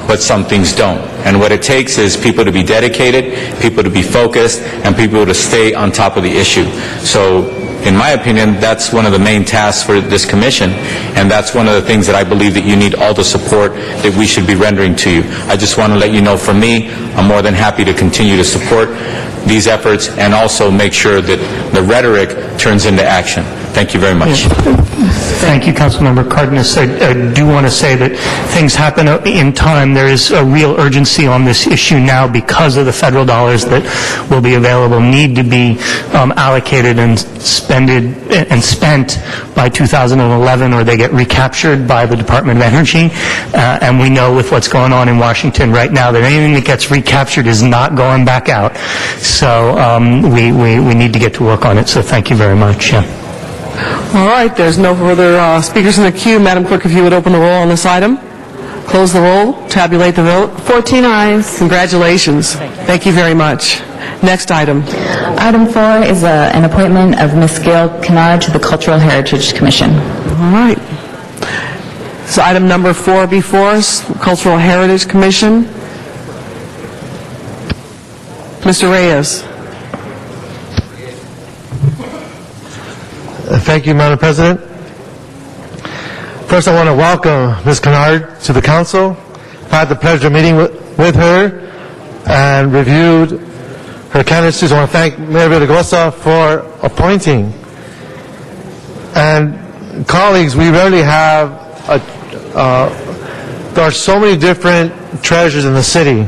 but some things don't. And what it takes is people to be dedicated, people to be focused, and people to stay on top of the issue. So in my opinion, that's one of the main tasks for this commission, and that's one of the things that I believe that you need all the support that we should be rendering to you. I just want to let you know, from me, I'm more than happy to continue to support these efforts and also make sure that the rhetoric turns into action. Thank you very much. Thank you, Councilmember Cardenas. I do want to say that things happen in time. There is a real urgency on this issue now because of the federal dollars that will be available, need to be allocated and spent by 2011, or they get recaptured by the Department of Energy. And we know with what's going on in Washington right now that anything that gets recaptured is not going back out. So we need to get to work on it. So thank you very much. Yeah. All right, there's no further speakers in the queue. Madam Clerk, if you would open the roll on this item. Close the roll, tabulate the vote. 14 ayes. Congratulations. Thank you very much. Next item. Item 4 is an appointment of Ms. Gail Kennard to the Cultural Heritage Commission. All right. So item number 4 before us, Cultural Heritage Commission. Mr. Reyes. Thank you, Madam President. First, I want to welcome Ms. Kennard to the council. I've had the pleasure of meeting with her and reviewed her candidacy. I want to thank Mayor Villaraigosa for appointing. And colleagues, we rarely have there are so many different treasures in the city.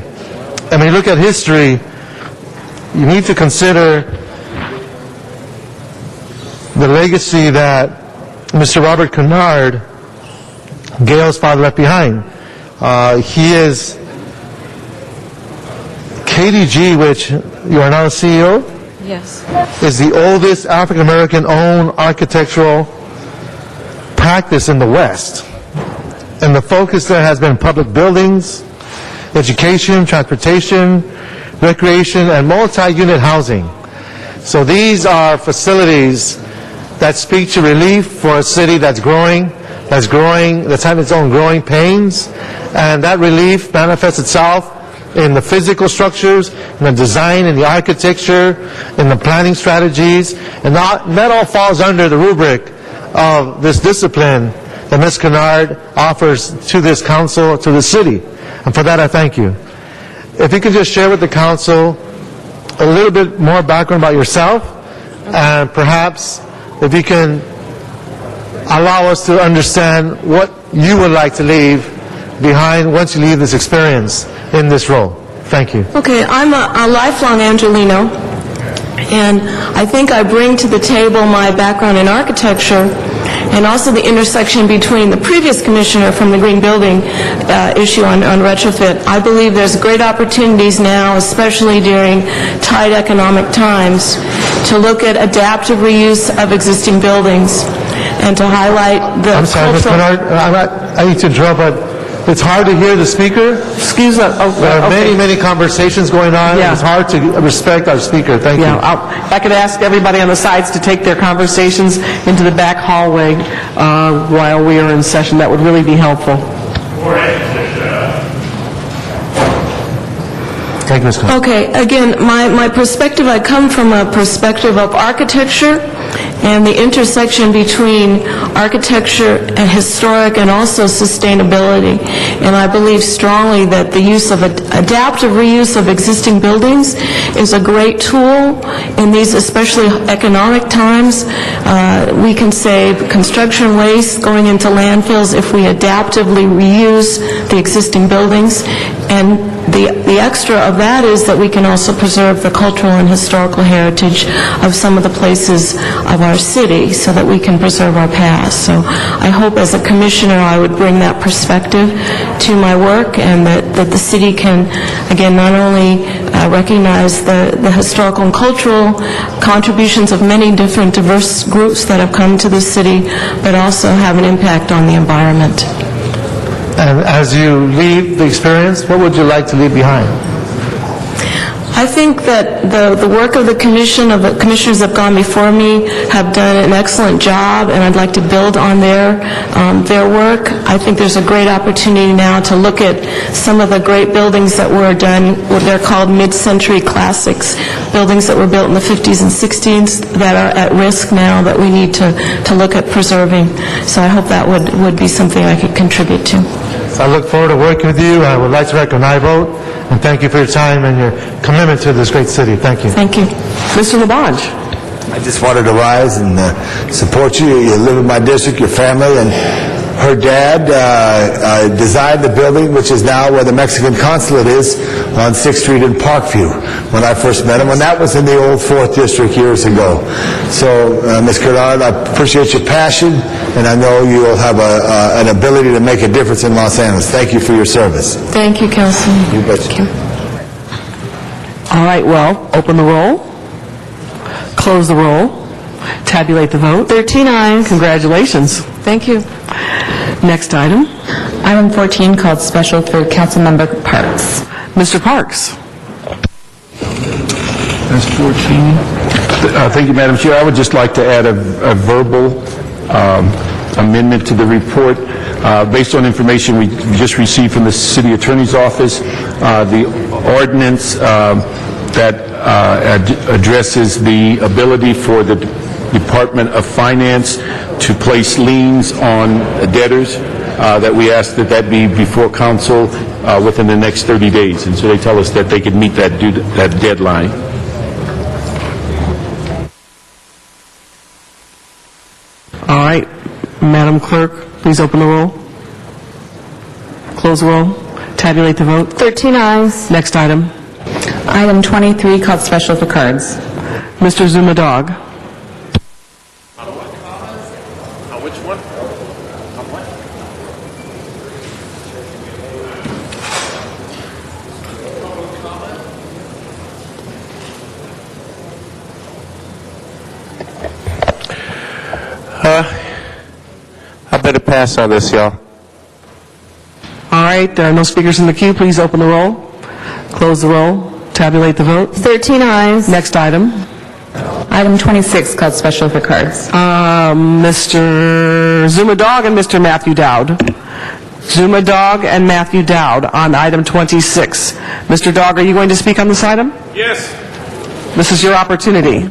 And when you look at history, you need to consider the legacy that Mr. Robert Kennard, Gail's father, left behind. He is KDG, which you are now the CEO? Yes. Is the oldest African-American owned architectural practice in the West. And the focus there has been public buildings, education, transportation, recreation, and multi-unit housing. So these are facilities that speak to relief for a city that's having its own growing pains, and that relief manifests itself in the physical structures, in the design, in the architecture, in the planning strategies, and that all falls under the rubric of this discipline that Ms. Kennard offers to this council, to the city. And for that, I thank you. If you could just share with the council a little bit more background about yourself, and perhaps if you can allow us to understand what you would like to leave behind once you leave this experience in this role. Thank you. Okay, I'm a lifelong Angelino, and I think I bring to the table my background in architecture and also the intersection between the previous commissioner from the green building issue on retrofit. I believe there's great opportunities now, especially during tight economic times, to look at adaptive reuse of existing buildings and to highlight the I'm sorry, Ms. Kennard, I need to interrupt, but it's hard to hear the speaker. Excuse me. There are many conversations going on. Yeah. It's hard to respect our speaker. Thank you. If I could ask everybody on the sides to take their conversations into the back hallway while we are in session, that would really be helpful. Thank you, Ms. Kennard. Okay, again, my perspective, I come from a perspective of architecture and the intersection between architecture and historic and also sustainability. And I believe strongly that the use of adaptive reuse of existing buildings is a great tool in these especially economic times. We can save construction waste going into landfills if we adaptively reuse the existing buildings. And the extra of that is that we can also preserve the cultural and historical heritage of some of the places of our city so that we can preserve our past. So I hope as a commissioner I would bring that perspective to my work, and that the city can, again, not only recognize the historical and cultural contributions of many different diverse groups that have come to the city, but also have an impact on the environment. And as you leave the experience, what would you like to leave behind? I think that the work of the commission, of the commissioners that have gone before me, have done an excellent job, and I'd like to build on their work. I think there's a great opportunity now to look at some of the great buildings that were done, what they're called mid-century classics, buildings that were built in the 50s and 60s that are at risk now that we need to look at preserving. So I hope that would be something I could contribute to. So I look forward to working with you, and I would like to recognize vote, and thank you for your time and your commitment to this great city. Thank you. Thank you. Mr. Labange. I just wanted to rise and support you. You live in my district, your family, and her dad designed the building, which is now where the Mexican consulate is on 6th Street in Parkview, when I first met him, and that was in the old 4th District years ago. So, Ms. Kennard, I appreciate your passion, and I know you will have an ability to make a difference in Los Angeles. Thank you for your service. Thank you, Councilman. You betcha. All right, well, open the roll, close the roll, tabulate the vote. 13 ayes. Congratulations. Thank you. Next item. Item 14, called special for Councilmember Parks. Mr. Parks. That's 14. Thank you, Madam Chair. I would just like to add a verbal amendment to the report. Based on information we just received from the City Attorney's Office, the ordinance that addresses the ability for the Department of Finance to place liens on debtors, that we ask that be before council within the next 30 days. And so they tell us that they could meet that deadline. All right, Madam Clerk, please open the roll, close the roll, tabulate the vote. 13 ayes. Next item. Item 23, called special for cards. Mr. Zumadog. Which one? I better pass on this, y'all. All right, there are no speakers in the queue. Please open the roll, close the roll, tabulate the vote. 13 ayes. Next item. Item 26, called special for cards. Mr. Zumadog and Mr. Matthew Dowd. Zumadog and Matthew Dowd on item 26. Mr. Dog, are you going to speak on this item? Yes. This is your opportunity.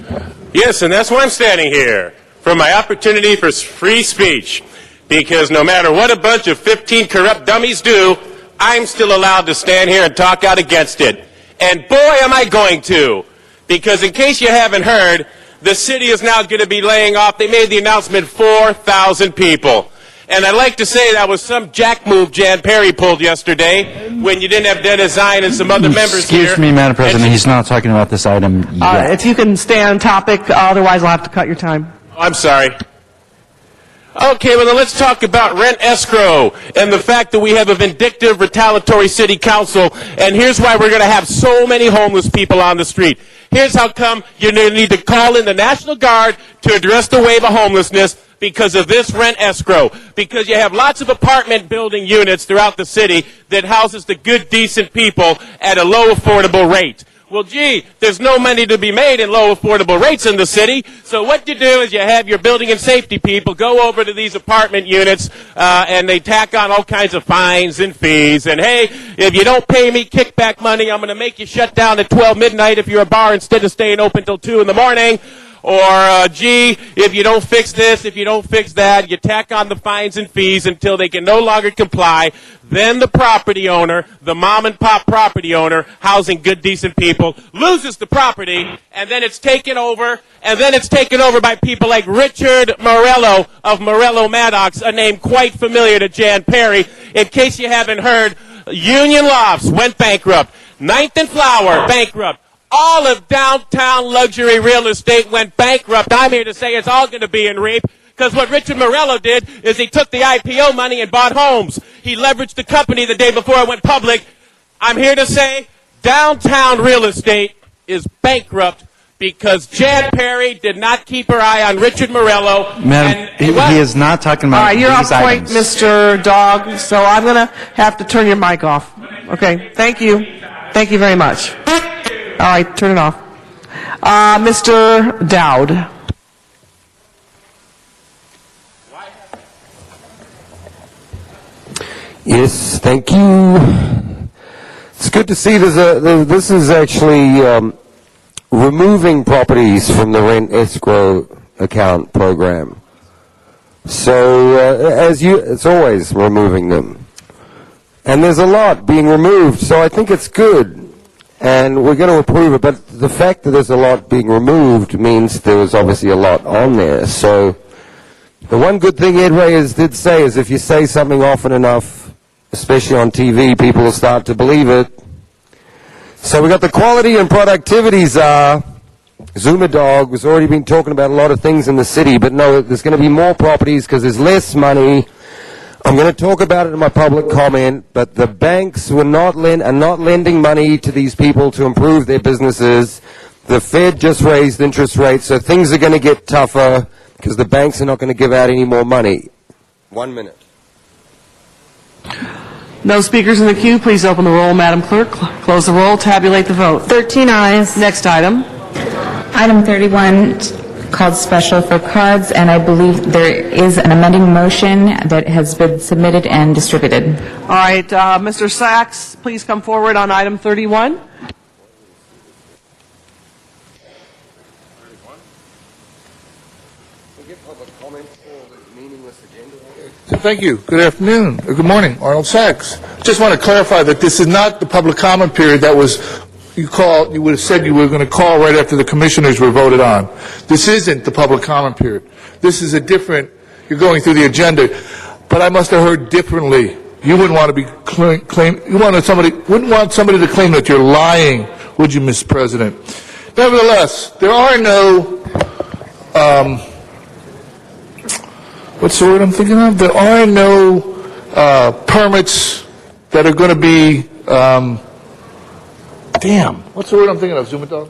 Yes, and that's why I'm standing here, for my opportunity for free speech. Because no matter what a bunch of 15 corrupt dummies do, I'm still allowed to stand here and talk out against it. And boy, am I going to. Because in case you haven't heard, the city is now going to be laying off, they made the announcement, 4,000 people. And I'd like to say that was some jack move Jan Perry pulled yesterday when you didn't have Dennis Zine and some other members here. Excuse me, Madam President, he's not talking about this item yet. If you can stay on topic, otherwise I'll have to cut your time. I'm sorry. Okay, well then let's talk about rent escrow and the fact that we have a vindictive, retaliatory city council, and here's why we're going to have so many homeless people on the street. Here's how come you need to call in the National Guard to address the wave of homelessness because of this rent escrow. Because you have lots of apartment building units throughout the city that houses the good, decent people at a low, affordable rate. Well, gee, there's no money to be made in low affordable rates in the city. So what you do is you have your building and safety people go over to these apartment units, and they tack on all kinds of fines and fees. And hey, if you don't pay me kickback money, I'm going to make you shut down at 12 midnight if you're a bar instead of staying open till 2 in the morning. Or, gee, if you don't fix this, if you don't fix that, you tack on the fines and fees until they can no longer comply. Then the property owner, the mom and pop property owner, housing good, decent people, loses the property, and then it's taken over, by people like Richard Morello of Morello Maddox, a name quite familiar to Jan Perry. In case you haven't heard, Union Lofts went bankrupt. 9th and Flower, bankrupt. All of downtown luxury real estate went bankrupt. I'm here to say it's all going to be in REAP, because what Richard Morello did is he took the IPO money and bought homes. He leveraged the company the day before it went public. I'm here to say downtown real estate is bankrupt because Jan Perry did not keep her eye on Richard Morello. Madam, he is not talking about All right, you're these off point, items. Mr. Dog, so I'm going to have to turn your mic off. Okay, thank you. Thank you very much. All right, turn it off. Mr. Dowd. Yes, thank you. It's good to see this is actually removing properties from the rent escrow account program. So it's always removing them. And there's a lot being removed, so I think it's good. And we're going to approve it, but the fact that there's a lot being removed means there was obviously a lot on there. So the one good thing Ed Reyes did say is if you say something often enough, especially on TV, people will start to believe it. So we got the quality and productivity czar. Zumadog has already been talking about a lot of things in the city, but no, there's going to be more properties because there's less money. I'm going to talk about it in my public comment, but the banks are not lending money to these people to improve their businesses. The Fed just raised interest rates, so things are going to get tougher because the banks are not going to give out any more money. 1 minute. No speakers in the queue. Please open the roll, Madam Clerk. Close the roll. Tabulate the vote. 13 ayes. Next item. Item 31, called special for cards, and I believe there is an amending motion that has been submitted and distributed. All right, Mr. Sachs, please come forward on item 31. Thank you. Good afternoon. Good morning. Arnold Sachs. Just want to clarify that this is not the public comment period that was you would have said you were going to call right after the commissioners were voted on. This isn't the public comment period. This is a different, you're going through the agenda, but I must have heard differently. You wouldn't want to be wouldn't want somebody to claim that you're lying, would you, Mr. President? Nevertheless, there are no, what's the word I'm thinking of? There are no permits that are going to be, what's the word I'm thinking of, Zumadog?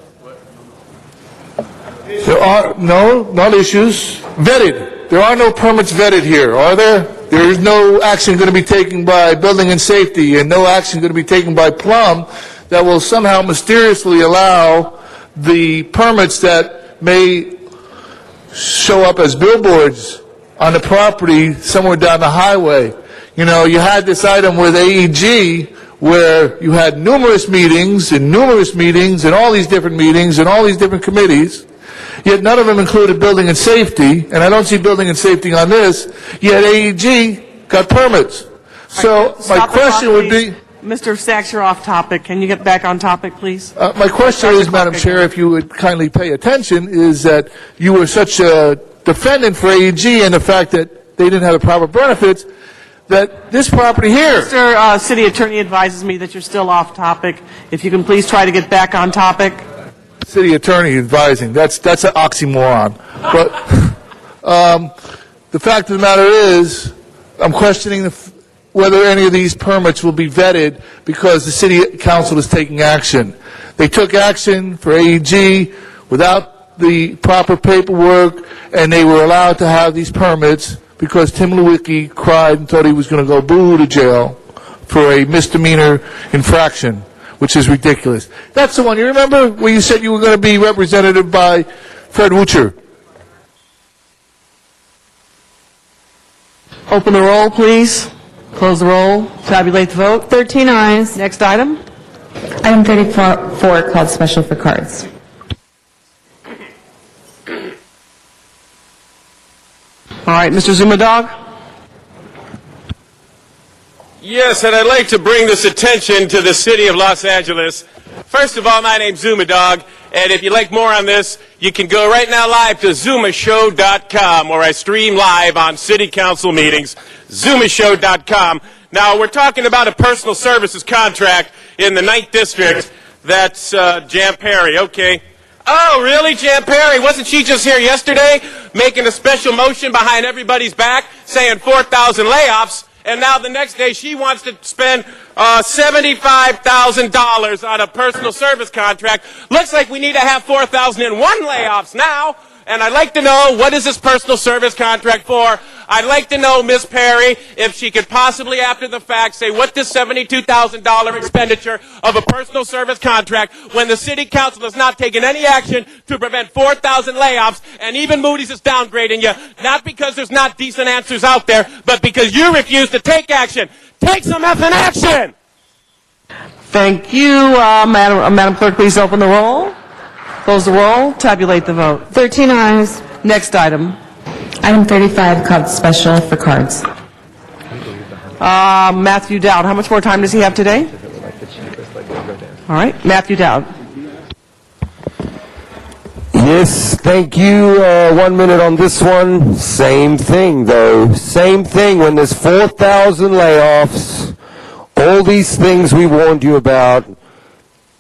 There are, no, not issues, vetted. There are no permits vetted here, are there? there is no action going to be taken by Building and Safety and no action going to be taken by Plum that will somehow mysteriously allow the permits that may show up as billboards on the property somewhere down the highway. You know, you had this item with AEG where you had numerous meetings and all these different meetings and all these different committees, yet none of them included Building and Safety, and I don't see Building and Safety on this, yet AEG got permits. So my question would be... Mr. Sachs, you're off topic. Can you get back on topic, please? My question is, Madam Chair, if you would kindly pay attention, is that you were such a defendant for AEG and the fact that they didn't have the proper benefits, that this property here... Mr. City Attorney advises me that you're still off topic. If you can please try to get back on topic. City Attorney advising, that's an oxymoron. But the fact of the matter is, I'm questioning whether any of these permits will be vetted because the City Council is taking action. They took action for AEG without the proper paperwork, and they were allowed to have these permits because Tim Lewicki cried and thought he was going to go boo to jail for a misdemeanor infraction, which is ridiculous. That's the one. You remember where you said you were going to be represented by Fred Wucher? Open the roll, please. Close the roll. Tabulate the vote. 13 ayes. Next item. Item 34 called special for cards. All right, Mr. Zumadog. Yes, and I'd like to bring this attention to the city of Los Angeles. First of all, my name's Zumadog, and if you'd like more on this, you can go right now live to zumashow.com, where I stream live on city council meetings, zumashow.com. Now, we're talking about a personal services contract in the 9th District. That's Jan Perry, okay. Oh, really, Jan Perry? Wasn't she just here yesterday making a special motion behind everybody's back saying 4,000 layoffs? And now the next day she wants to spend $75,000 on a personal service contract. Looks like we need to have 4,001 layoffs now. And I'd like to know, what is this personal service contract for? I'd like to know, Ms. Perry, if she could possibly, after the fact, say what this $72,000 expenditure of a personal service contract when the city council has not taken any action to prevent 4,000 layoffs, and even Moody's is downgrading you, not because there's not decent answers out there, but because you refuse to take action. Take some effing action! Thank you. Madam Clerk, please open the roll. Close the roll. Tabulate the vote. 13 ayes. Next item. Item 35 called special for cards. Matthew Dowd. How much more time does he have today? All right. Matthew Dowd. Yes, thank you. 1 minute on this one. Same thing, though. Same thing. When there's 4,000 layoffs, all these things we warned you about,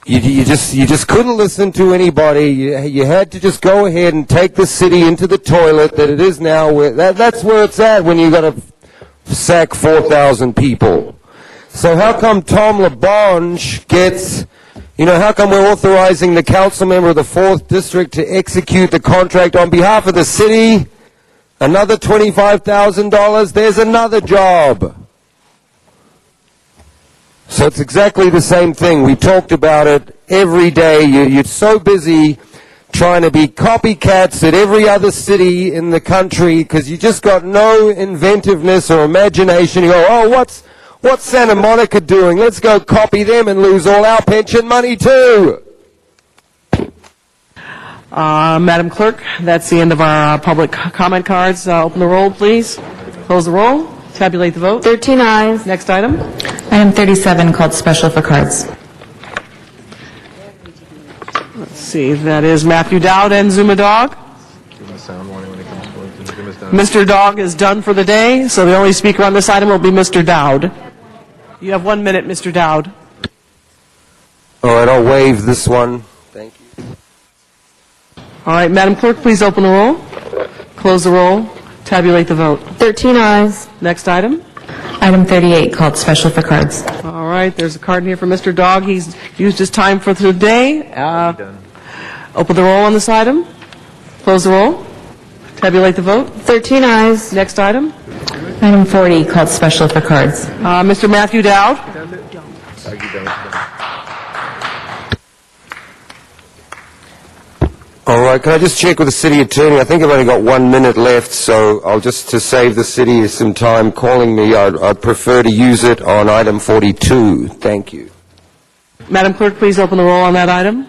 you just couldn't listen to anybody. You had to just go ahead and take the city into the toilet that it is now. That's where it's at when you got to sack 4,000 people. So how come Tom LaBonge gets... how come we're authorizing the council member of the 4th District to execute the contract on behalf of the city? Another $25,000? There's another job. So it's exactly the same thing. We talked about it every day. You're so busy trying to be copycats at every other city in the country because you just got no inventiveness or imagination. You go, oh, what's Santa Monica doing? Let's go copy them and lose all our pension money too. Madam Clerk, that's the end of our public comment cards. Open the roll, please. Close the roll. Tabulate the vote. 13 ayes. Next item. Item 37 called special for cards. Let's see. That is Matthew Dowd and Zumadog. Mr. Dog is done for the day, so the only speaker on this item will be Mr. Dowd. You have 1 minute, Mr. Dowd. All right, I'll waive this one. Thank you. All right, Madam Clerk, please open the roll. Close the roll. Tabulate the vote. 13 ayes. Next item. Item 38 called special for cards. All right, there's a card in here for Mr. Dog. He's used his time for today. Open the roll on this item. Close the roll. Tabulate the vote. 13 ayes. Next item. Item 40, called special for cards. Mr. Matthew Dowd? All right, can I just check with the city attorney? I think I've only got 1 minute left, so I'll just, to save the city some time calling me, I'd prefer to use it on item 42. Thank you. Madam Clerk, please open the roll on that item.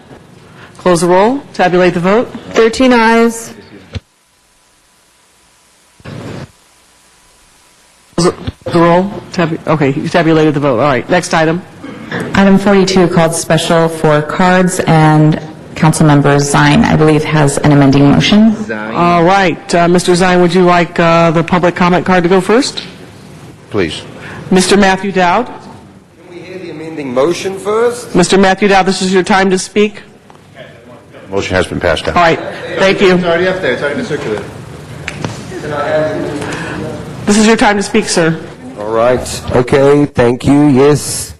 Close the roll. Tabulate the vote. 13 ayes. Close the roll. Okay, you tabulated the vote. All right, next item. Item 42, called special for cards, and Councilmember Zine, I believe, has an amending motion. All right, Mr. Zine, would you like the public comment card to go first? Please. Mr. Matthew Dowd? Can we hear the amending motion first? Mr. Matthew Dowd, this is your time to speak. Motion has been passed down. All right, thank you. It's already up there. It's already been circulated. This is your time to speak, sir. All right, okay, thank you, yes.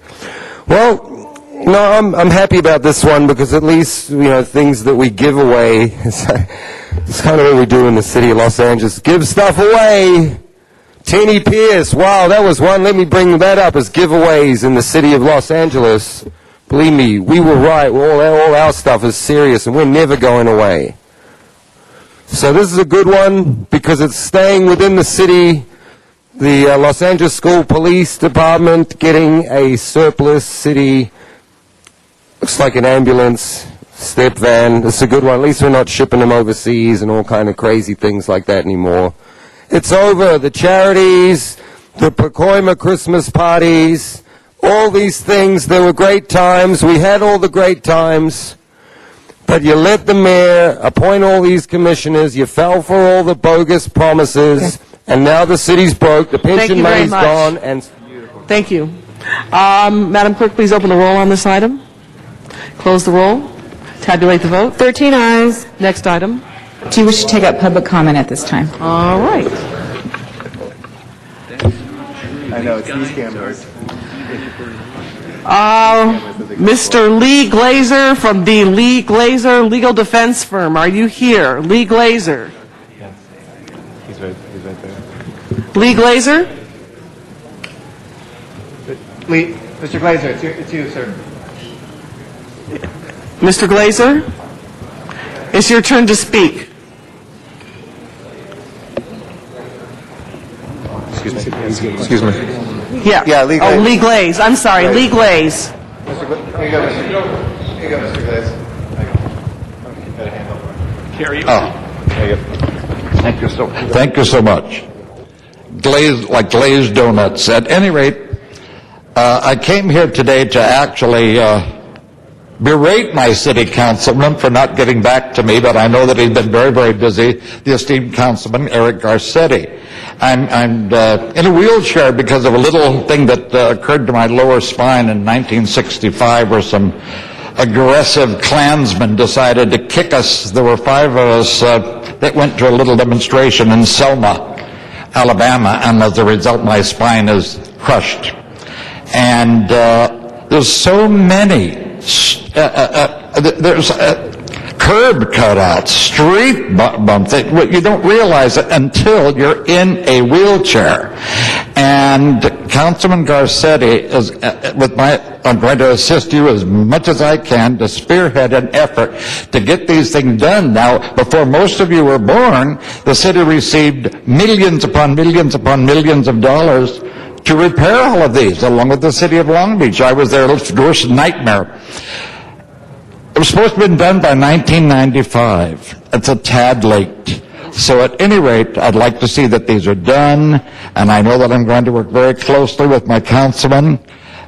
Well, no, I'm happy about this one because at least, things that we give away, it's kind of what we do in the city of Los Angeles, give stuff away. Teeny Pierce, wow, that was one. Let me bring that up as giveaways in the city of Los Angeles. Believe me, we were right. All our stuff is serious and we're never going away. So this is a good one because it's staying within the city. The Los Angeles School Police Department getting a surplus city, looks like an ambulance, step van. It's a good one. At least we're not shipping them overseas and all kind of crazy things like that anymore. It's over. The charities, the Pacoima Christmas parties, all these things, they were great times. We had all the great times. But you let the mayor appoint all these commissioners. You fell for all the bogus promises. Okay. And now the city's broke. The pension money's gone. And thank you. Madam Clerk, please open the roll on this item. Close the roll. Tabulate the vote. 13 ayes. Next item. Do you wish to take up public comment at this time? All right. I know, it's these cameras. Mr. Lee Glazer from the Lee Glazer Legal Defense Firm. Are you here? Lee Glazer. He's right there. Lee Glazer? Lee, Mr. Glazer, it's you, sir. Mr. Glazer? It's your turn to speak. Excuse me. Yeah. Lee Glaze. Oh, Lee Glaze. I'm sorry, Right. Lee Glaze. Here you go, Mr. Glaze. Carry. There you go. Thank you so much. Glazed donuts. At any rate, I came here today to actually berate my city councilman for not getting back to me, but I know that he's been very, very busy, the esteemed councilman, Eric Garcetti. I'm in a wheelchair because of a little thing that occurred to my lower spine in 1965 where some aggressive Klansmen decided to kick us. There were 5 of us that went to a little demonstration in Selma, Alabama, and as a result my spine is crushed. And there's so many there's curb cutouts, street bumps. You don't realize it until you're in a wheelchair. And Councilman Garcetti is, I'm going to assist you as much as I can to spearhead an effort to get these things done. Now, before most of you were born, the city received millions upon millions upon millions of dollars to repair all of these, along with the city of Long Beach. I was their worst nightmare. It was supposed to have been done by 1995. It's a tad late. So at any rate, I'd like to see that these are done, and I know that I'm going to work very closely with my councilman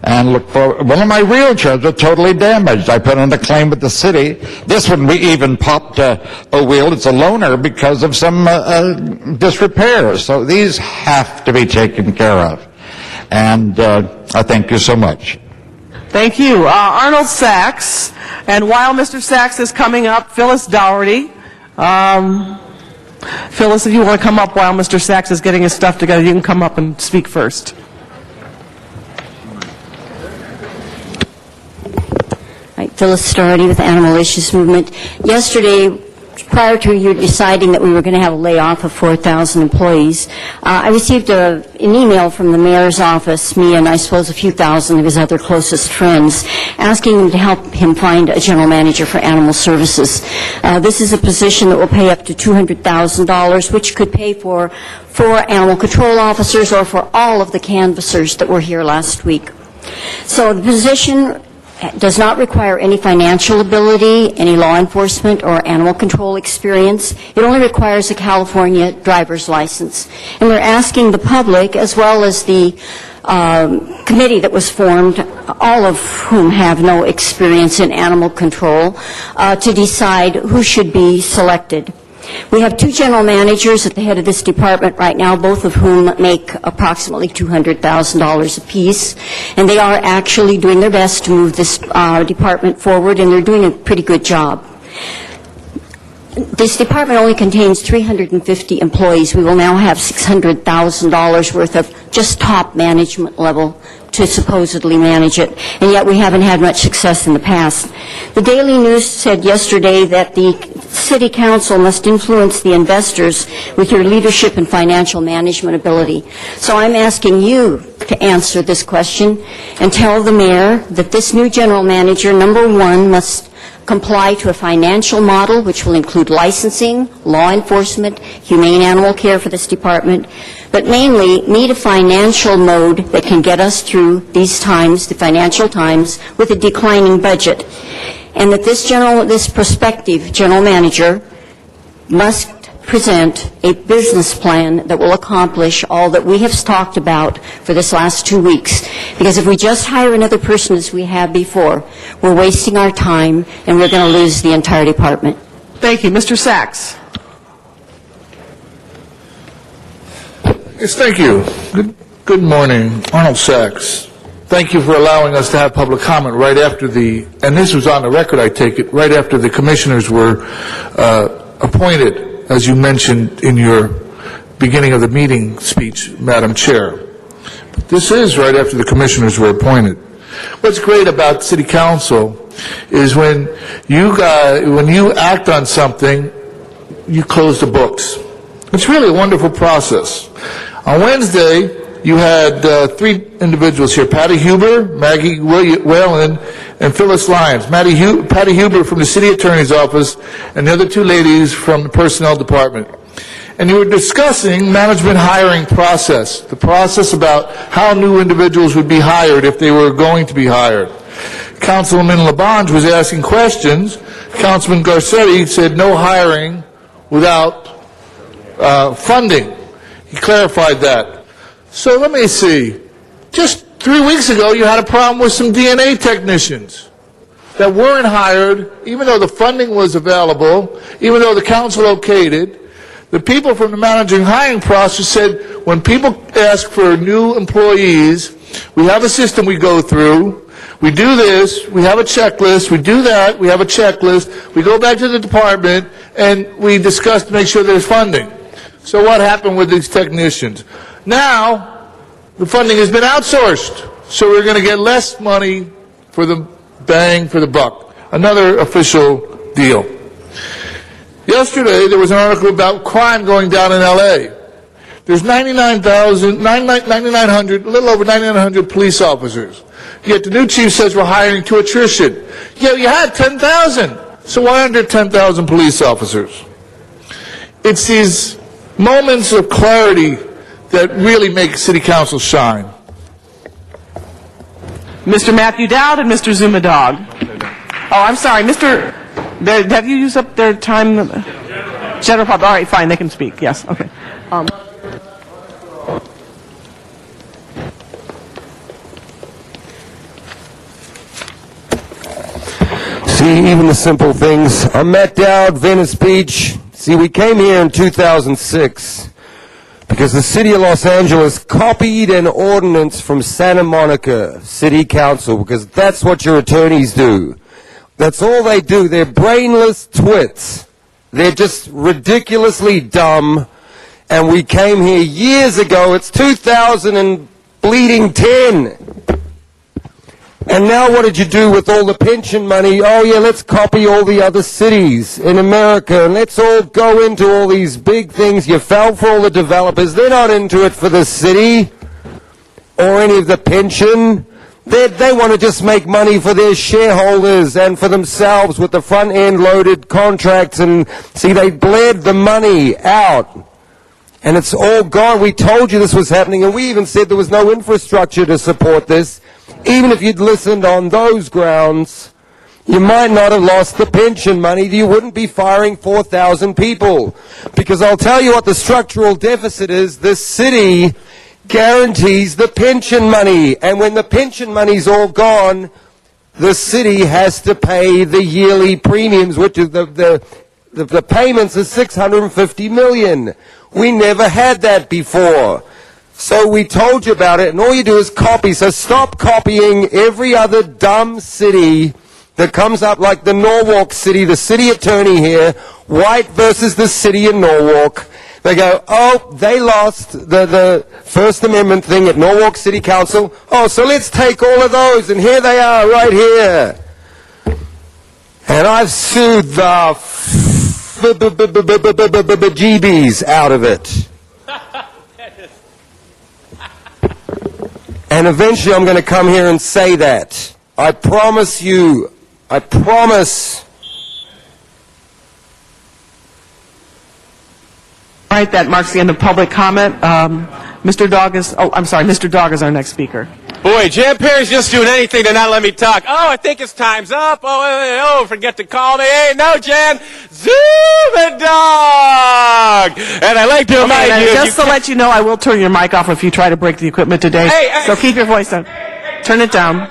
and look for one of my wheelchairs was totally damaged. I put in a claim with the city. This one, we even popped a wheel. It's a loaner because of some disrepair. So these have to be taken care of. And I thank you so much. Thank you. Arnold Sachs. And while Mr. Sachs is coming up, Phyllis Dougherty. Phyllis, if you want to come up while Mr. Sachs is getting his stuff together, you can come up and speak first. Phyllis Dougherty with the Animal Issues Movement. Yesterday, prior to you deciding that we were going to have a layoff of 4,000 employees, I received an email from the mayor's office, me and I suppose a few thousand of his other closest friends, asking him to help him find a general manager for animal services. This is a position that will pay up to $200,000, which could pay for 4 animal control officers or for all of the canvassers that were here last week. So the position does not require any financial ability, any law enforcement or animal control experience. It only requires a California driver's license. And we're asking the public, as well as the committee that was formed, all of whom have no experience in animal control, to decide who should be selected. We have 2 general managers at the head of this department right now, both of whom make approximately $200,000 apiece, and they are actually doing their best to move this department forward, and they're doing a pretty good job. This department only contains 350 employees. We will now have $600,000 worth of just top management level to supposedly manage it, and yet we haven't had much success in the past. The Daily News said yesterday that the City Council must influence the investors with your leadership and financial management ability. So I'm asking you to answer this question and tell the mayor that this new general manager, number 1, must comply to a financial model which will include licensing, law enforcement, humane animal care for this department, but mainly need a financial mode that can get us through these times, the financial times, with a declining budget. And that this prospective general manager must present a business plan that will accomplish all that we have talked about for this last 2 weeks. Because if we just hire another person as we have before, we're wasting our time and we're going to lose the entire department. Thank you. Mr. Sachs. Yes, thank you. Good morning. Arnold Sachs. Thank you for allowing us to have public comment right after and this was on the record, I take it, right after the commissioners were appointed, as you mentioned in your beginning of the meeting speech, Madam Chair. But this is right after the commissioners were appointed. What's great about City Council is when you act on something, you close the books. It's really a wonderful process. On Wednesday, you had 3 individuals here, Patty Huber, Maggie Whalen, and Phyllis Lyons. Patty Huber from the City Attorney's Office, and the other 2 ladies from the Personnel Department. And you were discussing management hiring process, the process about how new individuals would be hired if they were going to be hired. Councilman Labange was asking questions. Councilman Garcetti said no hiring without funding. He clarified that. So let me see. Just 3 weeks ago, you had a problem with some DNA technicians that weren't hired, even though the funding was available, even though the council okayed it. The people from the managing hiring process said, when people ask for new employees, we have a system we go through. We do this, we have a checklist, we do that, we have a checklist, we go back to the department, and we discuss to make sure there's funding. So what happened with these technicians? Now, the funding has been outsourced, so we're going to get less money for the bang for the buck. Another official deal. Yesterday, there was an article about crime going down in L.A. There's 9,900, a little over 9,900 police officers. Yet the new chief says we're hiring to attrition. Yeah, you had 10,000. So why aren't there 10,000 police officers? It's these moments of clarity that really make City Council shine. Mr. Matthew Dowd and Mr. Zumadog. Oh, I'm sorry, have you used up their time? General Public. All right, fine, they can speak. Yes, okay. See, even the simple things. I'm Matt Dowd, Venice Beach. See, we came here in 2006 because the city of Los Angeles copied an ordinance from Santa Monica City Council, because that's what your attorneys do. That's all they do. They're brainless twits. They're just ridiculously dumb. And we came here years ago. It's 2010. And now what did you do with all the pension money? Oh yeah, let's copy all the other cities in America and let's all go into all these big things. You fell for all the developers. They're not into it for the city or any of the pension. They want to just make money for their shareholders and for themselves with the front-end loaded contracts. And see, they bled the money out. And it's all gone. We told you this was happening, and we even said there was no infrastructure to support this. Even if you'd listened on those grounds, you might not have lost the pension money. You wouldn't be firing 4,000 people. Because I'll tell you what the structural deficit is. This city guarantees the pension money. And when the pension money's all gone, the city has to pay the yearly premiums, which is the payments are $650 million. We never had that before. So we told you about it, and all you do is copy. So stop copying every other dumb city that comes up, like the Norwalk city, the city attorney here, White versus the city of Norwalk. They go, oh, they lost the First Amendment thing at Norwalk City Council. Oh, so let's take all of those, and here they are right here. And I've sued the GBs out of it. And eventually I'm going to come here and say that. I promise you. I promise. All right, that marks the end of public comment. Mr. Dog is our next speaker. Boy, Jan Perry's just doing anything to not let me talk. Oh, I think his time's up. Oh, forget to call me. Hey, no, Jan. Zoom dog. And I like to remind you. Just to let you know, I will turn your mic off if you try to break the equipment today. So keep your voice down. Turn it down.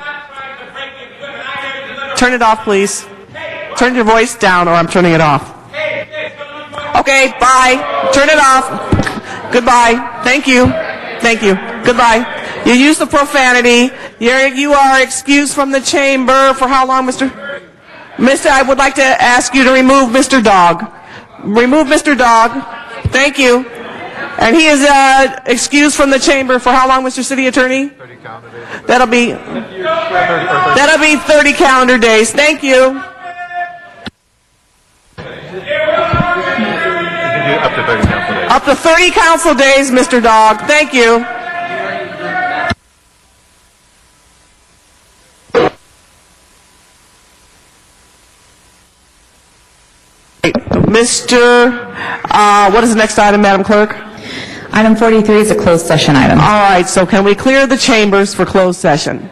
Turn it off, please. Turn your voice down, or I'm turning it off. Okay, bye. Turn it off. Goodbye. Thank you. Thank you. Goodbye. You use the profanity. You are excused from the chamber for how long, Mr.? I would like to ask you to remove Mr. Dog. Remove Mr. Dog. Thank you. And he is excused from the chamber for how long, Mr. City Attorney? 30 calendar days. That'll be 30 calendar days. Thank you. Up to 30 council days, Mr. Dog. Thank you. What is the next item, Madam Clerk? Item 43 is a closed session item. All right, so can we clear the chambers for closed session?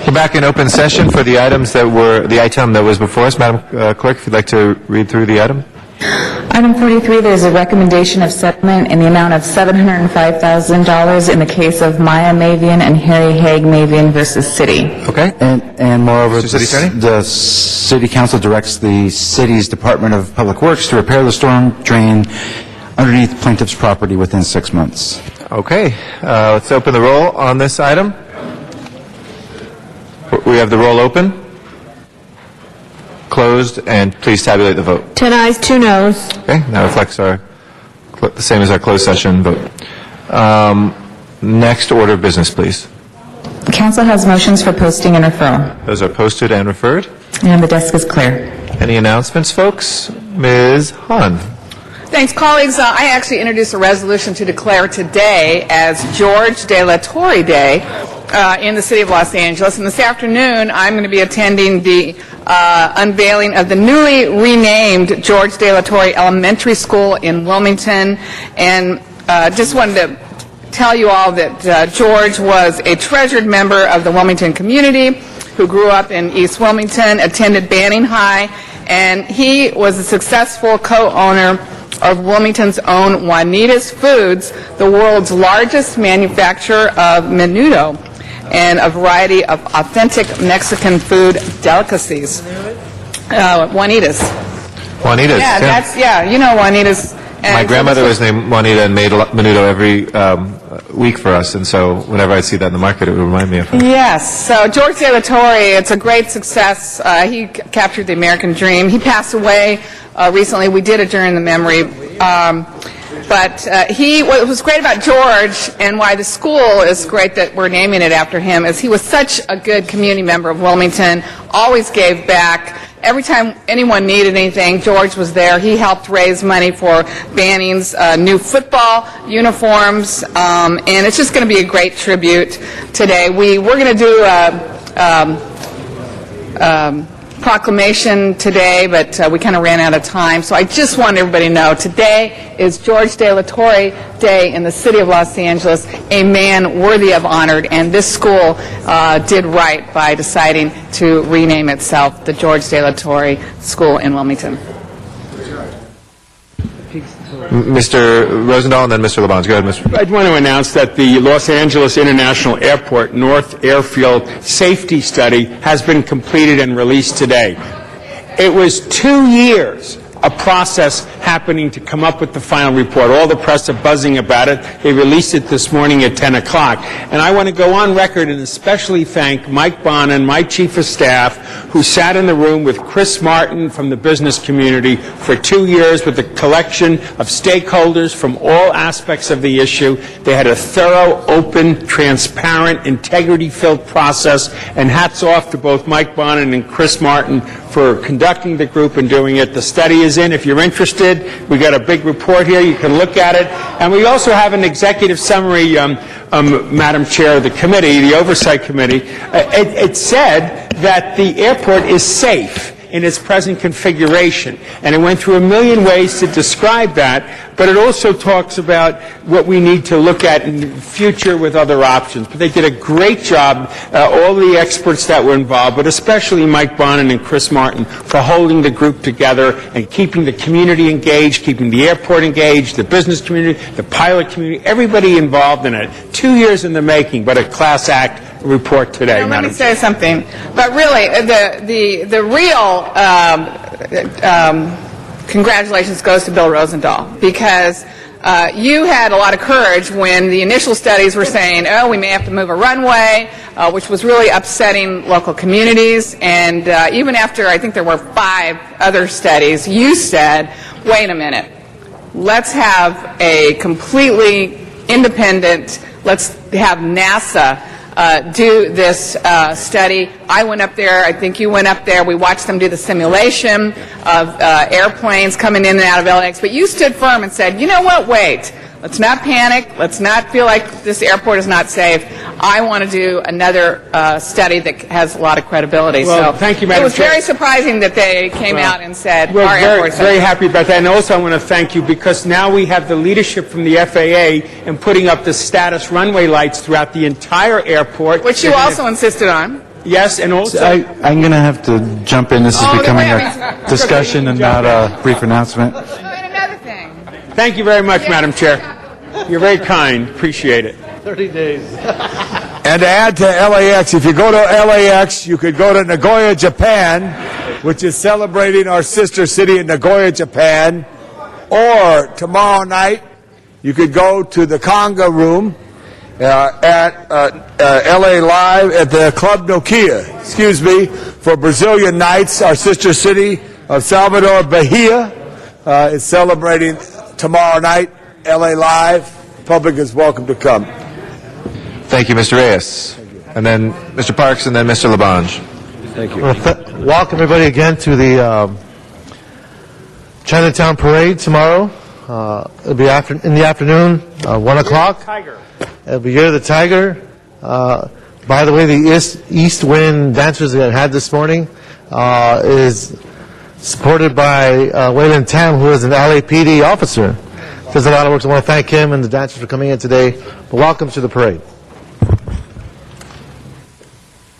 We're back in open session for the item that was before us. Madam Clerk, if you'd like to read through the item. Item 43, there's a recommendation of settlement in the amount of $705,000 in the case of Maya Mavian and Harry Haig Mavian versus City. Okay. And moreover, Mr. City Attorney? the City Council directs the city's Department of Public Works to repair the storm drain underneath plaintiff's property within 6 months. Okay. Let's open the roll on this item. We have the roll open, closed, and please tabulate the vote. 10 ayes, 2 noes. Okay, that reflects the same as our closed session vote. Next order of business, please. The council has motions for posting and referral, Those are posted and referred. and the desk is clear. Any announcements, folks? Ms. Hahn. Thanks, colleagues. I actually introduced a resolution to declare today as George De La Torre Day in the city of Los Angeles. And this afternoon, I'm going to be attending the unveiling of the newly renamed George De La Torre Elementary School in Wilmington. And just wanted to tell you all that George was a treasured member of the Wilmington community who grew up in East Wilmington, attended Banning High, and he was a successful co-owner of Wilmington's own Juanita's Foods, the world's largest manufacturer of menudo and a variety of authentic Mexican food delicacies. Juanita's. Juanita's. Yeah, you know Juanita's. And My grandmother was named Juanita and made menudo every week for us, and so whenever I see that in the market, it would remind me of her. Yes. So George De La Torre, it's a great success. He captured the American dream. He passed away recently. We did it during the memory. But what was great about George and why the school is great that we're naming it after him is he was such a good community member of Wilmington, always gave back. Every time anyone needed anything, George was there. He helped raise money for Banning's new football uniforms, and it's just going to be a great tribute today. We're going to do a proclamation today, but we kind of ran out of time. So I just want everybody to know today is George De La Torre Day in the city of Los Angeles, a man worthy of honor, and this school did right by deciding to rename itself the George De La Torre School in Wilmington. Mr. Rosendahl and then Mr. Labonte. Go ahead, Mr. I'd want to announce that the Los Angeles International Airport North Airfield Safety Study has been completed and released today. It was 2 years, a process happening to come up with the final report. All the press are buzzing about it. They released it this morning at 10 o'clock. And I want to go on record and especially thank Mike Bonin, my chief of staff, who sat in the room with Chris Martin from the business community for 2 years with a collection of stakeholders from all aspects of the issue. They had a thorough, open, transparent, integrity-filled process, and hats off to both Mike Bonin and Chris Martin for conducting the group and doing it. The study is in. If you're interested, we got a big report here. You can look at it. And we also have an executive summary, Madam Chair of the committee, the Oversight Committee. It said that the airport is safe. in its present configuration. And it went through a million ways to describe that, but it also talks about what we need to look at in the future with other options. But they did a great job, all the experts that were involved, but especially Mike Bonin and Chris Martin for holding the group together and keeping the community engaged, keeping the airport engaged, the business community, the pilot community, everybody involved in it. 2 years in the making, but a class act report today, Let Madam me say something. But really, the real congratulations goes to Bill Rosendahl, because you had a lot of courage when the initial studies were saying, oh, we may have to move a runway, which was really upsetting local communities. And even after, I think there were 5 other studies, you said, wait a minute, let's have a completely independent, let's have NASA do this study. I went up there, I think you went up there, we watched them do the simulation of airplanes coming in and out of LAX, but you stood firm and said, you know what, wait, let's not panic, let's not feel like this airport is not safe. I want to do another study that has a lot of credibility. Well, so thank you, Madam it was Chair. very surprising that they came out and said, We're our airport's very happy about that. And also I want to thank you because now we have the leadership from the FAA in putting up the status runway lights throughout the entire airport. which you also insisted on. Yes, and also... I'm going to have to jump in. This is becoming a discussion and not a brief announcement. Thank you very much, Madam Chair. You're very kind. Appreciate it. 30 days. And to add to LAX, if you go to LAX, you could go to Nagoya, Japan, which is celebrating our sister city in Nagoya, Japan. Or tomorrow night, you could go to the Conga Room at LA Live at the Club Nokia, for Brazilian Nights. Our sister city of Salvador Bahia is celebrating tomorrow night, LA Live. Public is welcome to come. Thank you, Mr. Reyes. And then Mr. Parks, and then Mr. Labange. Thank you. Welcome everybody again to the Chinatown Parade tomorrow. It'll be in the afternoon, 1 o'clock. It'll be Year of the Tiger. By the way, the East Wind dancers that I had this morning is supported by Waylon Tam, who is an LAPD officer. Does a lot of work, so I want to thank him and the dancers for coming in today. But welcome to the parade.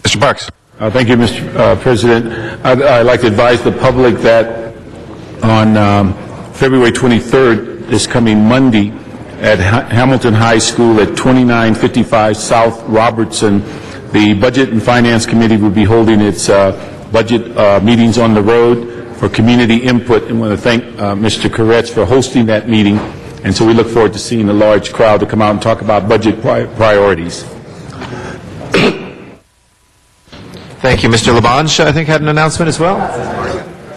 Mr. Parks. Thank you, Mr. President. I'd like to advise the public that on February 23rd, this coming Monday, at Hamilton High School at 2955 South Robertson, the Budget and Finance Committee will be holding its budget meetings on the road for community input. And I want to thank Mr. Koretz for hosting that meeting. And so we look forward to seeing a large crowd to come out and talk about budget priorities. Thank you. Mr. Labange, I think, had an announcement as well.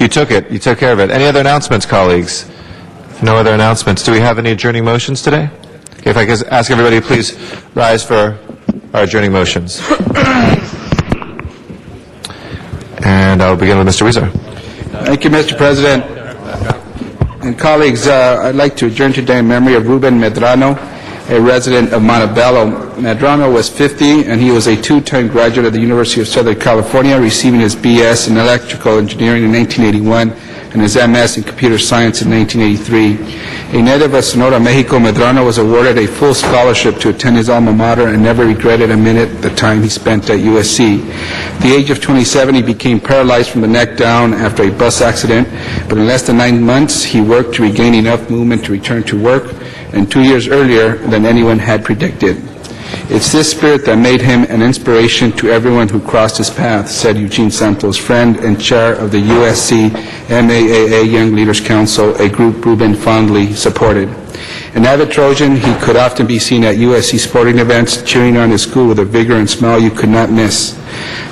You took it. You took care of it. Any other announcements, colleagues? No other announcements. Do we have any adjourning motions today? Okay, if I could ask everybody to please rise for our adjourning motions. And I'll begin with Mr. Weezer. Thank you, Mr. President. And colleagues, I'd like to adjourn today in memory of Ruben Medrano, a resident of Montebello. Medrano was 50, and he was a 2-time graduate of the University of Southern California, receiving his B.S. in electrical engineering in 1981 and his M.S. in computer science in 1983. A native of Sonora, Mexico, Medrano was awarded a full scholarship to attend his alma mater and never regretted a minute the time he spent at USC. At the age of 27, he became paralyzed from the neck down after a bus accident, but in less than 9 months, he worked to regain enough movement to return to work, and 2 years earlier than anyone had predicted. It's this spirit that made him an inspiration to everyone who crossed his path, said Eugene Santos, friend and chair of the USC MAAA Young Leaders Council, a group Ruben fondly supported. An avid Trojan, he could often be seen at USC sporting events, cheering on his school with a vigor and smile you could not miss.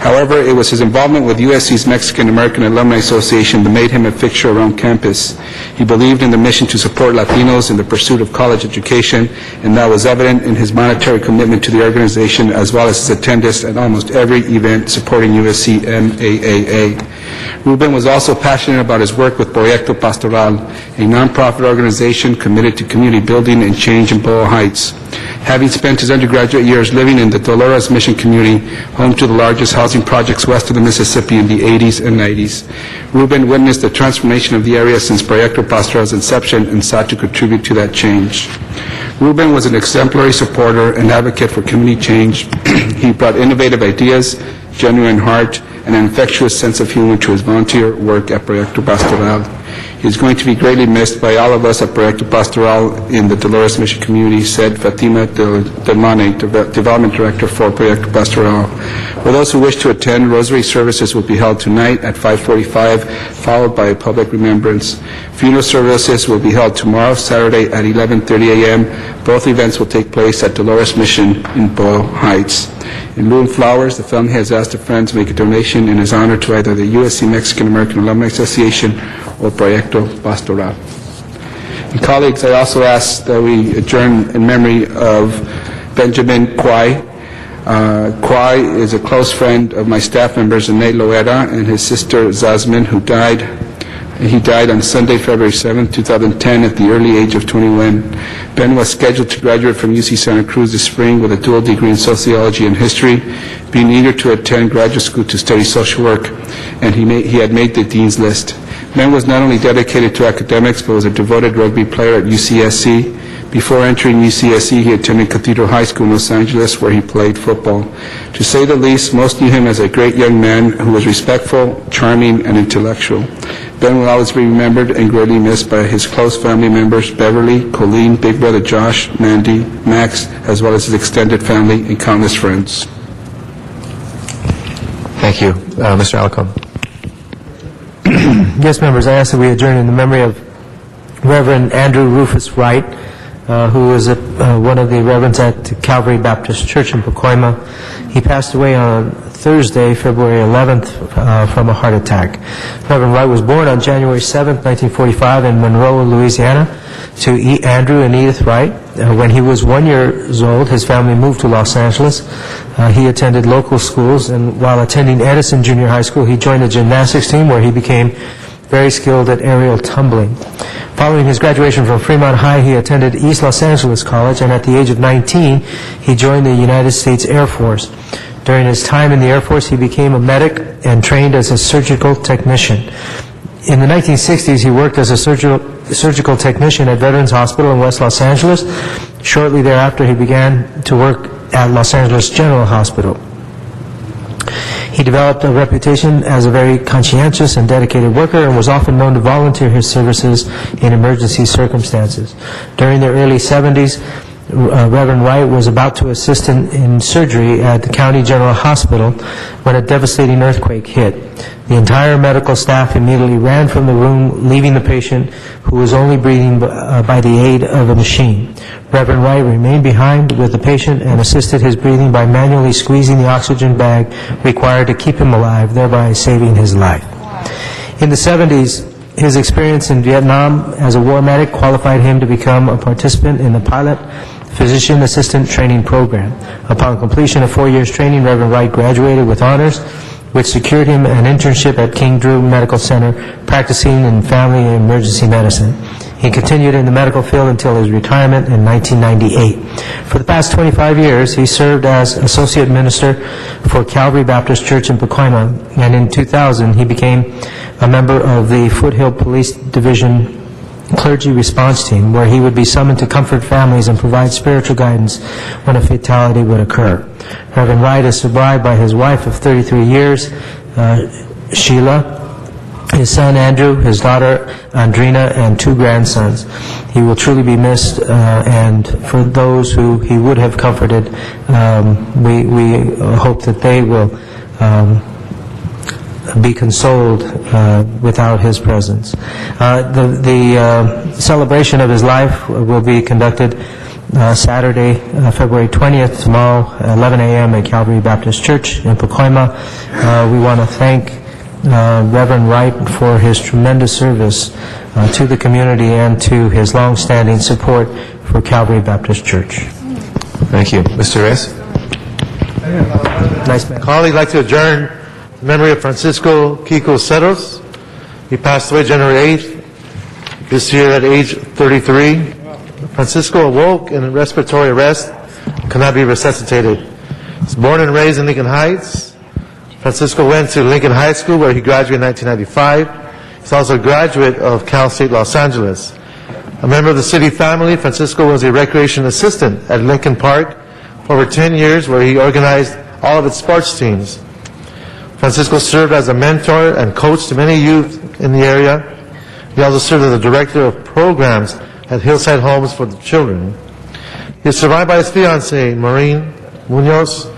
However, it was his involvement with USC's Mexican-American Alumni Association that made him a fixture around campus. He believed in the mission to support Latinos in the pursuit of college education, and that was evident in his monetary commitment to the organization as well as his attendance at almost every event supporting USC MAAA. Ruben was also passionate about his work with Proyecto Pastoral, a nonprofit organization committed to community Building and Change in Boyle Heights. Having spent his undergraduate years living in the Dolores Mission community, home to the largest housing projects west of the Mississippi in the 80s and 90s, Ruben witnessed the transformation of the area since Proyecto Pastoral's inception and sought to contribute to that change. Ruben was an exemplary supporter and advocate for community change. He brought innovative ideas, genuine heart, and an infectious sense of humor to his volunteer work at Proyecto Pastoral. He is going to be greatly missed by all of us at Proyecto Pastoral in the Dolores Mission community, said Fatima Del Mane, Development Director for Proyecto Pastoral. For those who wish to attend, rosary services will be held tonight at 5:45, followed by a public remembrance. Funeral services will be held tomorrow, Saturday, at 11:30 a.m. Both events will take place at Dolores Mission in Boyle Heights. In lieu of flowers, the family has asked their friends to make a donation in his honor to either the USC Mexican American Alumni Association or Proyecto Pastoral. And colleagues, I also ask that we adjourn in memory of Benjamin Kwai. Kwai is a close friend of my staff members, Annette Loera, and his sister Zasmin, who died. He died on Sunday, February 7, 2010, at the early age of 21. Ben was scheduled to graduate from UC Santa Cruz this spring with a dual degree in sociology and history, being eager to attend graduate school to study social work, and he had made the dean's list. Ben was not only dedicated to academics, but was a devoted rugby player at UCSC. Before entering UCSC, he attended Cathedral High School in Los Angeles, where he played football. To say the least, most knew him as a great young man who was respectful, charming, and intellectual. Ben will always be remembered and greatly missed by his close family members, Beverly, Colleen, Big Brother Josh, Mandy, Max, as well as his extended family and countless friends. Thank you. Mr. Alarcon. Yes, members, I ask that we adjourn in the memory of Reverend Andrew Rufus Wright, who was one of the reverends at Calvary Baptist Church in Pacoima. He passed away on Thursday, February 11th, from a heart attack. Reverend Wright was born on January 7th, 1945 in Monroe, Louisiana, to Andrew and Edith Wright. When he was 1 year old, his family moved to Los Angeles. He attended local schools, and while attending Edison Junior High School, he joined the gymnastics team where he became very skilled at aerial tumbling. Following his graduation from Fremont High, he attended East Los Angeles College, and at the age of 19, he joined the United States Air Force. During his time in the Air Force, he became a medic and trained as a surgical technician. In the 1960s, he worked as a surgical technician at Veterans Hospital in West Los Angeles. Shortly thereafter, he began to work at Los Angeles General Hospital. He developed a reputation as a very conscientious and dedicated worker and was often known to volunteer his services in emergency circumstances. During the early 70s, Reverend Wright was about to assist in surgery at the County General Hospital when a devastating earthquake hit. The entire medical staff immediately ran from the room, leaving the patient, who was only breathing by the aid of a machine. Reverend Wright remained behind with the patient and assisted his breathing by manually squeezing the oxygen bag required to keep him alive, thereby saving his life. In the 70s, his experience in Vietnam as a war medic qualified him to become a participant in the pilot physician assistant training program. Upon completion of 4 years training, Reverend Wright graduated with honors, which secured him an internship at King Drew Medical Center, practicing in family and emergency medicine. He continued in the medical field until his retirement in 1998. For the past 25 years, he served as associate minister for Calvary Baptist Church in Pacoima, and in 2000, he became a member of the Foothill Police Division clergy response team, where he would be summoned to comfort families and provide spiritual guidance when a fatality would occur. Reverend Wright is survived by his wife of 33 years, Sheila, his son Andrew, his daughter Andrina, and 2 grandsons. He will truly be missed, and for those who he would have comforted, we hope that they will be consoled without his presence. The celebration of his life will be conducted Saturday, February 20th, tomorrow, 11 a.m. at Calvary Baptist Church in Pacoima. We want to thank Reverend Wright for his tremendous service to the community and to his long-standing support for Calvary Baptist Church. Thank you. Mr. Reyes? Nice man. Colleague, I'd like to adjourn in memory of Francisco Kiko Ceros. He passed away January 8th this year at age 33. Francisco awoke in respiratory arrest and could not be resuscitated. He was born and raised in Lincoln Heights. Francisco went to Lincoln High School, where he graduated in 1995. He's also a graduate of Cal State Los Angeles. A member of the city family, Francisco was a recreation assistant at Lincoln Park for over 10 years, where he organized all of its sports teams. Francisco served as a mentor and coach to many youth in the area. He also served as the director of programs at Hillside Homes for the Children. He is survived by his fiancée, Maureen Munoz,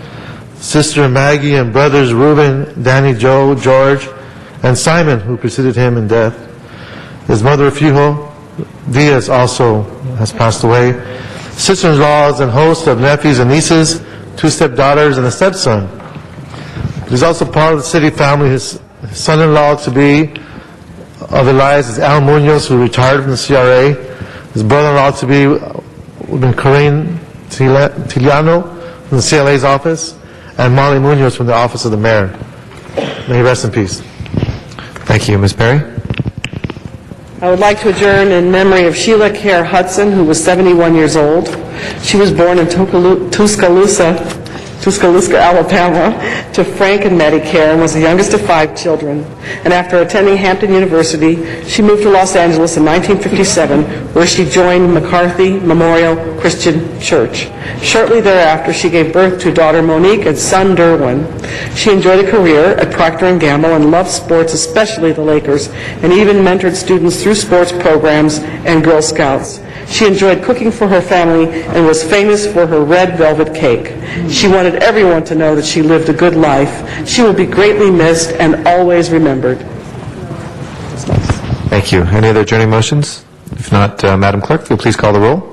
sister Maggie, and brothers Ruben, Danny, Joe, George, and Simon, who preceded him in death. His mother, Fijo Diaz, also has passed away. Sister-in-laws and host of nephews and nieces, 2 stepdaughters, and a stepson. He's also part of the city family. His son-in-law to be of Elias is Al Munoz, who retired from the CRA. His brother-in-law to be would been Corinne Tiliano from the CLA's office, and Molly Munoz from the office of the mayor. May he rest in peace. Thank you. Ms. Perry? I would like to adjourn in memory of Sheila Kerr Hudson, who was 71 years old. She was born in Tuscaloosa, Alabama, to Frank and Betty Kerr, and was the youngest of 5 children. And after attending Hampton University, she moved to Los Angeles in 1957, where she joined McCarthy Memorial Christian Church. Shortly thereafter, she gave birth to daughter Monique and son Derwin. She enjoyed a career at Procter & Gamble and loved sports, especially the Lakers, and even mentored students through sports programs and Girl Scouts. She enjoyed cooking for her family and was famous for her red velvet cake. She wanted everyone to know that she lived a good life. She will be greatly missed and always remembered. Thank you. Any other adjourning motions? If not, Madam Clerk, will you please call the roll?